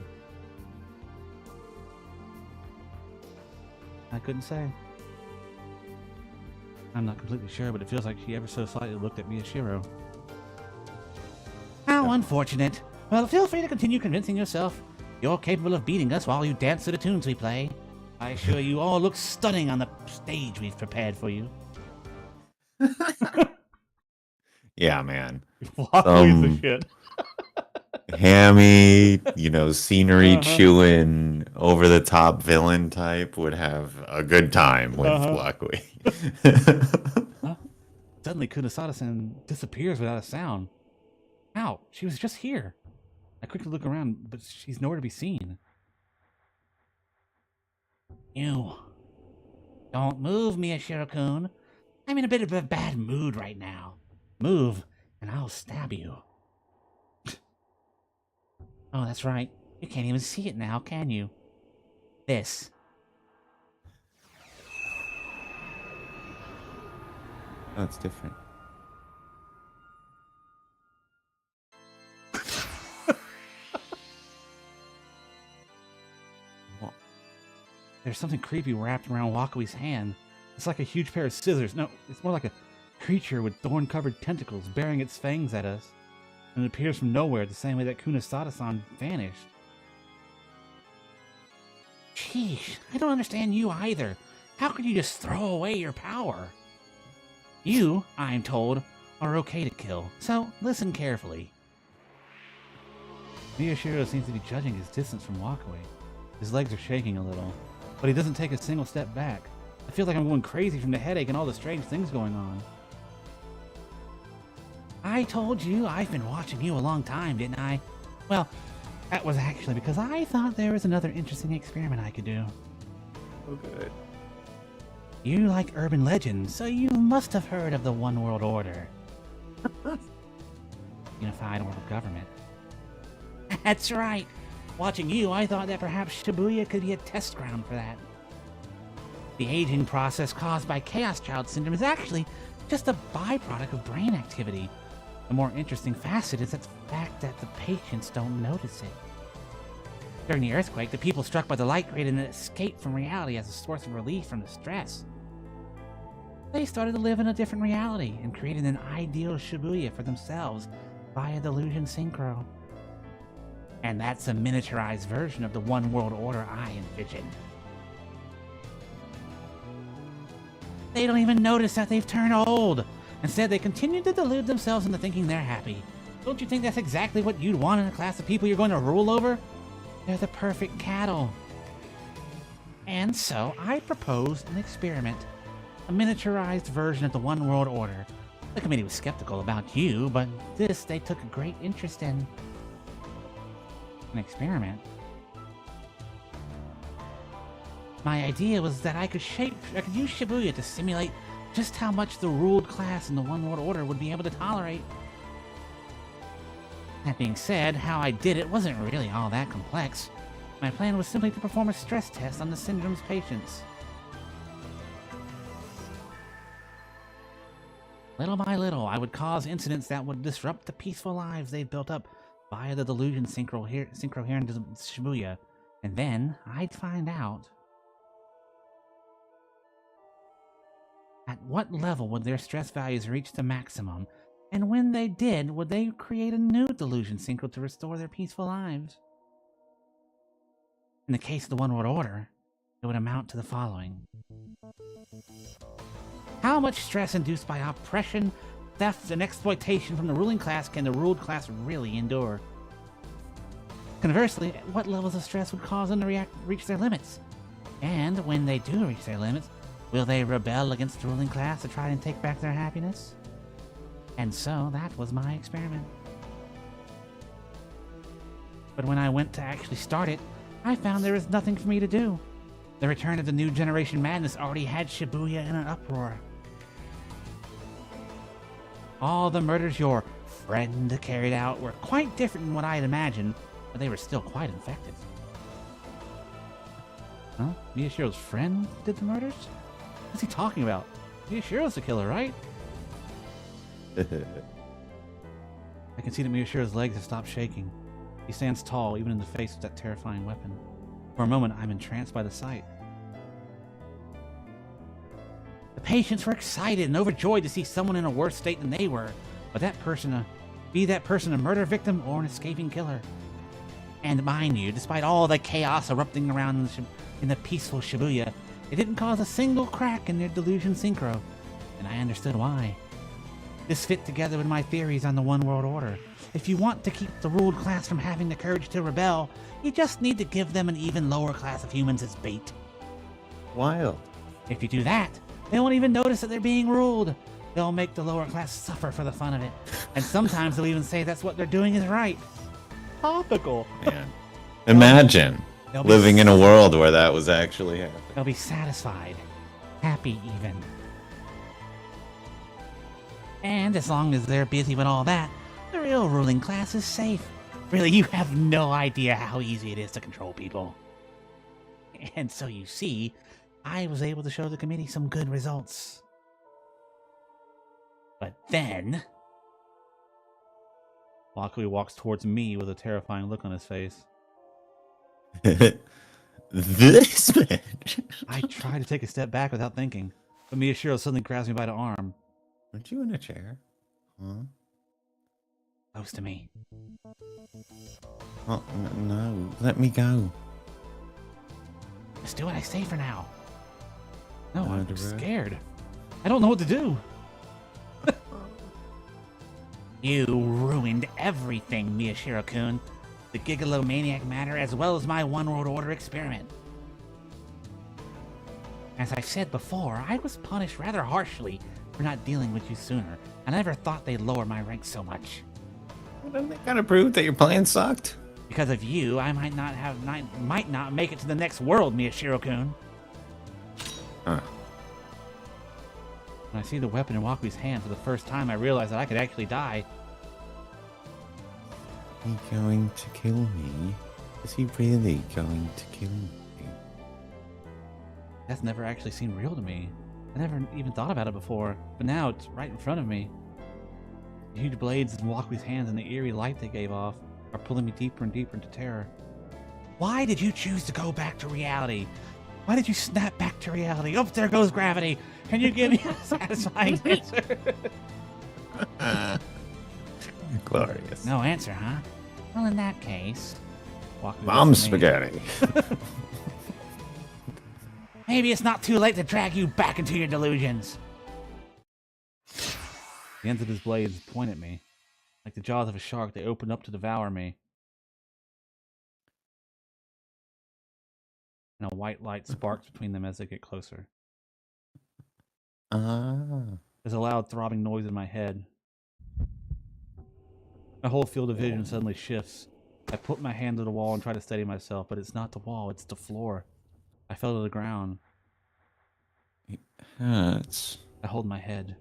I couldn't say. I'm not completely sure, but it feels like she ever so slightly looked at Miyashiro. How unfortunate. Well, feel free to continue convincing yourself you're capable of beating us while you dance to the tunes we play. I assure you all look stunning on the stage we've prepared for you. Yeah, man. Wakui's the shit. Hammy, scenery chewing, over the top villain type would have a good time with Wakui. Suddenly, Kunisada-san disappears without a sound. Ow, she was just here. I quickly look around, but she's nowhere to be seen. You. Don't move, Miyashiro-kun. I'm in a bit of a bad mood right now. Move, and I'll stab you. Oh, that's right. You can't even see it now, can you? This. That's different. There's something creepy wrapped around Wakui's hand. It's like a huge pair of scissors. No, it's more like a creature with thorn-covered tentacles bearing its fangs at us. And it appears from nowhere the same way that Kunisada-san vanished. Sheesh, I don't understand you either. How could you just throw away your power? You, I'm told, are okay to kill, so listen carefully. Miyashiro seems to be judging his distance from Wakui. His legs are shaking a little, but he doesn't take a single step back. I feel like I'm going crazy from the headache and all the strange things going on. I told you I've been watching you a long time, didn't I? Well, that was actually because I thought there was another interesting experiment I could do. Oh, good. You like urban legends, so you must have heard of the One World Order. Unified world government. That's right. Watching you, I thought that perhaps Shibuya could be a test ground for that. The aging process caused by Chaos Child Syndrome is actually just a byproduct of brain activity. The more interesting facet is the fact that the patients don't notice it. During the earthquake, the people struck by the light created an escape from reality as a source of relief from the stress. They started to live in a different reality and created an ideal Shibuya for themselves via Delusion Synchro. And that's a miniaturized version of the One World Order I envisioned. They don't even notice that they've turned old. Instead, they continue to delude themselves into thinking they're happy. Don't you think that's exactly what you'd want in a class of people you're going to rule over? They're the perfect cattle. And so, I proposed an experiment. A miniaturized version of the One World Order. The committee was skeptical about you, but this they took a great interest in. An experiment? My idea was that I could use Shibuya to simulate just how much the ruled class in the One World Order would be able to tolerate. That being said, how I did it wasn't really all that complex. My plan was simply to perform a stress test on the syndrome's patients. Little by little, I would cause incidents that would disrupt the peaceful lives they've built up via the Delusion Synchro here in Shibuya, and then I'd find out at what level would their stress values reach the maximum, and when they did, would they create a new Delusion Synchro to restore their peaceful lives? In the case of the One World Order, it would amount to the following. How much stress induced by oppression, theft, and exploitation from the ruling class can the ruled class really endure? Conversely, what levels of stress would cause them to reach their limits? And when they do reach their limits, will they rebel against the ruling class to try and take back their happiness? And so, that was my experiment. But when I went to actually start it, I found there was nothing for me to do. The return of the new generation madness already had Shibuya in an uproar. All the murders your friend carried out were quite different than what I had imagined, but they were still quite infected. Huh? Miyashiro's friend did the murders? What's he talking about? Miyashiro's the killer, right? I can see that Miyashiro's legs have stopped shaking. He stands tall, even in the face of that terrifying weapon. For a moment, I'm entranced by the sight. The patients were excited and overjoyed to see someone in a worse state than they were, but be that person a murder victim or an escaping killer. And mind you, despite all the chaos erupting around in the peaceful Shibuya, it didn't cause a single crack in their Delusion Synchro, and I understood why. This fit together with my theories on the One World Order. If you want to keep the ruled class from having the courage to rebel, you just need to give them an even lower class of humans as bait. Wild. If you do that, they won't even notice that they're being ruled. They'll make the lower class suffer for the fun of it. And sometimes they'll even say that's what they're doing is right. Topical. Man. Imagine. They'll be living in a world where that was actually happening. They'll be satisfied. Happy, even. And as long as they're busy with all that, the real ruling class is safe. Really, you have no idea how easy it is to control people. And so you see, I was able to show the committee some good results. But then... Wakui walks towards me with a terrifying look on his face. This man. I try to take a step back without thinking, but Miyashiro suddenly grabs me by the arm. Aren't you in a chair? Huh? Close to me. Oh, no. Let me go. Just do what I say for now. No, I'm Direct. scared. I don't know what to do. You ruined everything, Miyashiro-kun. The Gigalomaniac matter as well as my One World Order experiment. As I said before, I was punished rather harshly for not dealing with you sooner. I never thought they'd lower my rank so much. Well, then they kind of proved that your plan sucked. Because of you, I might not make it to the next world, Miyashiro-kun. Huh. When I see the weapon in Wakui's hand for the first time, I realize that I could actually die. Is he going to kill me? Is he really going to kill me? That's never actually seemed real to me. I never even thought about it before, but now it's right in front of me. The huge blades in Wakui's hands and the eerie light they gave off are pulling me deeper and deeper into terror. Why did you choose to go back to reality? Why did you snap back to reality? Oh, there goes gravity. Can you give me a satisfying answer? Glorious. No answer, huh? Well, in that case... Wakui Mom looks at me. spaghetti. Maybe it's not too late to drag you back into your delusions. The ends of his blades point at me. Like the jaws of a shark, they open up to devour me. And a white light sparks between them as they get closer. There's a loud throbbing noise in my head. My whole field of vision suddenly shifts. I put my hand to the wall and try to steady myself, but it's not the wall, it's the floor. I fell to the ground. It hurts. I hold my head.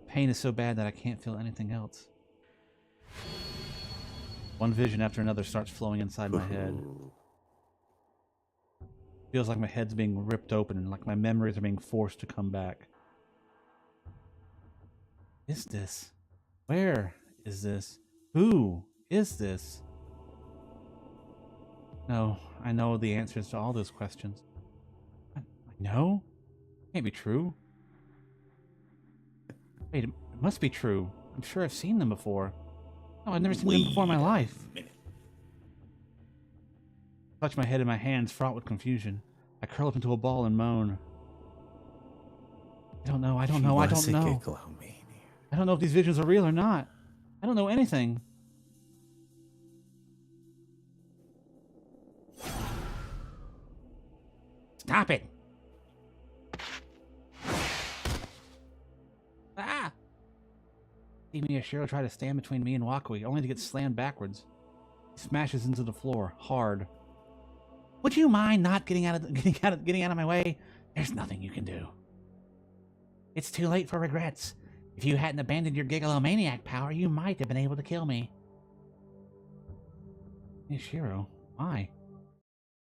Pain is so bad that I can't feel anything else. One vision after another starts flowing inside my head. Feels like my head's being ripped open and like my memories are being forced to come back. Is this? Where is this? Who is this? No, I know the answers to all those questions. I know? Can't be true. Wait, it must be true. I'm sure I've seen them before. No, I've never seen them before in my life. I touch my head in my hands, fraught with confusion. I curl up into a ball and moan. I don't know. I don't know if these visions are real or not. I don't know anything. Stop it! Ah! See Miyashiro try to stand between me and Wakui, only to get slammed backwards. He smashes into the floor, hard. Would you mind not getting out of my way? There's nothing you can do. It's too late for regrets. If you hadn't abandoned your Gigalomaniac power, you might have been able to kill me. Miyashiro, why?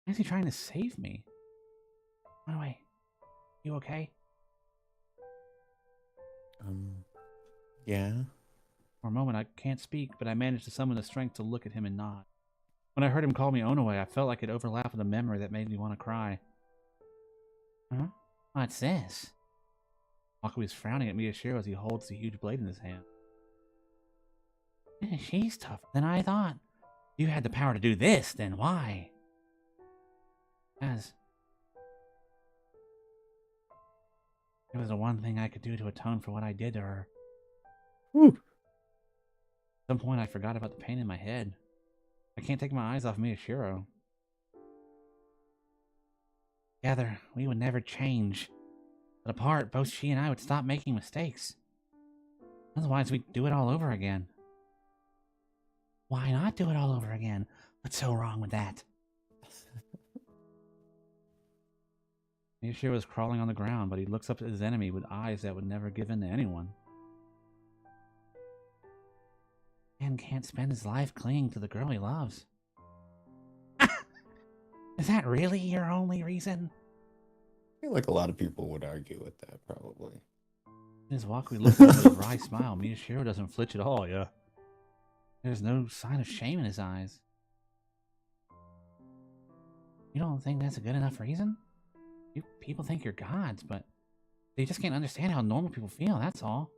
Why is he trying to save me? By the way, you okay? Yeah. For a moment, I can't speak, but I managed to summon the strength to look at him and nod. When I heard him call me Onoe, I felt like it overlapped with a memory that made me want to cry. Huh? What's this? Wakui is frowning at Miyashiro as he holds the huge blade in his hand. She's tougher than I thought. You had the power to do this, then why? As it was the one thing I could do to atone for what I did to her. Whew. At some point, I forgot about the pain in my head. I can't take my eyes off Miyashiro. Together, we would never change. But apart, both she and I would stop making mistakes. Otherwise, we'd do it all over again. Why not do it all over again? What's so wrong with that? Miyashiro was crawling on the ground, but he looks up at his enemy with eyes that would never give in to anyone. Man can't spend his life clinging to the girl he loves. Is that really your only reason? I feel like a lot of people would argue with that, probably. As Wakui looks at him with a wry smile, Miyashiro doesn't flinch at all, yeah. There's no sign of shame in his eyes. You don't think that's a good enough reason? You people think you're gods, but they just can't understand how normal people feel, that's all.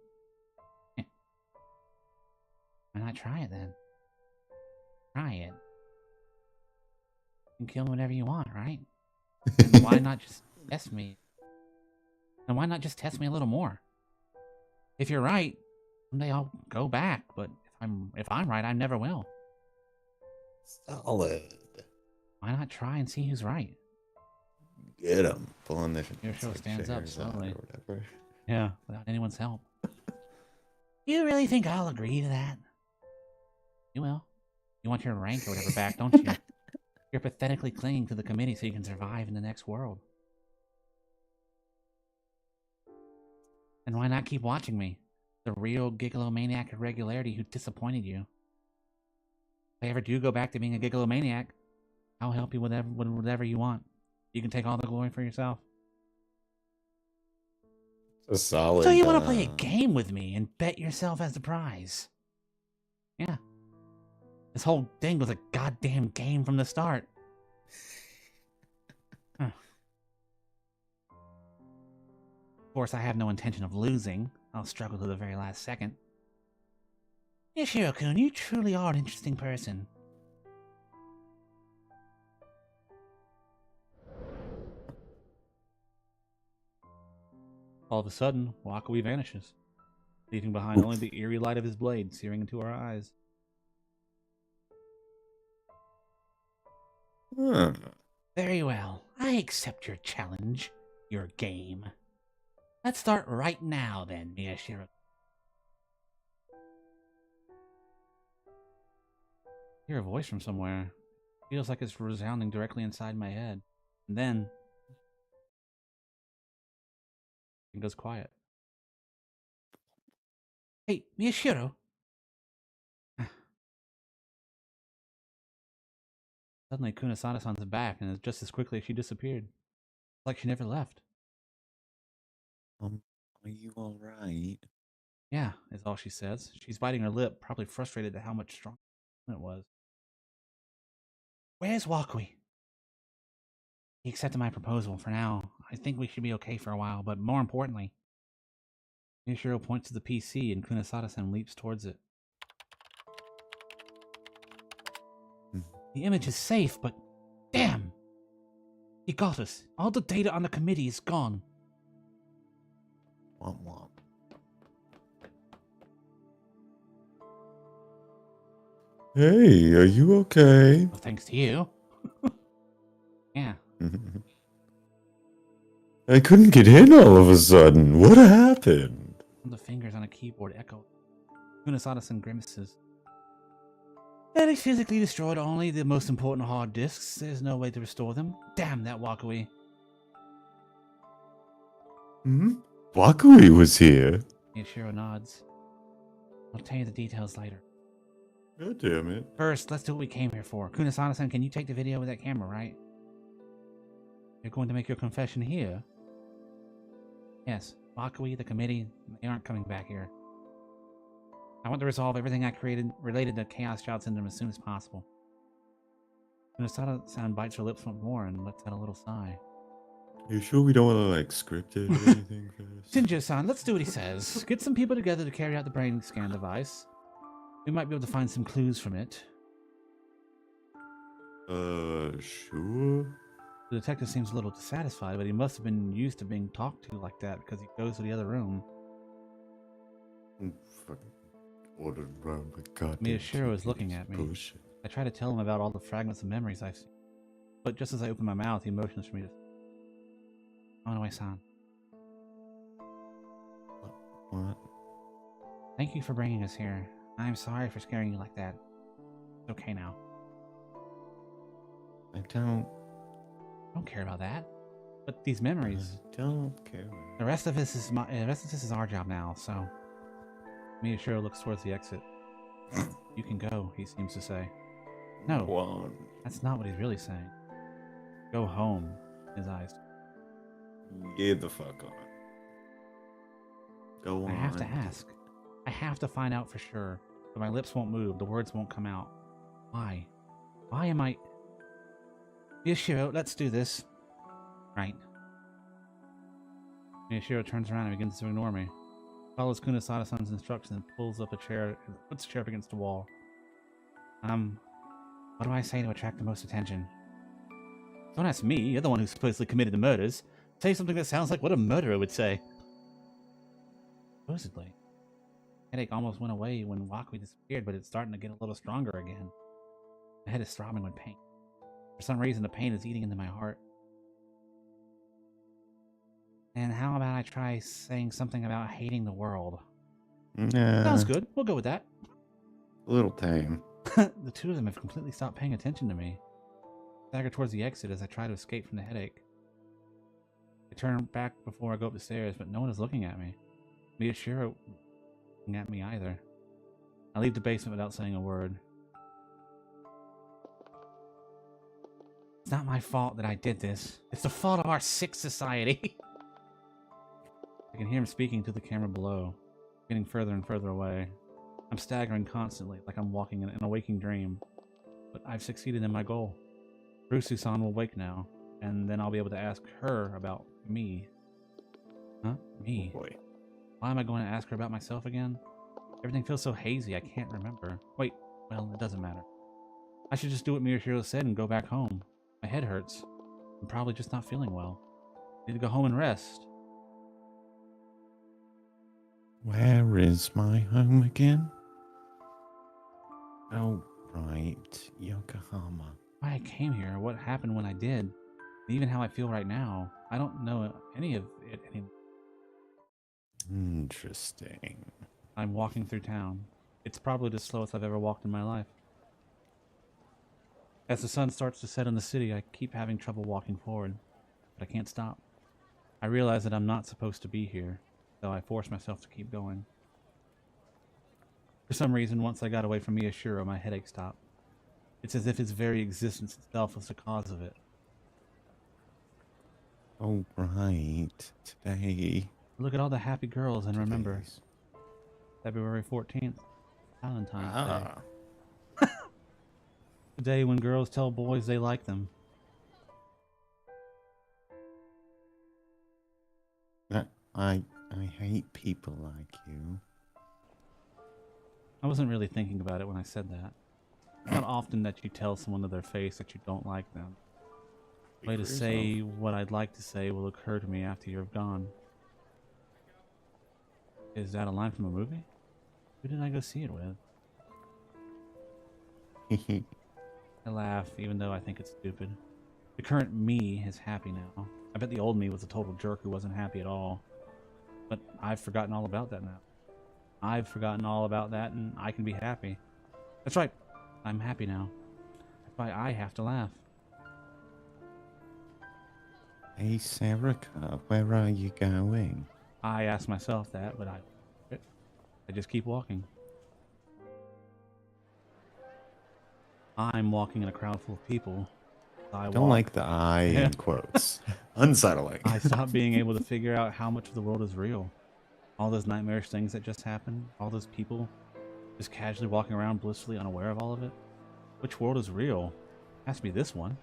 Why not try it then? Try it. You can kill me whenever you want, right? And why not just test me? And why not just test me a little more? If you're right, someday I'll go back, but if I'm right, I never will. Solid. Why not try and see who's right? Get him. Pulling the Miyashiro stands up fingers out slowly. or whatever. Yeah, without anyone's help. You really think I'll agree to that? You will. You want your rank or whatever back, don't you? You're pathetically clinging to the committee so you can survive in the next world. And why not keep watching me? The real gigolomaniac of regularity who disappointed you. If I ever do go back to being a gigolomaniac, I'll help you with whatever you want. You can take all the glory for yourself. A solid. So you want to play a game with me and bet yourself as the prize? Yeah. This whole thing was a goddamn game from the start. Huh. Of course, I have no intention of losing. I'll struggle to the very last second. Miyashiro-kun, you truly are an interesting person. All of a sudden, Wakui vanishes, leaving behind only the eerie light of his blade searing into our eyes. Very well. I accept your challenge, your game. Let's start right now then, Miyashiro. I hear a voice from somewhere. Feels like it's resounding directly inside my head. And then it goes quiet. Hey, Miyashiro. Suddenly, Kunisada-san's back, and just as quickly she disappeared. Like she never left. Are you all right? Yeah, is all she says. She's biting her lip, probably frustrated at how much stronger it was. Where's Wakui? He accepted my proposal for now. I think we should be okay for a while, but more importantly, Miyashiro points to the PC and Kunisada-san leaps towards it. The image is safe, but damn! He got us. All the data on the committee is gone. Womp womp. Hey, are you okay? Well, thanks to you. Yeah. I couldn't get in all of a sudden. What happened? The fingers on a keyboard echo. Kunisada-san grimaces. They physically destroyed only the most important hard disks. There's no way to restore them. Damn that Wakui. Wakui was here. Miyashiro nods. I'll tell you the details later. God damn it. First, let's do what we came here for. Kunisada-san, can you take the video with that camera, right? You're going to make your confession here? Yes. Wakui, the committee, they aren't coming back here. I want to resolve everything I created related to Chaos Child Syndrome as soon as possible. Kunisada-san bites her lips once more and lets out a little sigh. You sure we don't want to, like, script it or anything first? Shinjo-san, let's do what he says. Get some people together to carry out the brain scan device. We might be able to find some clues from it. Sure. The detective seems a little dissatisfied, but he must have been used to being talked to like that because he goes to the other room. Fucking ordered around my goddamn Miyashiro is looking at me. bullshit. I try to tell him about all the fragments of memories I've seen. But just as I open my mouth, he motions for me to... Onoe-san. What? Thank you for bringing us here. I'm sorry for scaring you like that. It's okay now. I don't... I don't care about that. But these memories, Don't care. the rest of this is our job now, so Miyashiro looks towards the exit. You can go, he seems to say. No, One. that's not what he's really saying. Go home, his eyes. Get the fuck on. Go on. I have to ask. I have to find out for sure. But my lips won't move, the words won't come out. Why? Why am I... Miyashiro, let's do this. Right. Miyashiro turns around and begins to ignore me. Follows Kunosada-san's instructions and pulls up a chair and puts the chair up against the wall. What do I say to attract the most attention? Don't ask me, you're the one who supposedly committed the murders. Say something that sounds like what a murderer would say. Supposedly. Headache almost went away when Wakui disappeared, but it's starting to get a little stronger again. My head is throbbing with pain. For some reason, the pain is eating into my heart. And how about I try saying something about hating the world? Nah, Sounds good. We'll go with that. a little tame. The two of them have completely stopped paying attention to me. I stagger towards the exit as I try to escape from the headache. I turn back before I go up the stairs, but no one is looking at me. Miyashiro looking at me either. I leave the basement without saying a word. It's not my fault that I did this. It's the fault of our sick society. I can hear him speaking to the camera below, getting further and further away. I'm staggering constantly, like I'm walking in a waking dream. But I've succeeded in my goal. Rusu-san will wake now, and then I'll be able to ask her about me. Huh? Me? Boy. Why am I going to ask her about myself again? Everything feels so hazy, I can't remember. Wait, well, it doesn't matter. I should just do what Miyashiro said and go back home. My head hurts. I'm probably just not feeling well. I need to go home and rest. Where is my home again? Oh, right. Yokohama. Why I came here, what happened when I did, and even how I feel right now. I don't know any of it anymore. Interesting. I'm walking through town. It's probably the slowest I've ever walked in my life. As the sun starts to set in the city, I keep having trouble walking forward, but I can't stop. I realize that I'm not supposed to be here, so I force myself to keep going. For some reason, once I got away from Miyashiro, my headache stopped. It's as if his very existence itself was the cause of it. Oh, right. Today. Look at all the happy girls and remember, Today's- February 14th, Valentine's Day. Ah. The day when girls tell boys they like them. I hate people like you. I wasn't really thinking about it when I said that. It's not often that you tell someone to their face that you don't like them. The way to say what I'd like to say will occur to me after you're gone. Is that a line from a movie? Who did I go see it with? I laugh, even though I think it's stupid. The current me is happy now. I bet the old me was a total jerk who wasn't happy at all. But I've forgotten all about that now. I've forgotten all about that, and I can be happy. That's right. I'm happy now. That's why I have to laugh. Hey, Serica, where are you going? I ask myself that, but I just keep walking. I'm walking in a crowd full of people. I Don't walk. like the I in quotes. Unsettling. I stopped being able to figure out how much of the world is real. All those nightmarish things that just happened, all those people just casually walking around blissfully unaware of all of it. Which world is real? It has to be this one.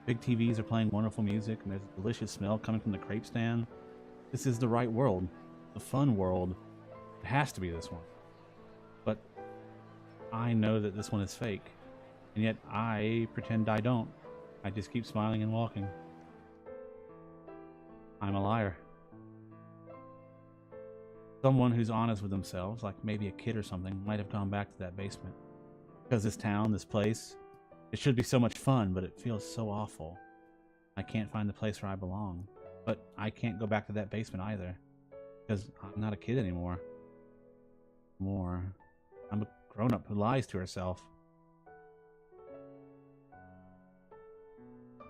Big TVs are playing wonderful music and there's a delicious smell coming from the crepe stand. This is the right world. The fun world. It has to be this one. But I know that this one is fake. And yet I pretend I don't. I just keep smiling and walking. I'm a liar. Someone who's honest with themselves, like maybe a kid or something, might have gone back to that basement. Because this town, this place, it should be so much fun, but it feels so awful. I can't find the place where I belong. But I can't go back to that basement either. Because I'm not a kid anymore. I'm a grown-up who lies to herself.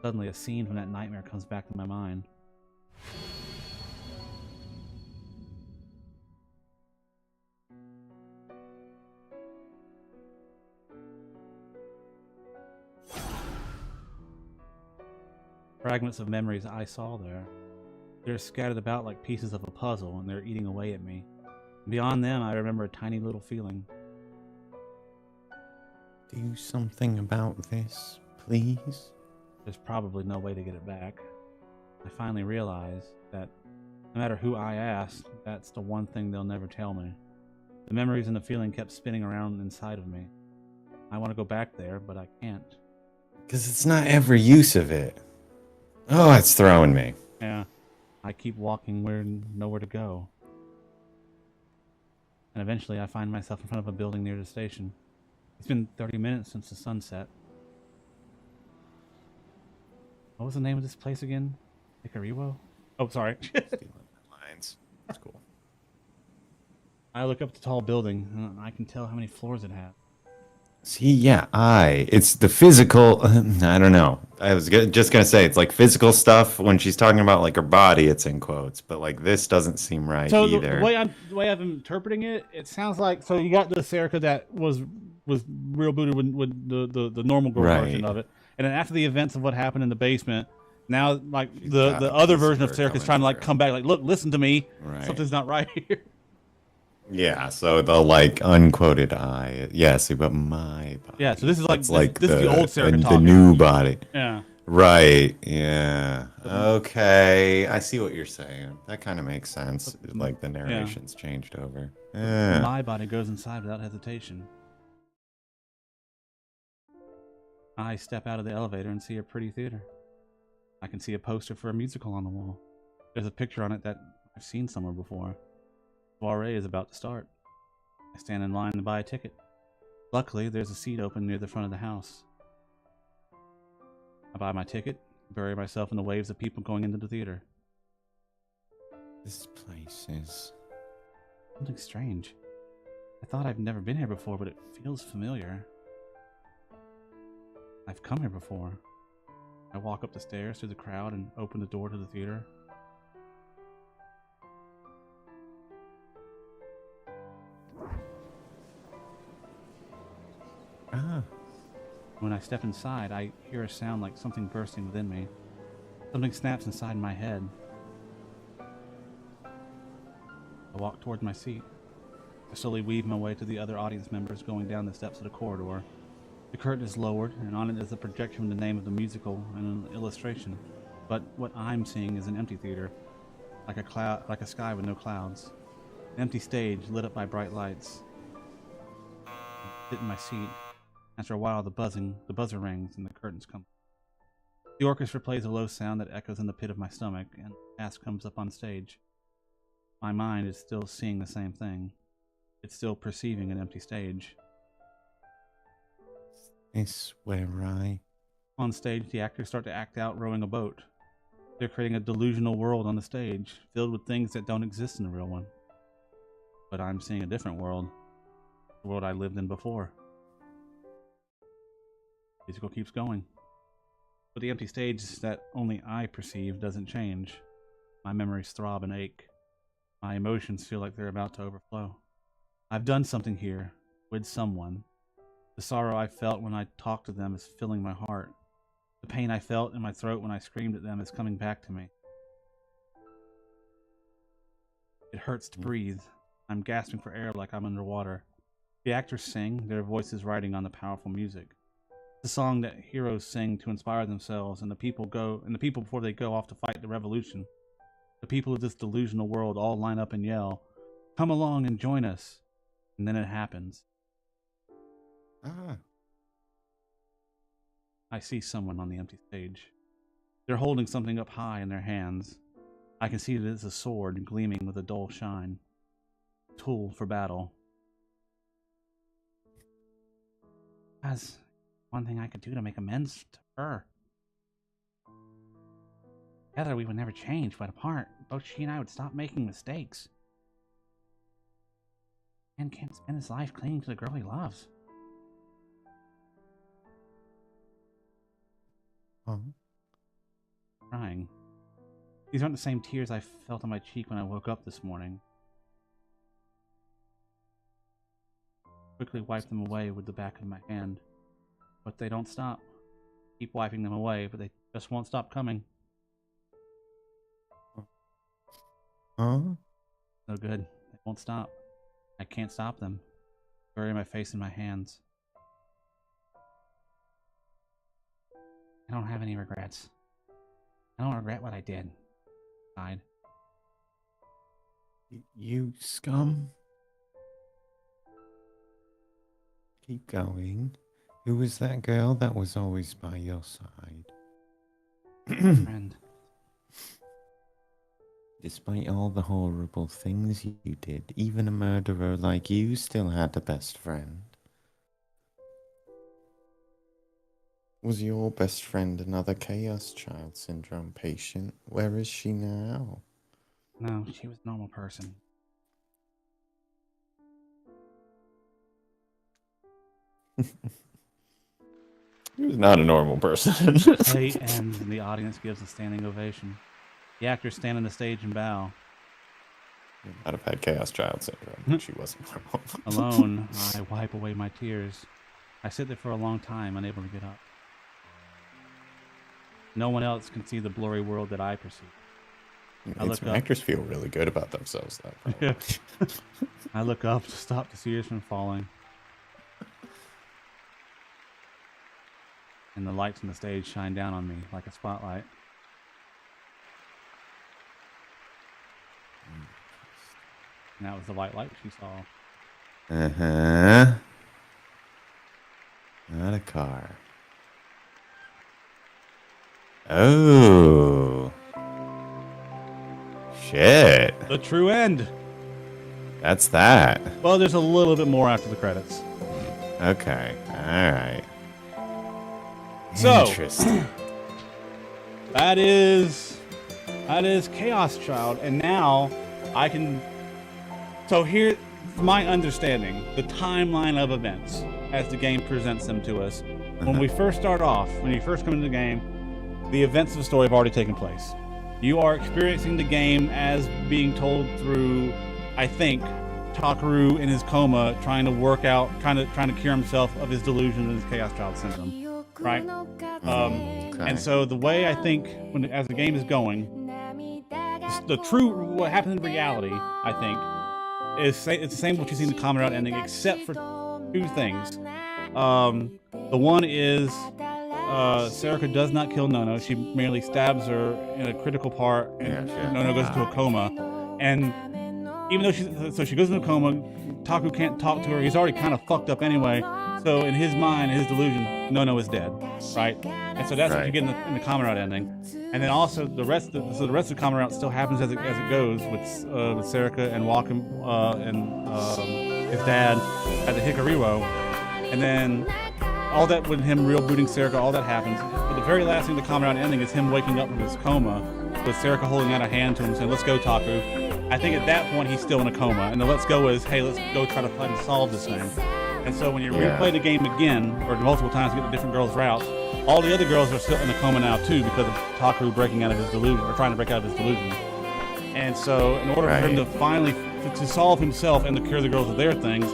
Suddenly, a scene from that nightmare comes back to my mind. Fragments of memories I saw there. They're scattered about like pieces of a puzzle, and they're eating away at me. Beyond them, I remember a tiny little feeling. Do something about this, please. There's probably no way to get it back. I finally realized that no matter who I ask, that's the one thing they'll never tell me. The memories and the feeling kept spinning around inside of me. I want to go back there, but I can't. Because it's not every use of it. Oh, it's throwing me. Yeah, I keep walking where nowhere to go. And eventually I find myself in front of a building near the station. It's been 30 minutes since the sun set. What was the name of this place again? Ikariwo? Oh, sorry. Lines. That's cool. I look up the tall building, and I can tell how many floors it has. See, yeah, it's the physical. I don't know. I was just gonna say it's like physical stuff when she's talking about like her body. It's in quotes, but like this doesn't seem right So either. the way I'm interpreting it, it sounds like so you got the Serica that was real booted with the normal girl version of it, and then after the events of what happened in the basement, now like the other version of Serica is trying to like come back, like look, listen to me, something's not right here. Yeah, so the like unquoted I. Yeah, see, but my body. Yeah, so this is like this is the the old Serica the new body. Yeah. Right. Yeah. Okay. I see what you're saying. That kind of makes sense. Like the narration's changed over. Yeah. My body goes inside without hesitation. I step out of the elevator and see a pretty theater. I can see a poster for a musical on the wall. There's a picture on it that I've seen somewhere before. Soiree is about to start. I stand in line to buy a ticket. Luckily, there's a seat open near the front of the house. I buy my ticket, bury myself in the waves of people going into the theater. This place is something strange. I thought I've never been here before, but it feels familiar. I've come here before. I walk up the stairs through the crowd and open the door to the theater. When I step inside, I hear a sound like something bursting within me. Something snaps inside my head. I walk towards my seat. I slowly weave my way to the other audience members going down the steps of the corridor. The curtain is lowered, and on it is a projection of the name of the musical and an illustration. But what I'm seeing is an empty theater, like a sky with no clouds. An empty stage lit up by bright lights. I sit in my seat. After a while, the buzzer rings and the curtains come. The orchestra plays a low sound that echoes in the pit of my stomach, and the cast comes up on stage. My mind is still seeing the same thing. It's still perceiving an empty stage. Is where I... On stage, the actors start to act out rowing a boat. They're creating a delusional world on the stage, filled with things that don't exist in the real one. But I'm seeing a different world. The world I lived in before. The musical keeps going. But the empty stage that only I perceive doesn't change. My memories throb and ache. My emotions feel like they're about to overflow. I've done something here, with someone. The sorrow I felt when I talked to them is filling my heart. The pain I felt in my throat when I screamed at them is coming back to me. It hurts to breathe. I'm gasping for air like I'm underwater. The actors sing, their voices riding on the powerful music. The song that heroes sing to inspire themselves, and the people before they go off to fight the revolution. The people of this delusional world all line up and yell, "Come along and join us." And then it happens. I see someone on the empty stage. They're holding something up high in their hands. I can see that it's a sword gleaming with a dull shine. Tool for battle. As one thing I could do to make amends to her. Together we would never change, but apart, both she and I would stop making mistakes. Man can't spend his life clinging to the girl he loves. Crying. These aren't the same tears I felt on my cheek when I woke up this morning. Quickly wipe them away with the back of my hand. But they don't stop. Keep wiping them away, but they just won't stop coming. Huh? No good. They won't stop. I can't stop them. Bury my face in my hands. I don't have any regrets. I don't regret what I did. Died. You scum. Keep going. Who was that girl that was always by your side? Friend. Despite all the horrible things you did, even a murderer like you still had a best friend. Was your best friend another Chaos Child Syndrome patient? Where is she now? No, she was a normal person. He was not a normal person. Play ends and the audience gives a standing ovation. The actors stand on the stage and bow. I'd have had Chaos Child Syndrome, but she wasn't normal. Alone, I wipe away my tears. I sit there for a long time, unable to get up. No one else can see the blurry world that I perceive. Actors feel really good about themselves, though. Yeah. I look up to stop the tears from falling. And the lights on the stage shine down on me like a spotlight. And that was the white light she saw. Uh-huh. Not a car. Oh. Shit. The true end. That's that. Well, there's a little bit more after the credits. Okay. All right. So, Interesting. that is Chaos Child, and now I can. So here, my understanding, the timeline of events as the game presents them to us. When we first start off, when you first come into the game, the events of the story have already taken place. You are experiencing the game as being told through, I think, Takaru in his coma, trying to work out, trying to cure himself of his delusion and his Chaos Child syndrome, right? And so the way I think, as the game is going, the true what happens in reality, I think, is it's the same what you see in the Kamen Rider ending, except for two things. The one is Serika does not kill Nono. She merely stabs her in a critical part, and Nono goes into a coma. And even though she goes into a coma, Taku can't talk to her. He's already kind of fucked up anyway. So in his mind, his delusion, Nono is dead, right? And so that's what you get in the Kamen Rider ending. And then also the rest of the Kamen Rider still happens as it goes with Serika and Walken and his dad at the Hikariwo. And then all that with him real booting Serika, all that happens. But the very last thing the Kamen Rider ending is him waking up from his coma with Serika holding out a hand to him saying, "Let's go, Taku." I think at that point he's still in a coma, and the "let's go" is, "Hey, let's go try to find and solve this thing." And so when you replay the game again, or multiple times to get the different girls' routes, all the other girls are still in the coma now too because of Takaru breaking out of his delusion, or trying to break out of his delusion. And so in order for him to finally to solve himself and to cure the girls of their things,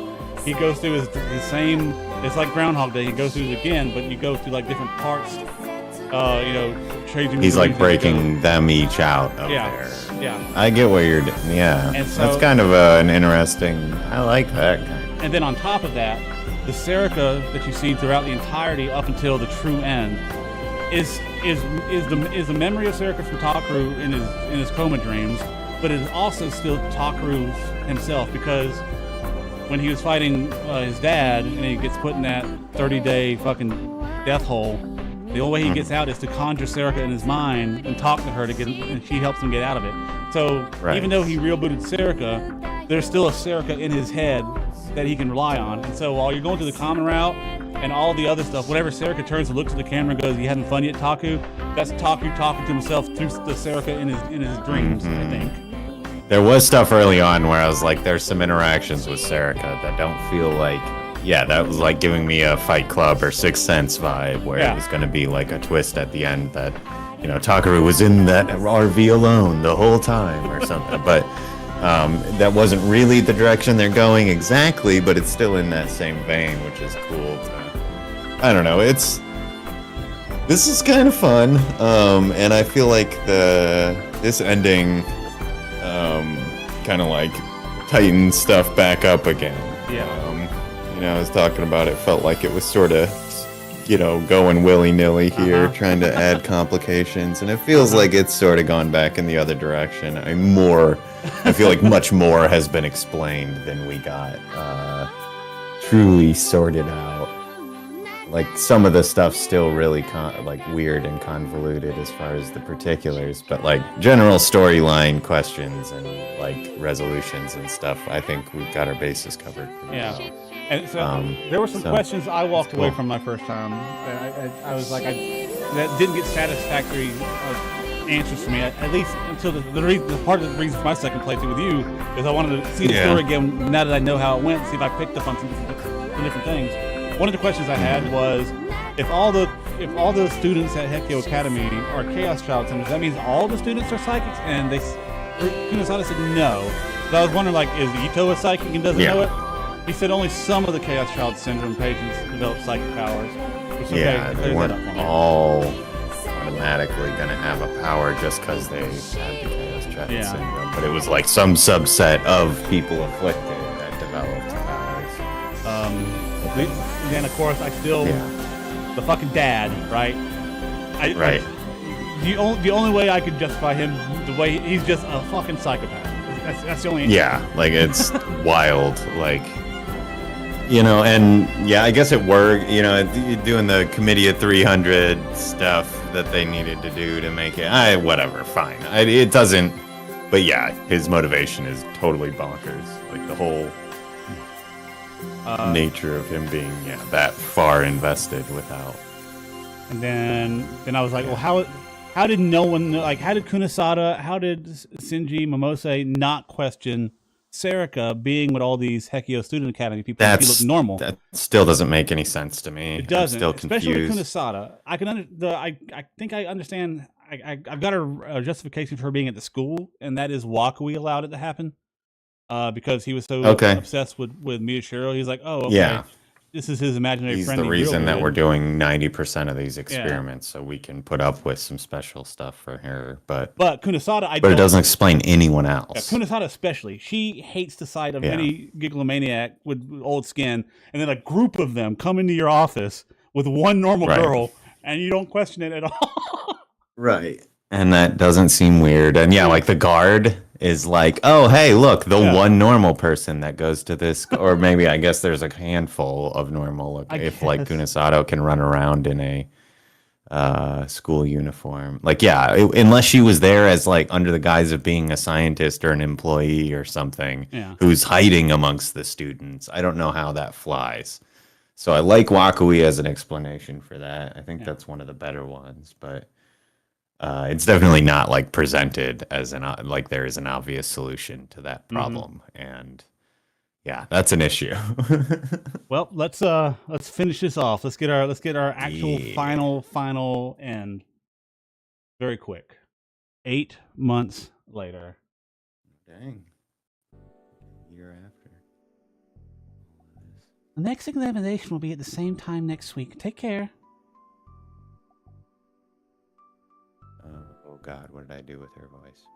he goes through his same. It's like Groundhog Day. He goes through it again, but you go through like different parts. Changing. He's like breaking them each out of there. Yeah. I get what you're doing. Yeah. And so, that's kind of an interesting. I like that kind. And then on top of that, the Serika that you see throughout the entirety up until the true end is the memory of Serika from Takaru in his coma dreams, but it is also still Takaru himself, because when he was fighting his dad and he gets put in that 30-day fucking death hole, the only way he gets out is to conjure Serika in his mind and talk to her to get, and she helps him get out of it. So even though he real booted Serika, there's still a Serika in his head that he can rely on. And so while you're going through the common route and all the other stuff, whenever Serika turns and looks at the camera and goes, "You having fun yet, Taku?" That's Taku talking to himself through the Serika in his dreams, I think. There was stuff early on where I was like, there's some interactions with Serika that don't feel like, that was like giving me a Fight Club or Sixth Sense vibe, where it was going to be like a twist at the end that you know, Takaru was in that RV alone the whole time or something. But that wasn't really the direction they're going exactly, but it's still in that same vein, which is cool. I don't know. This is kind of fun, and I feel like this ending kind of like tightens stuff back up again. Yeah. You know, I was talking about it. Felt like it was sort of, you know, going willy-nilly here, trying to add complications, and it feels like it's sort of gone back in the other direction. I feel like much more has been explained than we got truly sorted out. Like, some of the stuff's still really like weird and convoluted as far as the particulars, but like general storyline questions and like resolutions and stuff, I think we've got our bases covered pretty well. And so there were some questions I walked away from my first time. I was like, that didn't get satisfactory answers for me, at least until the part of the reason for my second playthrough with you is I wanted to see the story again now that I know how it went, see if I picked up on some different things. One of the questions I had was, if all the students at Hekio Academy are Chaos Child Syndromes, that means all the students are psychics? And Kunisada said no. So I was wondering, like, is Ito a psychic and doesn't know it? He said only some of the Chaos Child Syndrome patients develop psychic powers. They weren't all automatically going to have a power just because they had the Chaos Child Syndrome. But it was like some subset of people afflicted that developed powers. Then of course I still the fucking dad, right? The only way I could justify him, the way he's just a fucking psychopath. That's the only. Yeah, like it's wild, like, you know, and I guess it worked. You know, doing the Committee of 300 stuff that they needed to do to make it. Whatever, fine. It doesn't. But yeah, his motivation is totally bonkers. Like the whole nature of him being that far invested without. And then I was like, well, how did no one, like, how did Kunisada, how did Shinji Momose not question Serika being with all these Hekio Student Academy people? She looked normal. That still doesn't make any sense to me. It doesn't, I'm still especially confused. with Kunisada. I think I understand. I've got a justification for her being at the school, and that is Wakui allowed it to happen. Because he was so obsessed with Miyashiro. He's like, oh, okay, this is his imaginary friend. He's the reason that we're doing 90% of these experiments, so we can put up with some special stuff for her. But Kunisada, it doesn't explain anyone else. Kunisada especially, she hates the sight of any gigglomaniac with old skin, and then a group of them come into your office with one normal girl, and you don't question it at all. Right. And that doesn't seem weird. And like the guard is like, oh, hey, look, the one normal person that goes to this, or maybe I guess there's a handful of normal, if like Kunisada can run around in a school uniform. Like, unless she was there as like under the guise of being a scientist or an employee or something who's hiding amongst the students. I don't know how that flies. So I like Wakui as an explanation for that. I think that's one of the better ones, but it's definitely not like presented as like there is an obvious solution to that problem, and that's an issue. Well, let's finish this off. Let's get our actual final end. Very quick. 8 months later. Dang. Year after. The next examination will be at the same time next week. Take care. Oh God, what did I do with her voice?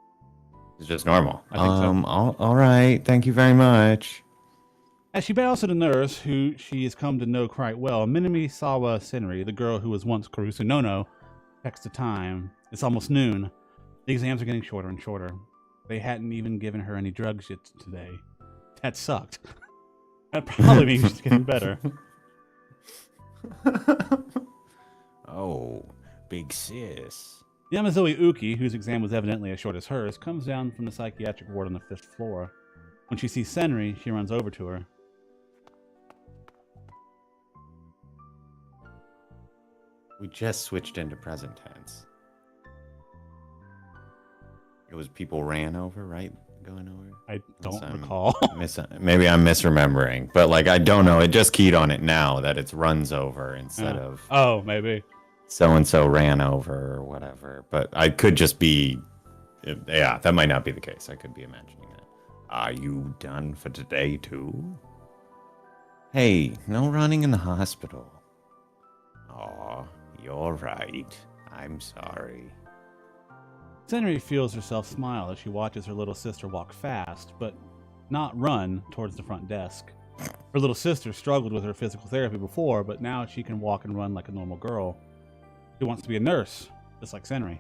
It's just normal. I think so. All right. Thank you very much. As she bows to the nurse, who she has come to know quite well, Minamisawa Senri, the girl who was once Karusu Nono, checks the time. It's almost noon. The exams are getting shorter and shorter. They hadn't even given her any drugs yet today. That sucked. That probably means she's getting better. Oh, big sis. Yamazoe Uki, whose exam was evidently as short as hers, comes down from the psychiatric ward on the 5th floor. When she sees Senri, she runs over to her. We just switched into present tense. It was people ran over, right? Going over? I don't recall. Maybe I'm misremembering, but like I don't know. It just keyed on it now that it's runs over instead of. Oh, maybe. so and so ran over or whatever. But I could just be, yeah, that might not be the case. I could be imagining that. Are you done for today too? Hey, no running in the hospital. Aw, you're right. I'm sorry. Senri feels herself smile as she watches her little sister walk fast, but not run towards the front desk. Her little sister struggled with her physical therapy before, but now she can walk and run like a normal girl. She wants to be a nurse, just like Senri.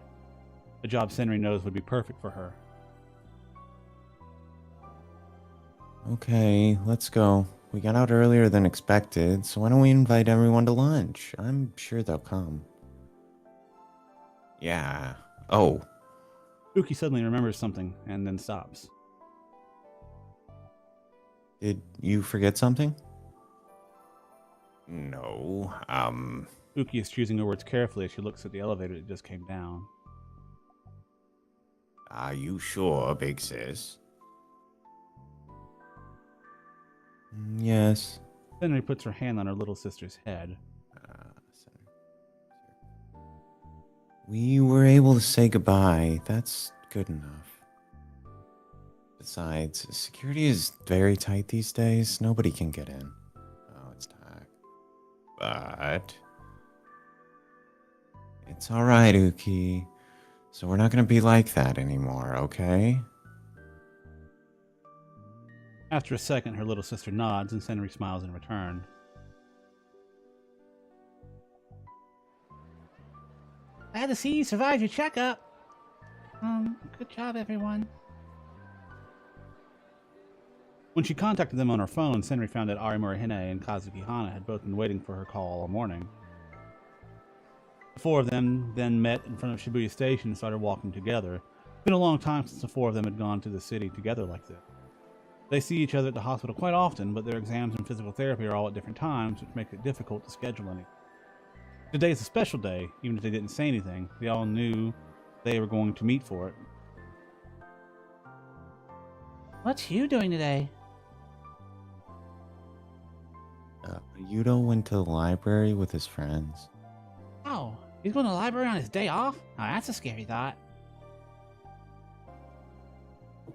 A job Senri knows would be perfect for her. Okay, let's go. We got out earlier than expected, so why don't we invite everyone to lunch? I'm sure they'll come. Yeah. Oh, Uki suddenly remembers something and then stops. did you forget something? No. Uki is choosing her words carefully as she looks at the elevator that just came down. Are you sure, big sis? Yes. Senri puts her hand on her little sister's head. We were able to say goodbye. That's good enough. Besides, security is very tight these days. Nobody can get in. Oh, it's tight. But it's all right, Uki. So we're not going to be like that anymore, okay? After a second, her little sister nods and Senri smiles in return. Glad to see you survived your checkup. Good job, everyone. When she contacted them on her phone, Senri found that Arimura Hine and Kazuki Hana had both been waiting for her call all morning. The four of them then met in front of Shibuya Station and started walking together. It's been a long time since the four of them had gone to the city together like this. They see each other at the hospital quite often, but their exams and physical therapy are all at different times, which makes it difficult to schedule any. Today is a special day, even if they didn't say anything. They all knew they were going to meet for it. What's you doing today? Yudo went to the library with his friends. Oh, he's going to the library on his day off? Oh, that's a scary thought.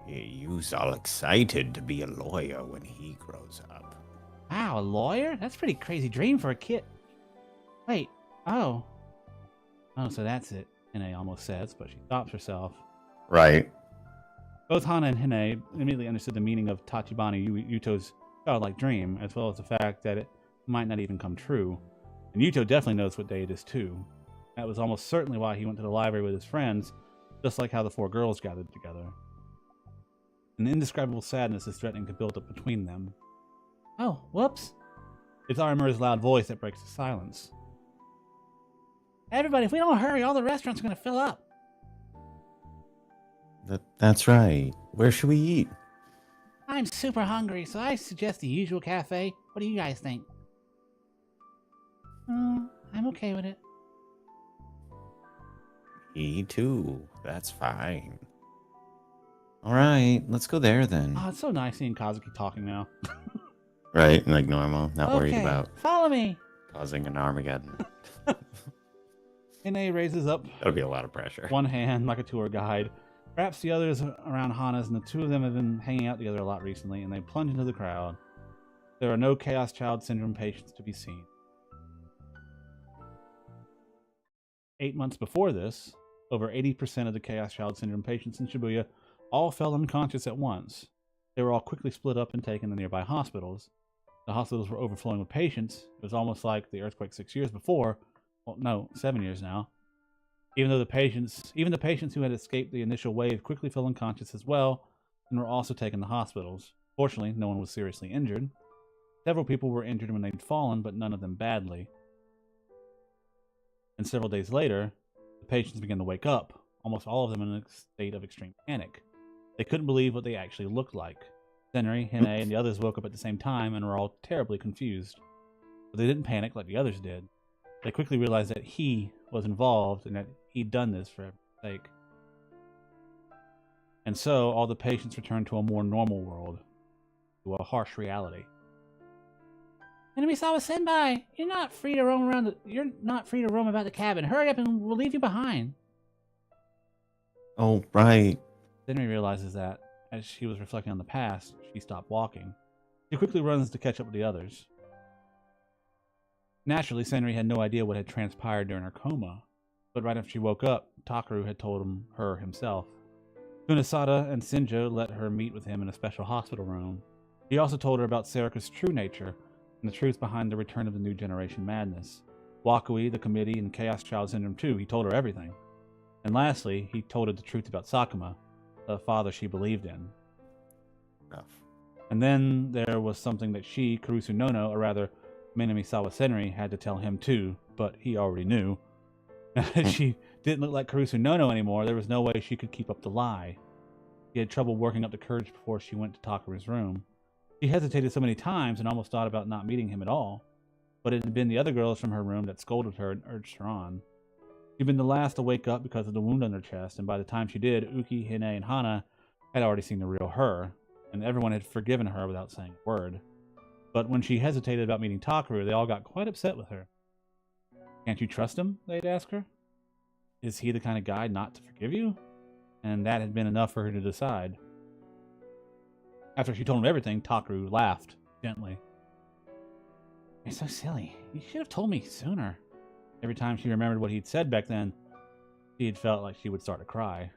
You's all excited to be a lawyer when he grows up. Wow, a lawyer? That's a pretty crazy dream for a kid. Wait, oh. Oh, so that's it, Hine almost says, but she stops herself. Right. Both Hana and Hine immediately understood the meaning of Tachibana Yuto's childlike dream, as well as the fact that it might not even come true. And Yuto definitely knows what day it is too. That was almost certainly why he went to the library with his friends, just like how the four girls gathered together. An indescribable sadness is threatening to build up between them. Oh, whoops. It's Arimura's loud voice that breaks the silence. Everybody, if we don't hurry, all the restaurants are going to fill up. That's right. Where should we eat? I'm super hungry, so I suggest the usual cafe. What do you guys think? I'm okay with it. Me too. That's fine. All right, let's go there then. Oh, it's so nice seeing Kazuki talking now. Right, like normal. Not worried Okay, about follow me. causing an Armageddon. Hine raises up That'll be a lot of pressure. one hand like a tour guide, wraps the others around Hana's, and the two of them have been hanging out together a lot recently, and they plunge into the crowd. There are no Chaos Child Syndrome patients to be seen. 8 months before this, over 80% of the Chaos Child Syndrome patients in Shibuya all fell unconscious at once. They were all quickly split up and taken to nearby hospitals. The hospitals were overflowing with patients. It was almost like the earthquake 6 years before. Well, no, 7 years now. Even the patients who had escaped the initial wave quickly fell unconscious as well and were also taken to hospitals. Fortunately, no one was seriously injured. Several people were injured when they'd fallen, but none of them badly. And several days later, the patients began to wake up, almost all of them in a state of extreme panic. They couldn't believe what they actually looked like. Senri, Hine, and the others woke up at the same time and were all terribly confused. But they didn't panic like the others did. They quickly realized that he was involved and that he'd done this for everyone's sake. And so, all the patients returned to a more normal world, to a harsh reality. Enemy-sama Senpai, you're not free to roam about the cabin. Hurry up and we'll leave you behind. Oh, right. Senri realizes that, as she was reflecting on the past, she stopped walking. She quickly runs to catch up with the others. Naturally, Senri had no idea what had transpired during her coma, but right after she woke up, Takaru had told her himself. Kunisada and Shinjo let her meet with him in a special hospital room. He also told her about Serika's true nature and the truth behind the return of the new generation madness. Wakui, the committee, and Chaos Child Syndrome 2, he told her everything. And lastly, he told her the truth about Sakuma, the father she believed in. Enough. And then there was something that she, Kurusu Nono, or rather Minami Senri, had to tell him too, but he already knew. She didn't look like Kurusu Nono anymore. There was no way she could keep up the lie. She had trouble working up the courage before she went to Takaru's room. She hesitated so many times and almost thought about not meeting him at all. But it had been the other girls from her room that scolded her and urged her on. She'd been the last to wake up because of the wound on her chest, and by the time she did, Uki, Hine, and Hana had already seen the real her, and everyone had forgiven her without saying a word. But when she hesitated about meeting Takaru, they all got quite upset with her. Can't you trust him? They'd ask her. Is he the kind of guy not to forgive you? And that had been enough for her to decide. After she told him everything, Takaru laughed gently. You're so silly. You should have told me sooner. Every time she remembered what he'd said back then, she had felt like she would start to cry.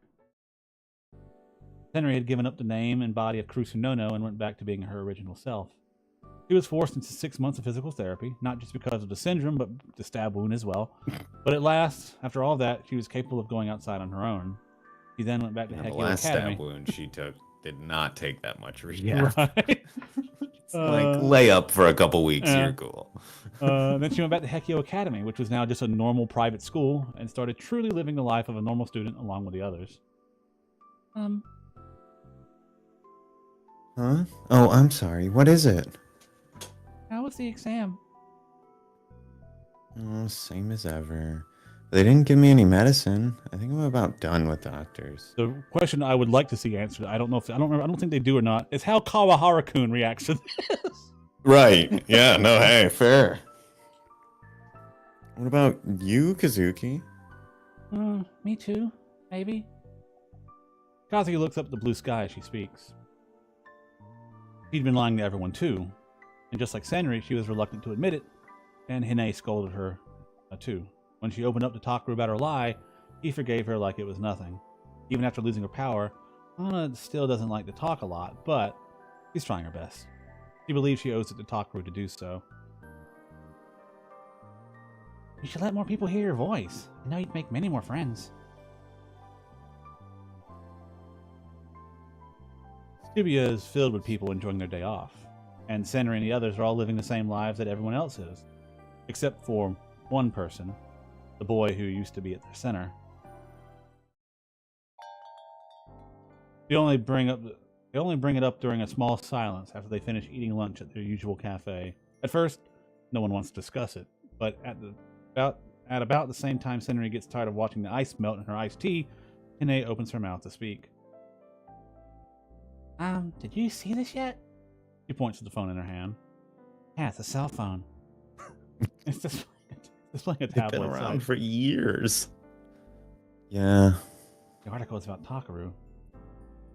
Henry had given up the name and body of Kurusu Nono and went back to being her original self. She was forced into 6 months of physical therapy, not just because of the syndrome, but the stab wound as well. But at last, after all that, she was capable of going outside on her own. She then went back to Hekio The last Academy. stab wound she took did not take that much rehab. Right. It's like lay up for a couple weeks, you're cool. Then she went back to Hekio Academy, which was now just a normal private school, and started truly living the life of a normal student along with the others. Huh? Oh, I'm sorry. What is it? How was the exam? Oh, same as ever. They didn't give me any medicine. I think I'm about done with doctors. The question I would like to see answered, I don't think they do or not, is how Kawahara-kun reacts to this. Right. Yeah, no, hey, fair. What about you, Kazuki? Me too, maybe. Kazuki looks up at the blue sky as she speaks. She'd been lying to everyone too, and just like Senri, she was reluctant to admit it, and Hine scolded her too. When she opened up to Takaru about her lie, he forgave her like it was nothing. Even after losing her power, Hana still doesn't like to talk a lot, but she's trying her best. She believes she owes it to Takaru to do so. You should let more people hear your voice. I know you'd make many more friends. Shibuya is filled with people enjoying their day off, and Senri and the others are all living the same lives that everyone else is, except for one person, the boy who used to be at their center. They only bring it up during a small silence after they finish eating lunch at their usual cafe. At first, no one wants to discuss it, but at about the same time Senri gets tired of watching the ice melt in her iced tea, Hine opens her mouth to speak. Did you see this yet? She points to the phone in her hand. Yeah, it's a cell phone. It's just like a They've tablet. been around for years. Yeah. The article is about Takaru.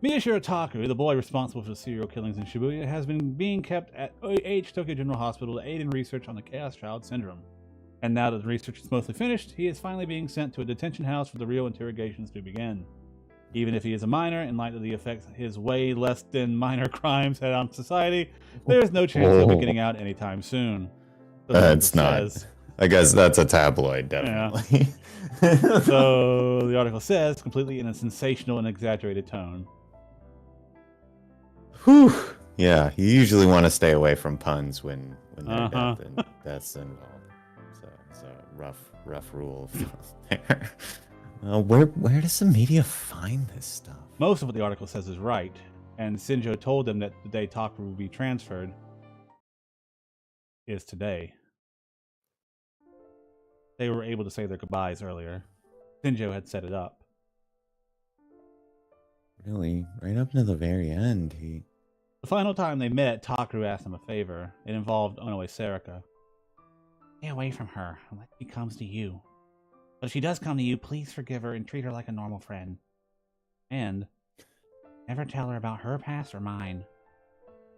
Miyashiro Takaru, the boy responsible for the serial killings in Shibuya, has been being kept at OH Tokyo General Hospital to aid in research on the Chaos Child Syndrome. And now that the research is mostly finished, he is finally being sent to a detention house for the real interrogations to begin. Even if he is a minor, in light of the effects his way less than minor crimes had on society, there is no chance he'll be getting out anytime soon. It's not. I guess that's a tabloid, definitely. Yeah. So the article says, completely in a sensational and exaggerated tone. Whew. Yeah, you usually want to stay away from puns when that's involved. So it's a rough rule there. Where does the media find this stuff? Most of what the article says is right, and Shinjo told them that the day Takaru will be transferred is today. They were able to say their goodbyes earlier. Shinjo had set it up. Really? Right up to the very end, he The final time they met, Takaru asked him a favor. It involved Onoe Sarika. Stay away from her unless she comes to you. But if she does come to you, please forgive her and treat her like a normal friend. And never tell her about her past or mine.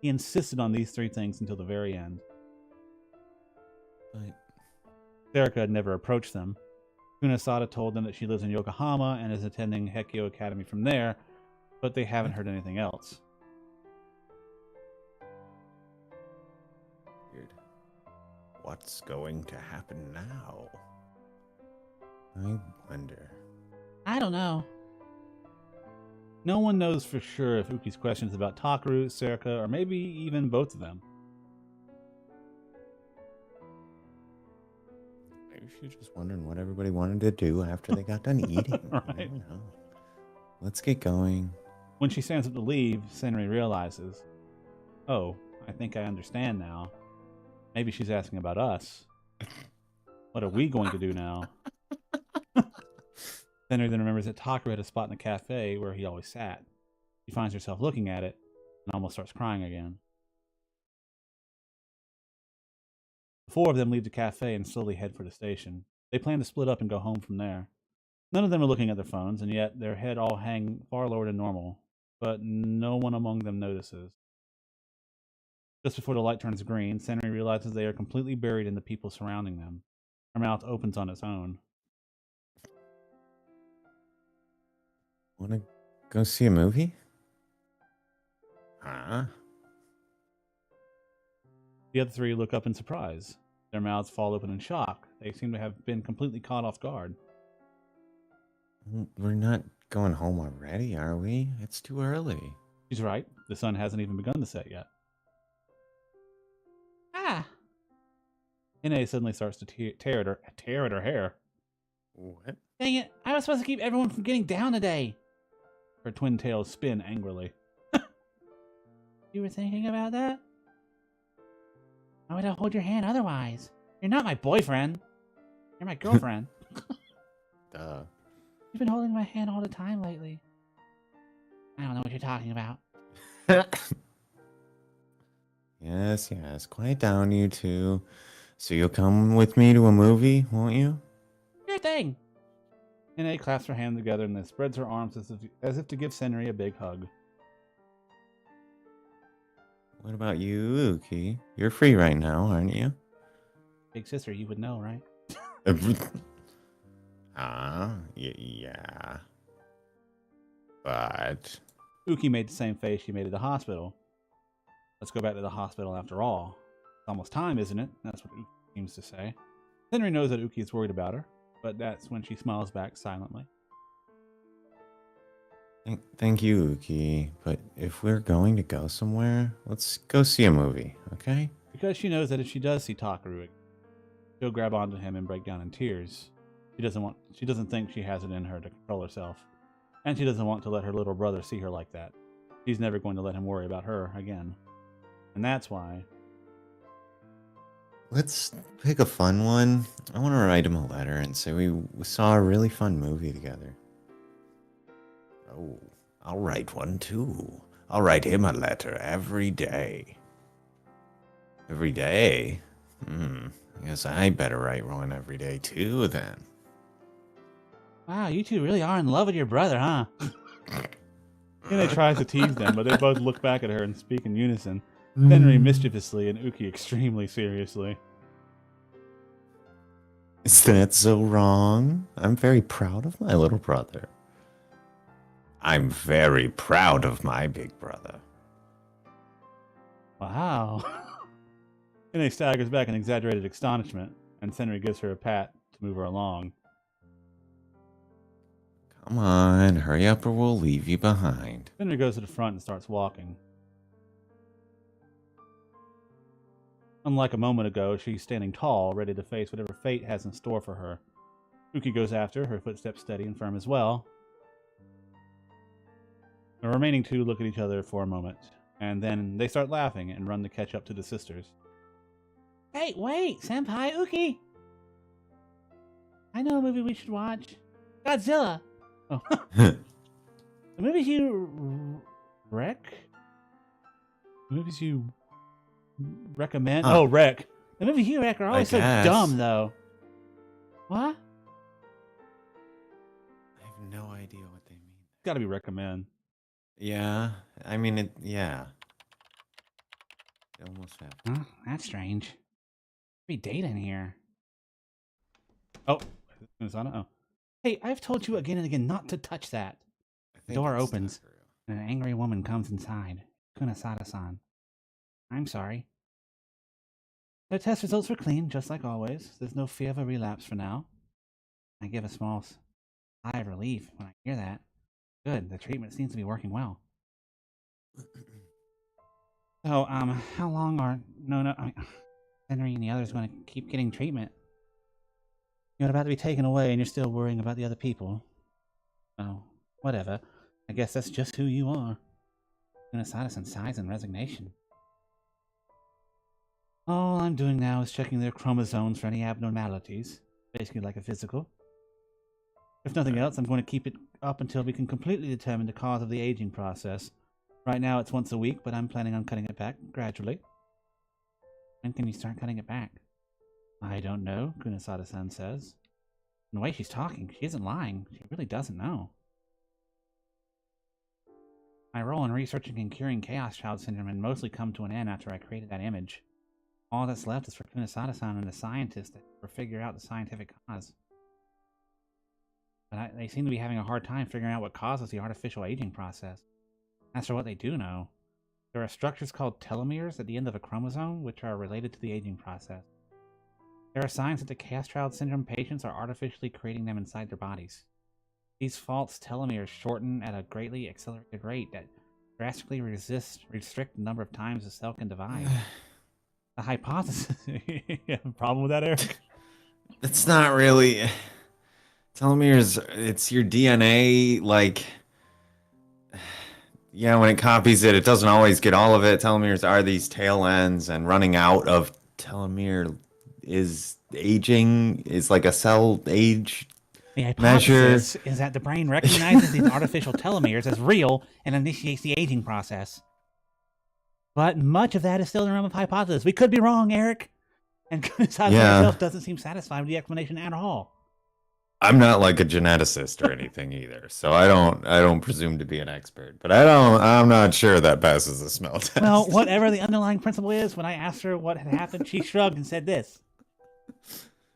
He insisted on these 3 things until the very end. But Sarika had never approached them. Kunisada told them that she lives in Yokohama and is attending Heikyo Academy from there, but they haven't heard anything else. weird. What's going to happen now? I wonder. I don't know. No one knows for sure if Uki's questions about Takaru, Sarika, or maybe even both of them. Maybe she was just wondering what everybody wanted to do after they got done eating. I Right. don't know. Let's get going. When she stands up to leave, Senri realizes, oh, I think I understand now. Maybe she's asking about us. What are we going to do now? Senri then remembers that Takaru had a spot in the cafe where he always sat. She finds herself looking at it and almost starts crying again. The 4 of them leave the cafe and slowly head for the station. They plan to split up and go home from there. None of them are looking at their phones, and yet their head all hang far lower than normal, but no one among them notices. Just before the light turns green, Senri realizes they are completely buried in the people surrounding them. Her mouth opens on its own. Want to go see a movie? Huh? The other 3 look up in surprise. Their mouths fall open in shock. They seem to have been completely caught off guard. We're not going home already, are we? It's too early. She's right. The sun hasn't even begun to set yet. Ah, Ine suddenly starts to tear at her hair. What? dang it. I was supposed to keep everyone from getting down today. Her twin tails spin angrily. You were thinking about that? Why would I hold your hand otherwise? You're not my boyfriend. You're my girlfriend. Duh. You've been holding my hand all the time lately. I don't know what you're talking about. Yes, yes. Quiet down, you two. So you'll come with me to a movie, won't you? Sure thing. Ine claps her hands together and then spreads her arms as if to give Senri a big hug. What about you, Uki? You're free right now, aren't you? Big sister, you would know, right? Yeah. But Uki made the same face she made at the hospital. Let's go back to the hospital after all. It's almost time, isn't it? That's what Uki seems to say. Senri knows that Uki is worried about her, but that's when she smiles back silently. thank you, Uki. But if we're going to go somewhere, let's go see a movie, okay? Because she knows that if she does see Takaru, she'll grab onto him and break down in tears. She doesn't think she has it in her to control herself. And she doesn't want to let her little brother see her like that. She's never going to let him worry about her again. And that's why. Let's pick a fun one. I want to write him a letter and say we saw a really fun movie together. Oh, I'll write one too. I'll write him a letter every day. Every day? I guess I better write one every day too then. Wow, you two really are in love with your brother, huh? Ine tries to tease them, but they both look back at her and speak in unison. Henry mischievously and Uki extremely seriously. Is that so wrong? I'm very proud of my little brother. I'm very proud of my big brother. Wow. Ine staggers back in exaggerated astonishment, and Senri gives her a pat to move her along. Come on, hurry up or we'll leave you behind. Senri goes to the front and starts walking. Unlike a moment ago, she's standing tall, ready to face whatever fate has in store for her. Uki goes after, her footsteps steady and firm as well. The remaining 2 look at each other for a moment, and then they start laughing and run to catch up to the sisters. Hey, wait, Senpai Uki. I know a movie we should watch. Godzilla. Oh, The movie you wreck? movies you recommend? Huh. Oh, Rec. The movies you rec are always so guess. dumb, though. What? I have no idea what they mean. Got to be recommend. Yeah, I mean it. Yeah, it almost happened. Huh? That's strange. Be data in here. Oh, is on it? Oh. Hey, I've told you again and again not to touch that. I The think door it's opens, Satoru. and an angry woman comes inside. Kunisada-san. I'm sorry. The test results were clean, just like always. There's no fear of a relapse for now. I give a small sigh of relief when I hear that. Good, the treatment seems to be working well. So, how long are Henry and the others going to keep getting treatment? You're about to be taken away and you're still worrying about the other people. Oh, whatever. I guess that's just who you are. Kunisada-san sighs in resignation. All I'm doing now is checking their chromosomes for any abnormalities. Basically like a physical. If nothing else, I'm going to keep it up until we can completely determine the cause of the aging process. Right now it's once a week, but I'm planning on cutting it back gradually. When can you start cutting it back? I don't know, Kunisada-san says. And the way she's talking, she isn't lying. She really doesn't know. My role in researching and curing Chaos Child Syndrome had mostly come to an end after I created that image. All that's left is for Kunisada-san and the scientists to figure out the scientific cause. But they seem to be having a hard time figuring out what causes the artificial aging process. As for what they do know, there are structures called telomeres at the end of a chromosome which are related to the aging process. There are signs that the Chaos Child Syndrome patients are artificially creating them inside their bodies. These false telomeres shorten at a greatly accelerated rate that drastically restrict the number of times a cell can divide. The hypothesis... You have a problem with that, Eric? It's not really telomeres. It's your DNA. Like, yeah, when it copies it, it doesn't always get all of it. Telomeres are these tail ends, and running out of telomere is aging. Is like a cell age. The hypothesis is that the brain recognizes these artificial telomeres as real and initiates the aging process. But much of that is still in the realm of hypothesis. We could be wrong, Eric. And Kunisada herself doesn't seem satisfied with the explanation at all. I'm not like a geneticist or anything either, so I don't presume to be an expert. But I'm not sure that passes the smell test. Well, whatever the underlying principle is, when I asked her what had happened, she shrugged and said this.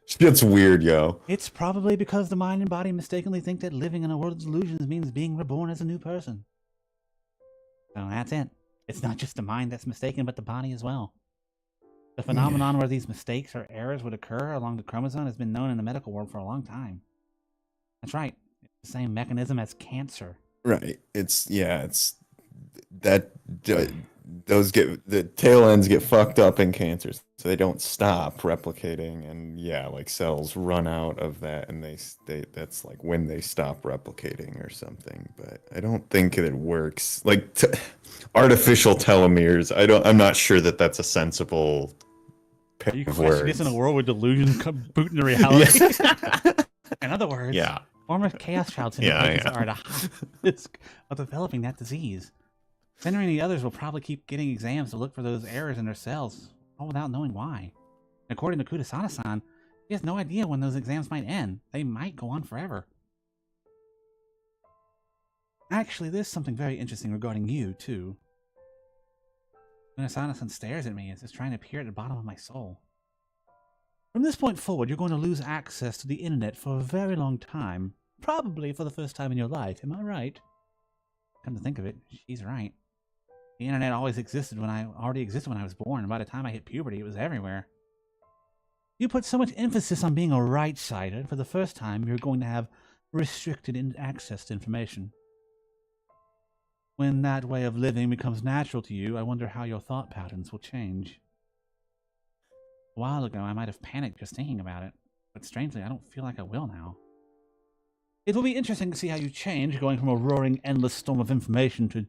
Shit's weird, yo. It's probably because the mind and body mistakenly think that living in a world of delusions means being reborn as a new person. So that's it. It's not just the mind that's mistaken, but the body as well. The phenomenon where these mistakes or errors would occur along the chromosome has been known in the medical world for a long time. That's right. It's the same mechanism as cancer. Right. It's that those the tail ends get fucked up in cancers, so they don't stop replicating, and like cells run out of that, and they that's like when they stop replicating or something. But I don't think it works like artificial telomeres. I'm not sure that that's a sensible pair Are you of questioning words. this in a world where delusions come boot into reality? In other words, former Chaos Child Syndrome patients are at a high risk of developing that disease. Henry and the others will probably keep getting exams to look for those errors in their cells, all without knowing why. According to Kunisada-san, he has no idea when those exams might end. They might go on forever. Actually, there's something very interesting regarding you, too. Kunisada-san stares at me as if trying to peer at the bottom of my soul. From this point forward, you're going to lose access to the internet for a very long time. Probably for the first time in your life, am I right? Come to think of it, she's right. The internet already existed when I was born, and by the time I hit puberty, it was everywhere. You put so much emphasis on being a right-sider, for the first time you're going to have restricted access to information. When that way of living becomes natural to you, I wonder how your thought patterns will change. A while ago, I might have panicked just thinking about it, but strangely, I don't feel like I will now. It will be interesting to see how you change, going from a roaring, endless storm of information to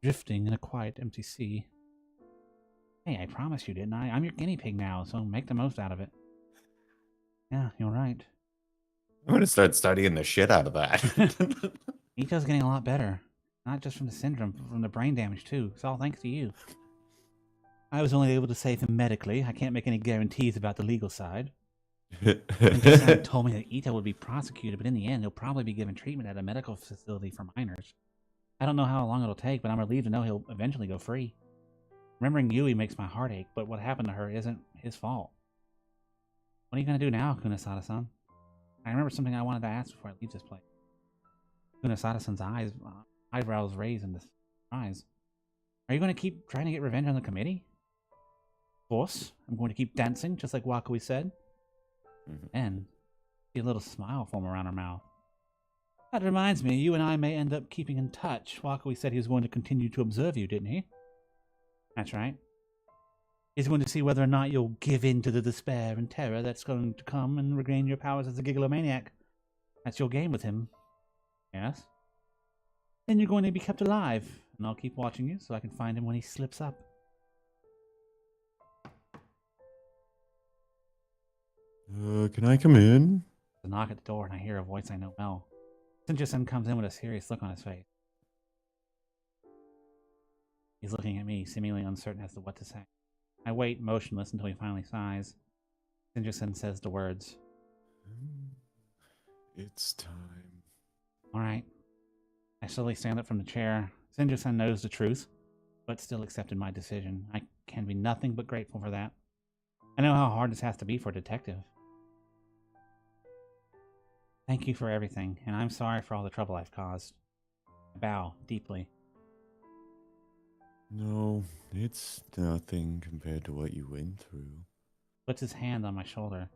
drifting in a quiet, empty sea. Hey, I promised you, didn't I? I'm your guinea pig now, so make the most out of it. Yeah, you're right. I'm gonna start studying the shit out of that. Ito's getting a lot better. Not just from the syndrome, but from the brain damage, too. It's all thanks to you. I was only able to save him medically. I can't make any guarantees about the legal side. Senju-san told me that Ito would be prosecuted, but in the end, he'll probably be given treatment at a medical facility for minors. I don't know how long it'll take, but I'm relieved to know he'll eventually go free. Remembering Yui makes my heart ache, but what happened to her isn't his fault. What are you going to do now, Kunisada-san? I remember something I wanted to ask before I leave this place. Kunisada-san's eyebrows raised in surprise. Are you going to keep trying to get revenge on the committee? Of course. I'm going to keep dancing, just like Wakui said. And see a little smile form around her mouth. That reminds me, you and I may end up keeping in touch. Wakui said he was going to continue to observe you, didn't he? That's right. He's going to see whether or not you'll give in to the despair and terror that's going to come and regain your powers as a Gigalomaniac. That's your game with him. Yes? Then you're going to be kept alive, and I'll keep watching you so I can find him when he slips up. Can I come in? There's a knock at the door, and I hear a voice I know well. Senju-san comes in with a serious look on his face. He's looking at me, seemingly uncertain as to what to say. I wait, motionless, until he finally sighs. Senju-san says the words. It's time. Alright. I slowly stand up from the chair. Senju-san knows the truth, but still accepted my decision. I can be nothing but grateful for that. I know how hard this has to be for a detective. Thank you for everything, and I'm sorry for all the trouble I've caused. I bow deeply. No, it's nothing compared to what you went through. Puts his hand on my shoulder.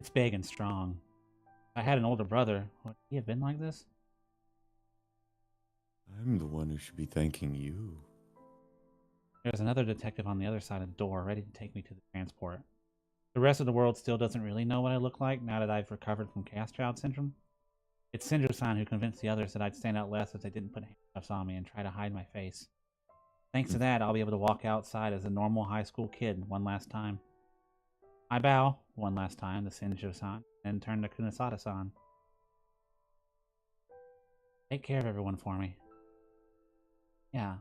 It's big and strong. If I had an older brother, would he have been like this? I'm the one who should be thanking you. There's another detective on the other side of the door, ready to take me to the transport. The rest of the world still doesn't really know what I look like now that I've recovered from Chaos Child Syndrome. It's Senju-san who convinced the others that I'd stand out less if they didn't put handcuffs on me and try to hide my face. Thanks to that, I'll be able to walk outside as a normal high school kid one last time. I bow one last time to Senju-san, and turn to Kunisada-san. Take care of everyone for me. Yeah.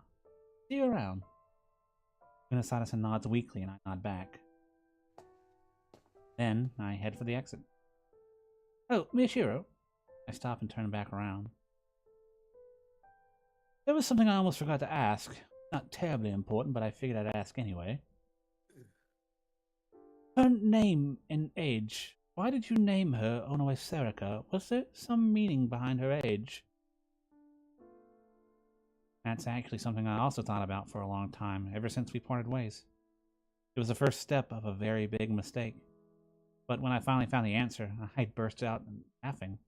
See you around. Kunisada-san nods weakly, and I nod back. Then, I head for the exit. Oh, Miyashiro. I stop and turn back around. There was something I almost forgot to ask. Not terribly important, but I figured I'd ask anyway. Her name and age. Why did you name her Onoe Serika? Was there some meaning behind her age? That's actually something I also thought about for a long time, ever since we parted ways. It was the first step of a very big mistake. But when I finally found the answer, I burst out laughing.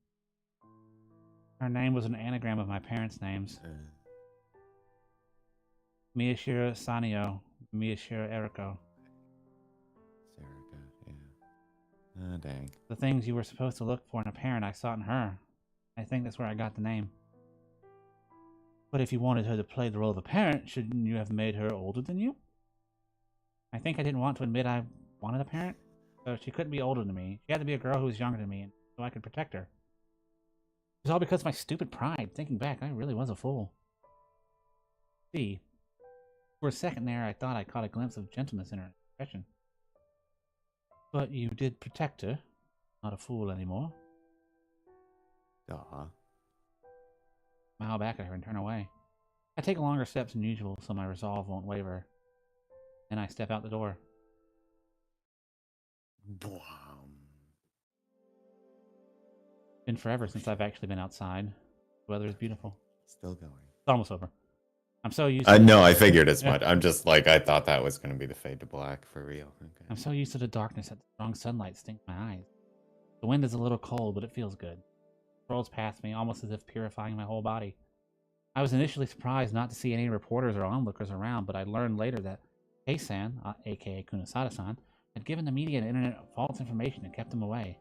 Her name was an anagram of my parents' names. Miyashiro Sanyo, Miyashiro Eriko. Serika, yeah. Ah, dang. The things you were supposed to look for in a parent I saw in her. I think that's where I got the name. But if you wanted her to play the role of a parent, shouldn't you have made her older than you? I think I didn't want to admit I wanted a parent. So she couldn't be older than me. She had to be a girl who was younger than me, so I could protect her. It was all because of my stupid pride. Thinking back, I really was a fool. See, for a second there, I thought I caught a glimpse of gentleness in her expression. But you did protect her. Not a fool anymore. Smile back at her and turn away. I take longer steps than usual, so my resolve won't waver. Then I step out the door. Been forever since I've actually been outside. The weather is beautiful. Still going. It's almost over. I'm so used to No, I figured as much. I'm just like, I thought that was going to be the fade to black for real. Okay. I'm so used to the darkness that the strong sunlight stings my eyes. The wind is a little cold, but it feels good. It rolls past me, almost as if purifying my whole body. I was initially surprised not to see any reporters or onlookers around, but I learned later that Kei-san, aka Kunisada-san, had given the media and internet false information and kept them away.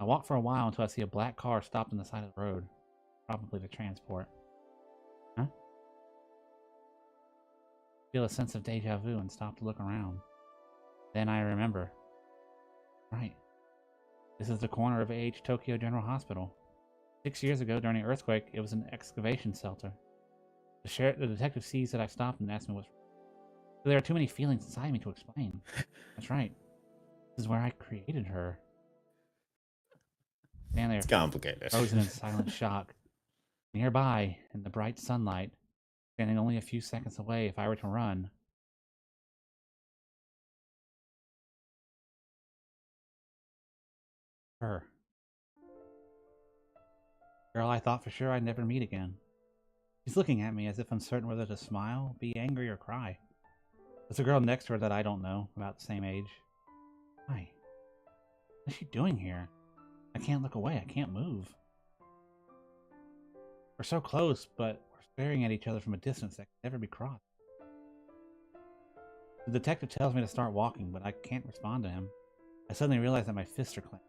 I walk for a while until I see a black car stopped on the side of the road. Probably the transport. Huh? Feel a sense of deja vu and stop to look around. Then I remember. Right. This is the corner of AH Tokyo General Hospital. 6 years ago, during the earthquake, it was an excavation shelter. The detective sees that I stopped and asks me what's wrong. There are too many feelings inside me to explain. That's right. This is where I created her. Stand there, It's complicated. frozen in silent shock. Nearby, in the bright sunlight, standing only a few seconds away if I were to run. Her. Girl I thought for sure I'd never meet again. She's looking at me as if uncertain whether to smile, be angry, or cry. There's a girl next to her that I don't know, about the same age. Why? What is she doing here? I can't look away. I can't move. We're so close, but we're staring at each other from a distance that can never be crossed. The detective tells me to start walking, but I can't respond to him. I suddenly realize that my fists are clenched.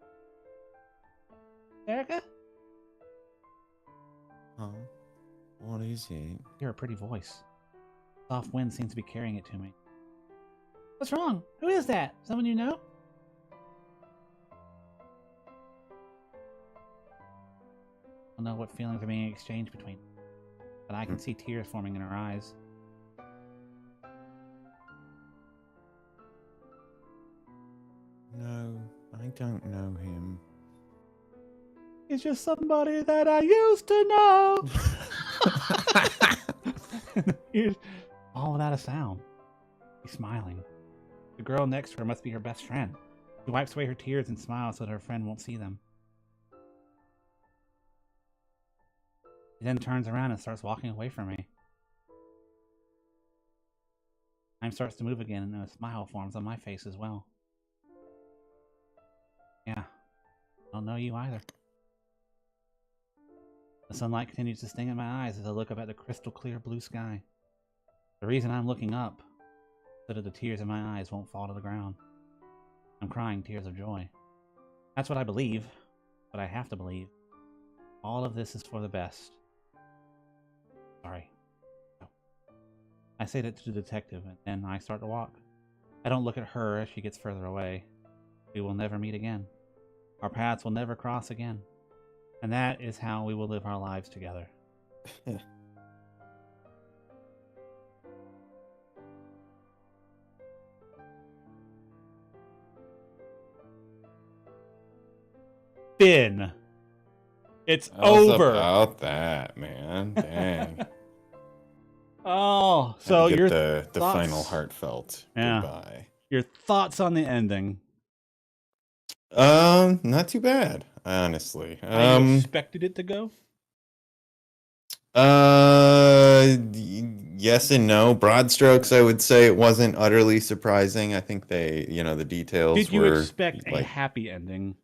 Erica? Oh, what is it? I hear a pretty voice. Soft wind seems to be carrying it to me. What's wrong? Who is that? Someone you know? I don't know what feelings are being exchanged between them, but I can see tears forming in her eyes. No, I don't know him. He's just somebody that I used to know. Here's all without a sound. He's smiling. The girl next to her must be her best friend. She wipes away her tears and smiles so that her friend won't see them. He then turns around and starts walking away from me. Time starts to move again and a smile forms on my face as well. Yeah, I don't know you either. The sunlight continues to sting in my eyes as I look up at the crystal clear blue sky. The reason I'm looking up so that the tears in my eyes won't fall to the ground. I'm crying tears of joy. That's what I believe, but I have to believe. All of this is for the best. Sorry. I say that to the detective, and then I start to walk. I don't look at her as she gets further away. We will never meet again. Our paths will never cross again. And that is how we will live our lives together. Finn, it's over. About that, man. Dang. Oh, Had so to get your the thoughts- final heartfelt Yeah. goodbye. Your thoughts on the ending? Not too bad, honestly. How you expected it to go? Yes and no. Broad strokes, I would say it wasn't utterly surprising. I think they, the details Did you were expect a like, happy ending?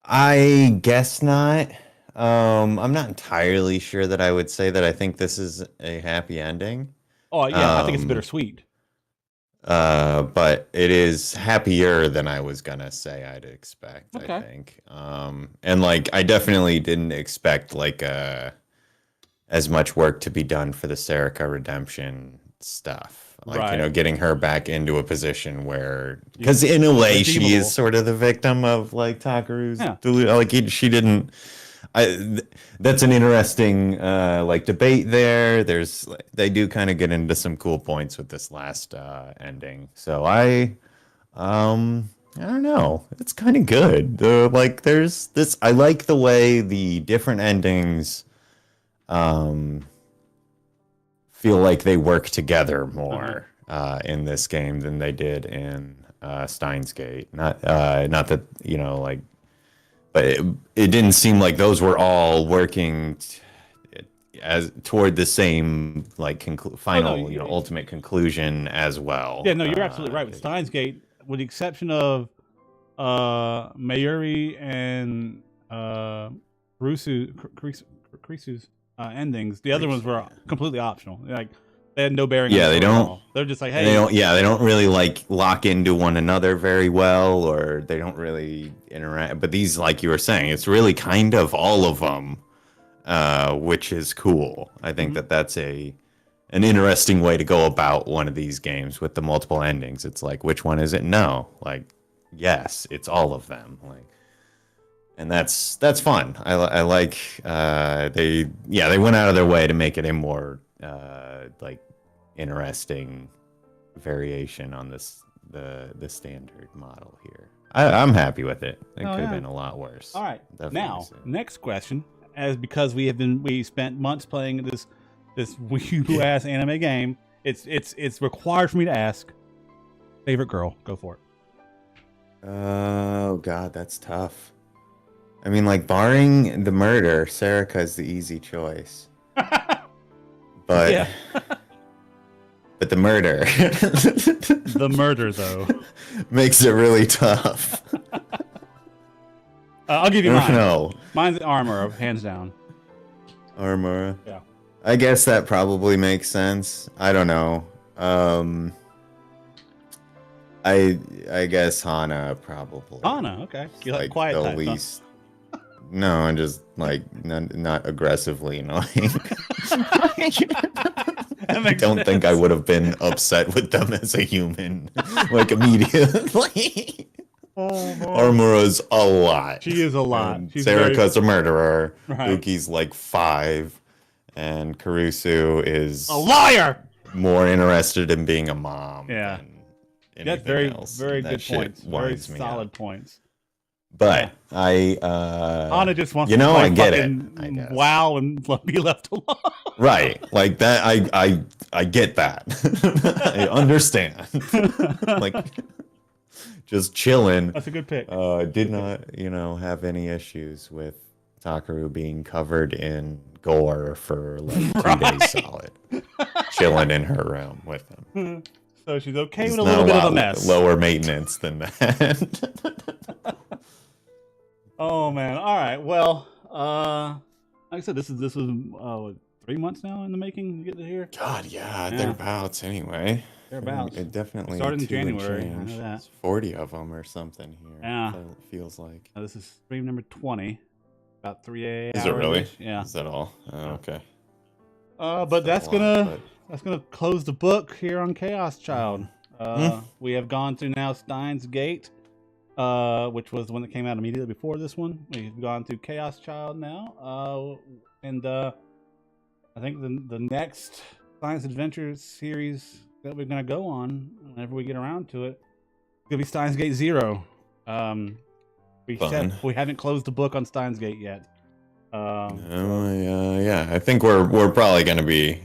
I guess not. I'm not entirely sure that I would say that I think this is a happy ending. Oh yeah, I think it's Um, bittersweet. But it is happier than I was gonna say I'd expect, I Okay. think. And like I definitely didn't expect like as much work to be done for the Serica redemption stuff. Like, Right. getting her back into a position where, because in a way she Redeemable. is sort of the victim of like Takaru's Yeah. like she didn't. That's an interesting like debate there. They do kind of get into some cool points with this last ending. So I don't know. It's kind of good. Like there's this. I like the way the different endings feel like they work together more in this game than they did in Steins Gate. Not that like. But it didn't seem like those were all working as toward the same like final, ultimate conclusion as well. Yeah, no, you're absolutely right. With Steins Gate, with the exception of Mayuri and Kurisu's endings, the other ones were completely optional. Like they had no bearing. Yeah, on the they story at don't- all. They're just like, hey, They don't. Yeah, they don't really like lock into one another very well, or they don't really interact. But these, like you were saying, it's really kind of all of them, which is cool. I think that that's an interesting way to go about one of these games with the multiple endings. It's like, which one is it? No, like, yes, it's all of them. Like, and that's fun. I like they went out of their way to make it a more like interesting variation on the standard model here. I'm happy with it. It could have been a lot worse. All right. Definitely Now, so. next question, as because we spent months playing this weird ass anime game, it's required for me to ask. Favorite girl, go for it. Oh God, that's tough. I mean, like barring the murder, Serica's the easy choice. But Yeah. but the murder, The murder, though. makes it really tough. I'll give you mine. No, Mine's Armor, hands down. Armora. Yeah. I guess that probably makes sense. I don't know. I guess Hana probably. Hana, okay. You like quiet the type, huh? least. No, I'm just like not aggressively annoying. That I makes don't think I sense. would have been upset with them as a human, like immediately. Armura's a lot. She is a lot. And She's Serica's a murderer. Right. Uki's like 5, and Karusu is a liar. more interested in being a mom. Yeah. Than That's anything else. very That good shit points. Very winds me solid up. points. But Hana just wants you to know, play I get it, fucking I guess. WoW and be left alone. right, like that. I get that. I understand. Like just chilling. That's a good pick. Did not, have any issues with Takaru being covered in gore for like 2 days solid, chilling in her room with him. So she's okay It's with a not little bit of a lot mess. lower maintenance than that. Oh man. All right. Well, like I said, this was 3 months now in the making to get to here. God, yeah, Yeah. thereabouts. Anyway, Thereabouts. It definitely Started in 2 and January, I know change. that. It's 40 of them or something here. Yeah. So it feels like. This is stream number 20. About 3 hours. Is it really? Yeah. Is that all? Oh, okay. But that's gonna close the book here on Chaos Child. We have gone through now Steins Gate, which was the one that came out immediately before this one. We've gone through Chaos Child now, and I think the next Science Adventures series that we're gonna go on, whenever we get around to it, is gonna be Steins Gate 0. Fun. We haven't closed the book on Steins Gate yet. Yeah, I think we're probably going to be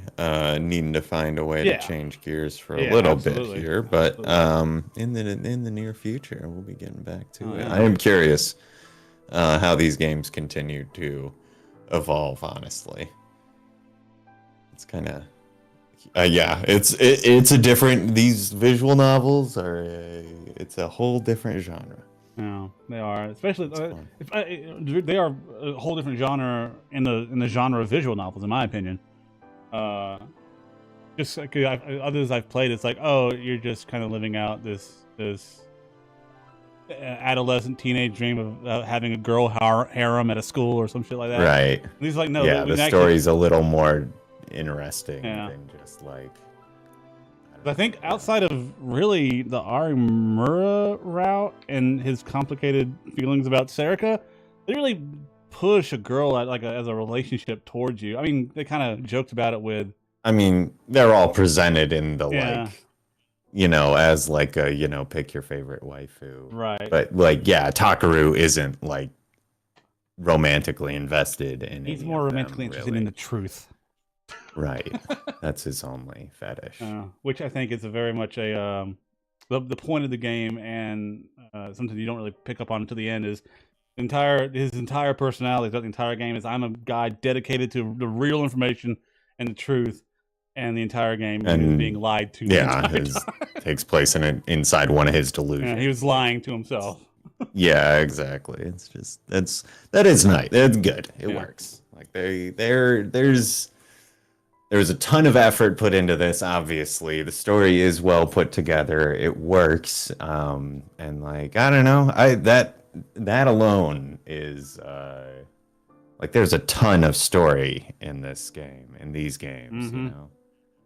needing to find a way Yeah. to change gears for a Yeah, little absolutely. bit here, but in the near future we'll be getting back to it. I am curious how these games continue to evolve. Honestly, it's kind of it's a different. These visual novels are it's a whole different genre. Yeah, they are, especially fun. they are a whole different genre in the genre of visual novels, in my opinion. Just like others I've played, it's like, oh, you're just kind of living out this adolescent teenage dream of having a girl harem at a school or some shit like that. Right. And he's like, no, Yeah, we the can story's a little more interesting Yeah. than just like. I think outside of really the Arimura route and his complicated feelings about Serica, they really push a girl at as a relationship towards you. I mean, they kind of joked about it with. I mean, they're all presented in the Yeah. as like a pick your favorite waifu. Right. But like, yeah, Takaru isn't like romantically invested in. He's any more of them, romantically interested really. in the truth. Right. That's his only fetish. Which I think is a very much a the point of the game, and something you don't really pick up on until the end is his entire personality throughout the entire game is I'm a guy dedicated to the real information and the truth, and the entire game is And- being lied to. Yeah, the entire his, time. takes place inside one of his delusions. Yeah, he was lying to himself. Yeah, exactly. It's just that is nice. It's good. It Yeah. works. Like there's a ton of effort put into this. Obviously, the story is well put together. It works. And like I don't know, that alone is like there's a ton of story in this game, in these games. Mhm. Fucking,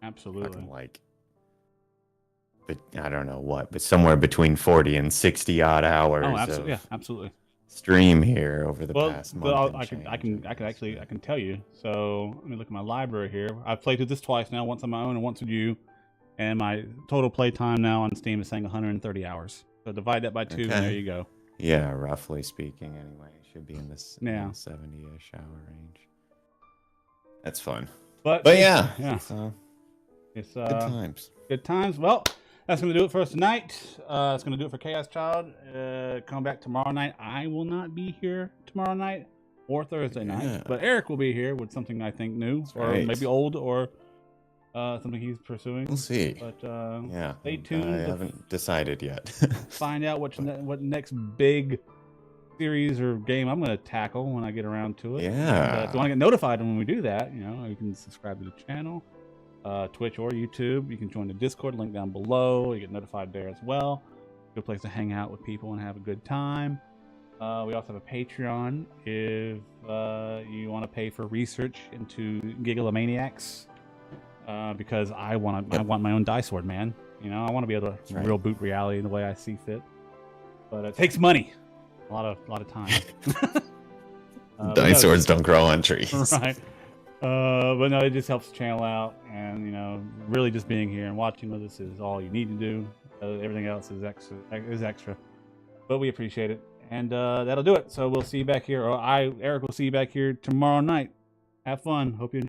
Absolutely. like. But I don't know what, but somewhere between 40 and 60 odd hours. Oh, absolutely. Of Yeah, absolutely. stream here over the past month. Well, and I can tell you. So let me look at my library here. I've played through this twice now. Once on my own and once with you. and my total play time now on Steam is saying 130 hours. So divide that by 2, and Okay. there you go. Yeah, roughly speaking, anyway. It should be in this Yeah. 70-ish hour range. That's fun. But yeah. yeah. So, It's good times. good times. Well, that's going to do it for us tonight. That's going to do it for Chaos Child. Come back tomorrow night. I will not be here tomorrow night or Thursday night, Yeah. but Eric will be here with something I think new, or right. maybe old, or something he's pursuing. We'll see. But Yeah. stay tuned I to haven't decided yet. find out what next big series or game I'm going to tackle when I get around to it. Yeah. If you want to get notified when we do that, you can subscribe to the channel, Twitch or YouTube. You can join the Discord, link down below. You get notified there as well. Good place to hang out with people and have a good time. We also have a Patreon if you want to pay for research into Gigalomaniacs, because I want my own Dice Sword, man. I want to be able to Right. real boot reality the way I see fit, but it takes money, a lot of time. Dice swords don't grow on trees. Right. But no, it just helps the channel out, and really just being here and watching with us is all you need to do. Everything else is extra. But we appreciate it, and that'll do it. So we'll see you back here, or Eric will see you back here tomorrow night. Have fun. Hope you enjoy.